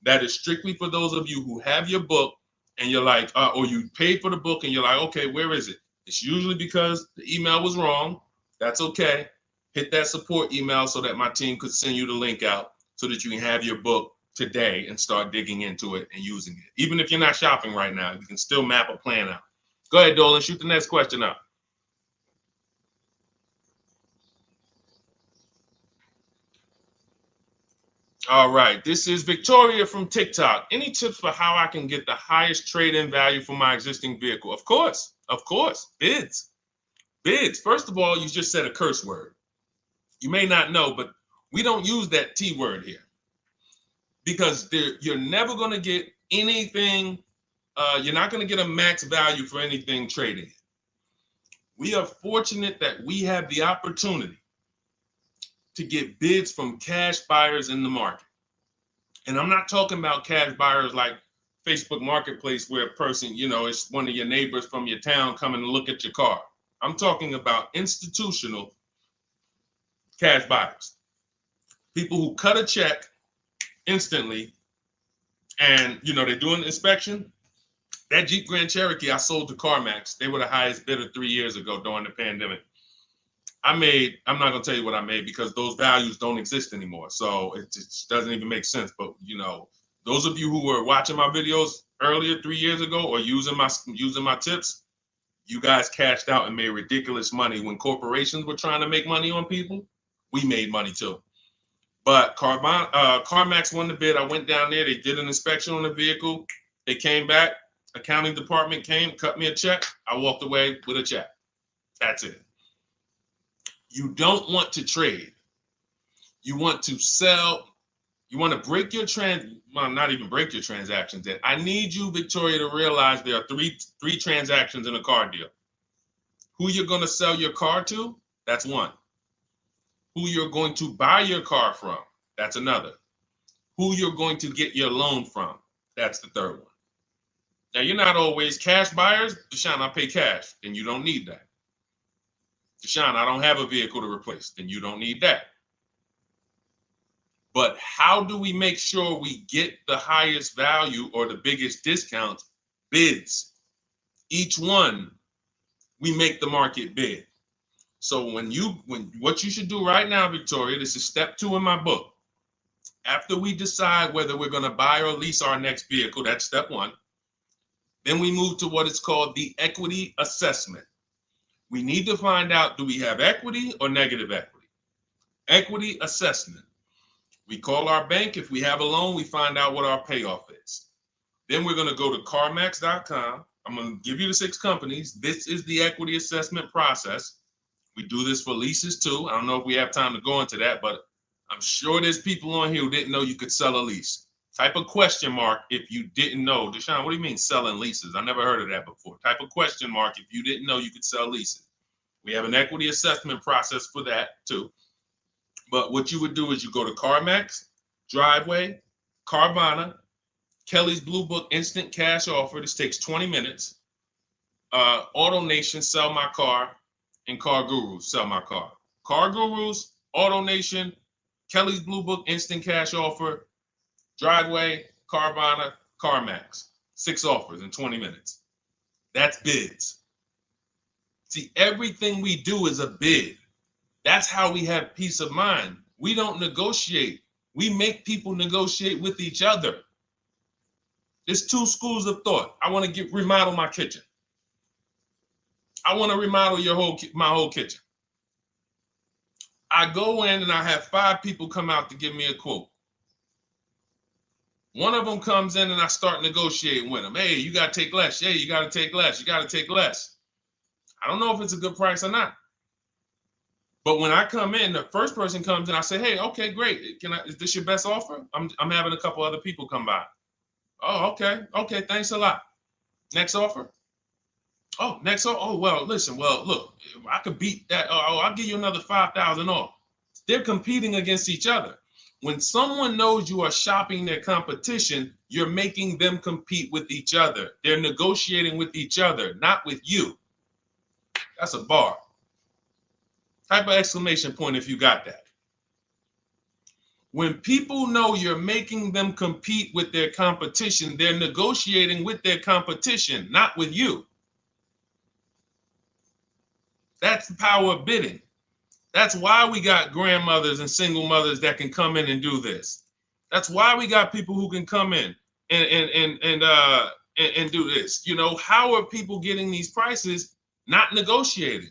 That is strictly for those of you who have your book and you're like, or you paid for the book and you're like, okay, where is it? It's usually because the email was wrong. That's okay. Hit that support email so that my team could send you the link out so that you can have your book today and start digging into it and using it. Even if you're not shopping right now, you can still map a plan out. Go ahead, Dolan, shoot the next question up. All right, this is Victoria from TikTok. Any tips for how I can get the highest trade-in value for my existing vehicle? Of course, bids. Bids. First of all, you just said a curse word. You may not know, but we don't use that T word here because you're never going to get anything. You're not going to get a max value for anything trading. We are fortunate that we have the opportunity to get bids from cash buyers in the market. And I'm not talking about cash buyers like Facebook Marketplace where a person, it's one of your neighbors from your town coming to look at your car. I'm talking about institutional cash buyers. People who cut a check instantly and, they do an inspection. That Jeep Grand Cherokee I sold to CarMax, they were the highest bidder 3 years ago during the pandemic. I'm not going to tell you what I made because those values don't exist anymore. So it just doesn't even make sense. But, those of you who were watching my videos earlier 3 years ago or using my tips, you guys cashed out and made ridiculous money. When corporations were trying to make money on people, we made money too. But CarMax won the bid. I went down there. They did an inspection on the vehicle. They came back. Accounting department came, cut me a check. I walked away with a check. That's it. You don't want to trade. You want to sell. You want to break your not even break your transactions. I need you, Victoria, to realize there are three transactions in a car deal. Who you're going to sell your car to, that's one. Who you're going to buy your car from, that's another. Who you're going to get your loan from, that's the third one. Now, you're not always cash buyers. Deshone, I pay cash, then you don't need that. Deshone, I don't have a vehicle to replace, then you don't need that. But how do we make sure we get the highest value or the biggest discount? Bids. Each one, we make the market bid. So what you should do right now, Victoria, this is step 2 in my book. After we decide whether we're going to buy or lease our next vehicle, that's step 1. Then we move to what is called the equity assessment. We need to find out, do we have equity or negative equity? Equity assessment. We call our bank. If we have a loan, we find out what our payoff is. Then we're going to go to carmax.com. I'm going to give you the 6 companies. This is the equity assessment process. We do this for leases too. I don't know if we have time to go into that, but I'm sure there's people on here who didn't know you could sell a lease. Type a question mark if you didn't know. Deshone, what do you mean selling leases? I never heard of that before. Type a question mark if you didn't know you could sell leases. We have an equity assessment process for that too. But what you would do is you go to CarMax, Driveway, Carvana, Kelly's Blue Book Instant Cash Offer. This takes 20 minutes. Auto Nation, Sell My Car, and Car Gurus, Sell My Car. Car Gurus, Auto Nation, Kelly's Blue Book Instant Cash Offer, Driveway, Carvana, CarMax. 6 offers in 20 minutes. That's bids. See, everything we do is a bid. That's how we have peace of mind. We don't negotiate. We make people negotiate with each other. There's 2 schools of thought. I want to remodel my kitchen. I want to remodel my whole kitchen. I go in and I have 5 people come out to give me a quote. One of them comes in and I start negotiating with them. Hey, you got to take less. Hey, you got to take less. You got to take less. I don't know if it's a good price or not. But when I come in, the first person comes in, I say, hey, okay, great. Is this your best offer? I'm having a couple other people come by. Oh, okay. Okay, thanks a lot. Next offer? Oh, next offer? Oh, well, listen, look, I could beat that. Oh, I'll give you another 5,000 off. They're competing against each other. When someone knows you are shopping their competition, you're making them compete with each other. They're negotiating with each other, not with you. That's a bar. Type of exclamation point if you got that. When people know you're making them compete with their competition, they're negotiating with their competition, not with you. That's the power of bidding. That's why we got grandmothers and single mothers that can come in and do this. That's why we got people who can come in and do this. You know, how are people getting these prices? Not negotiating,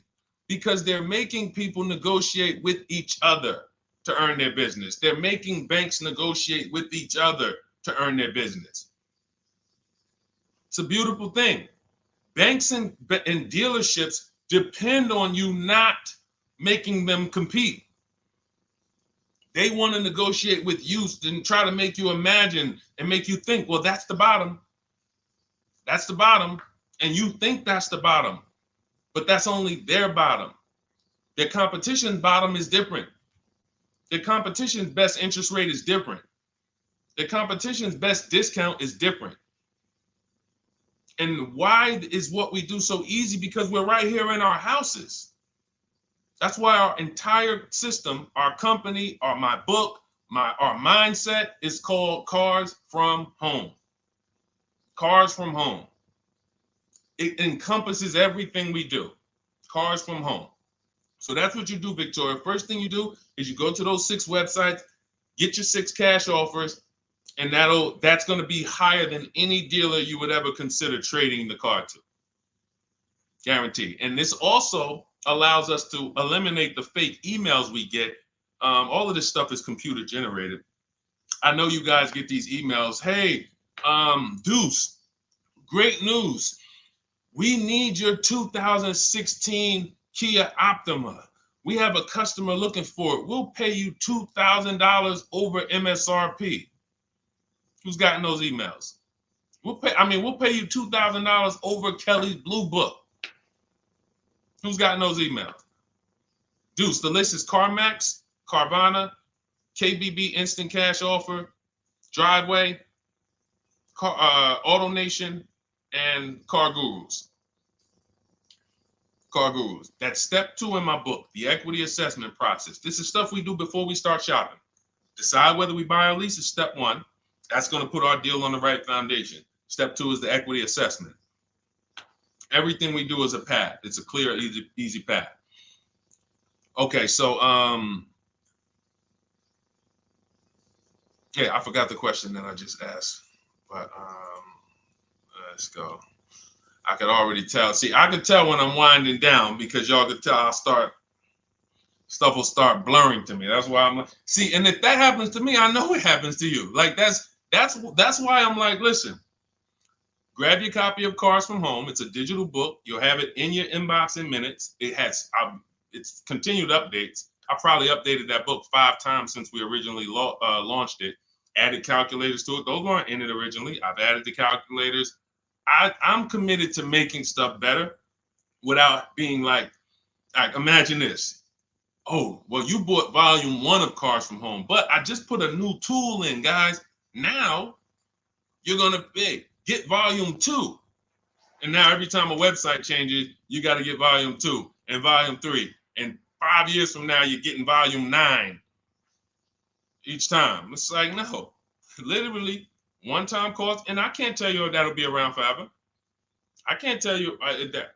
because they're making people negotiate with each other to earn their business. They're making banks negotiate with each other to earn their business. It's a beautiful thing. Banks and dealerships depend on you not making them compete. They want to negotiate with you and try to make you imagine and make you think, well, that's the bottom. That's the bottom. And you think that's the bottom, but that's only their bottom. Their competition's bottom is different. Their competition's best interest rate is different. Their competition's best discount is different. And why is what we do so easy? Because we're right here in our houses. That's why our entire system, our company, my book, our mindset is called Cars from Home. Cars from Home. It encompasses everything we do. Cars from Home. So that's what you do, Victoria. First thing you do is you go to those 6 websites, get your 6 cash offers, and that's going to be higher than any dealer you would ever consider trading the car to. Guaranteed. And this also allows us to eliminate the fake emails we get. All of this stuff is computer generated. I know you guys get these emails. Hey, Deuce, great news. We need your 2016 Kia Optima. We have a customer looking for it. We'll pay you $2,000 over MSRP. Who's gotten those emails? We'll pay you $2,000 over Kelly's Blue Book. Who's gotten those emails? Deuce, the list is CarMax, Carvana, KBB Instant Cash Offer, Driveway, Auto Nation, and Car Gurus. Car Gurus. That's step 2 in my book, the equity assessment process. This is stuff we do before we start shopping. Decide whether we buy or lease is step 1. That's going to put our deal on the right foundation. Step 2 is the equity assessment. Everything we do is a path. It's a clear, easy path. Okay, so yeah, I forgot the question that I just asked, but let's go. I could already tell. See, I could tell when I'm winding down because y'all could tell stuff will start blurring to me. That's why I'm like, see, and if that happens to me, I know it happens to you. Like that's why I'm like, listen, grab your copy of Cars from Home. It's a digital book. You'll have it in your inbox in minutes. It's continued updates. I probably updated that book 5 times since we originally launched it. Added calculators to it. Those weren't in it originally. I've added the calculators. I'm committed to making stuff better without being like, Like, imagine this. Oh, well, you bought volume 1 of Cars from Home, but I just put a new tool in, guys. Now you're going to get volume 2. And now every time a website changes, you got to get volume 2 and volume 3. And 5 years from now, you're getting volume 9 each time. It's like, no, literally one-time cost. And I can't tell you if that'll be around forever. I can't tell you that.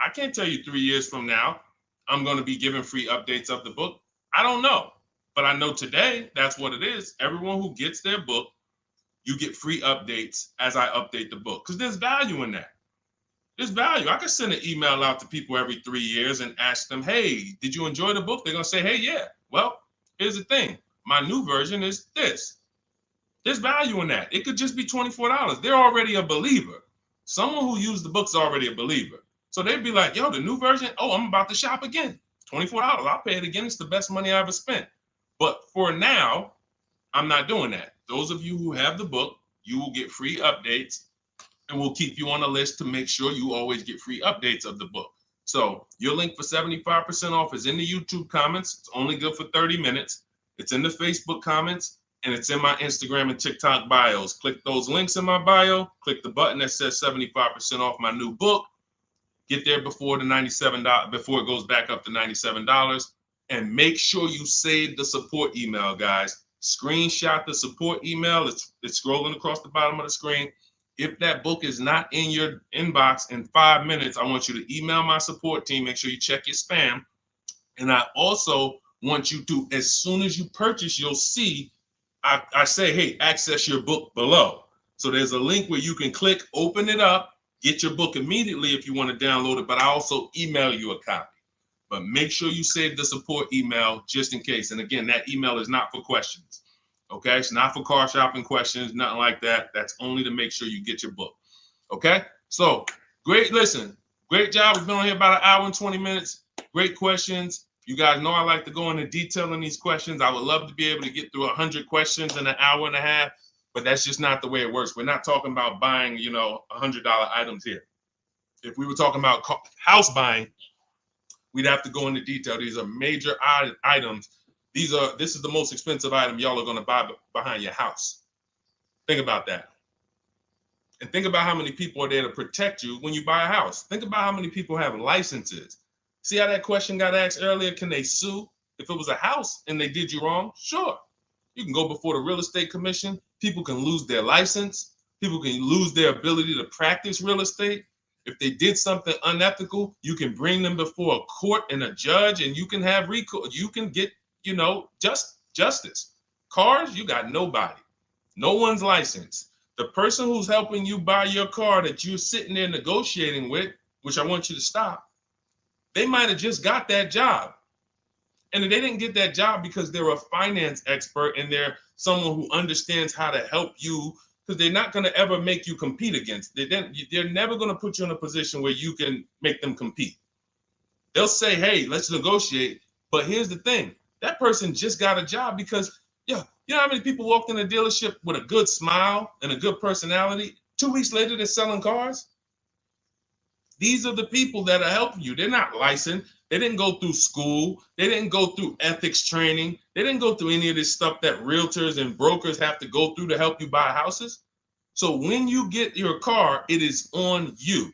I can't tell you 3 years from now I'm going to be giving free updates of the book. I don't know, but I know today that's what it is. Everyone who gets their book, you get free updates as I update the book, because there's value in that. There's value. I can send an email out to people every 3 years and ask them, hey, did you enjoy the book? They're going to say, hey, yeah. Well, here's the thing. My new version is this. There's value in that. It could just be $24. They're already a believer. Someone who used the book's already a believer. So they'd be like, yo, the new version, oh, I'm about to shop again. $24. I'll pay it again. It's the best money I ever spent. But for now, I'm not doing that. Those of you who have the book, you will get free updates, and we'll keep you on the list to make sure you always get free updates of the book. So your link for 75% off is in the YouTube comments. It's only good for 30 minutes. It's in the Facebook comments, and it's in my Instagram and TikTok bios. Click those links in my bio. Click the button that says 75% off my new book. Get there before the $97, before it goes back up to $97. And make sure you save the support email, guys. Screenshot the support email. It's scrolling across the bottom of the screen. If that book is not in your inbox in 5 minutes, I want you to email my support team. Make sure you check your spam. And I also want you to, as soon as you purchase, you'll see, I say, hey, access your book below. So there's a link where you can click, open it up, get your book immediately if you want to download it, but I also email you a copy. But make sure you save the support email just in case. And again, that email is not for questions. Okay, it's not for car shopping questions, nothing like that. That's only to make sure you get your book. Okay, so great. Listen, great job. We've been on here about 1 hour and 20 minutes. Great questions. You guys know I like to go into detail in these questions. I would love to be able to get through 100 questions in 1.5 hours, but that's just not the way it works. We're not talking about buying, $100 items here. If we were talking about house buying, we'd have to go into detail. These are major items. This is the most expensive item y'all are going to buy behind your house. Think about that. And think about how many people are there to protect you when you buy a house. Think about how many people have licenses. See how that question got asked earlier? Can they sue if it was a house and they did you wrong? Sure. You can go before the real estate commission. People can lose their license. People can lose their ability to practice real estate. If they did something unethical, you can bring them before a court and a judge, and you can have recourse. You can get, justice. Cars, you got nobody. No one's licensed. The person who's helping you buy your car that you're sitting there negotiating with, which I want you to stop, they might have just got that job. And they didn't get that job because they're a finance expert and they're someone who understands how to help you, because they're not going to ever make you compete against. They're never going to put you in a position where you can make them compete. They'll say, hey, let's negotiate. But here's the thing. That person just got a job because, you know how many people walked in a dealership with a good smile and a good personality? 2 weeks later, they're selling cars. These are the people that are helping you. They're not licensed. They didn't go through school. They didn't go through ethics training. They didn't go through any of this stuff that realtors and brokers have to go through to help you buy houses. So when you get your car, it is on you.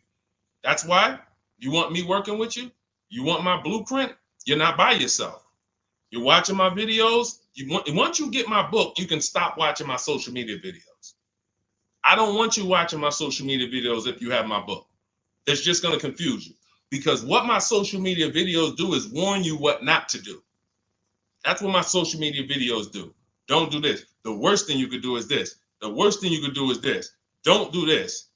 That's why you want me working with you. You want my blueprint. You're not by yourself. You're watching my videos. Once you get my book, you can stop watching my social media videos. I don't want you watching my social media videos if you have my book. It's just going to confuse you, because what my social media videos do is warn you what not to do. That's what my social media videos do. Don't do this. The worst thing you could do is this. The worst thing you could do is this. Don't do this.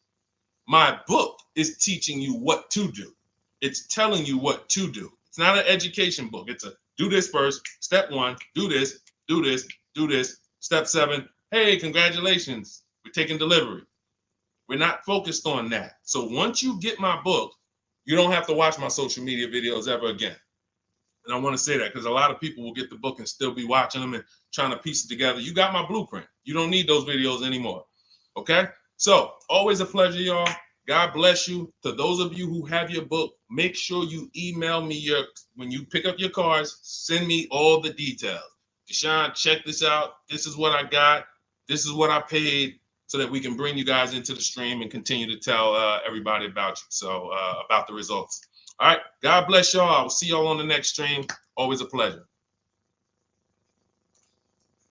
My book is teaching you what to do. It's telling you what to do. It's not an education book. It's a do this first. Step 1, do this, do this, do this. Step 7, hey, congratulations, we're taking delivery. We're not focused on that. So once you get my book, you don't have to watch my social media videos ever again. And I want to say that because a lot of people will get the book and still be watching them and trying to piece it together. You got my blueprint. You don't need those videos anymore. Okay? So always a pleasure, y'all. God bless you. To those of you who have your book, make sure you email me when you pick up your cars, send me all the details. Deshone, check this out. This is what I got. This is what I paid, so that we can bring you guys into the stream and continue to tell everybody about you. So about the results. All right. God bless y'all. I will see y'all on the next stream. Always a pleasure.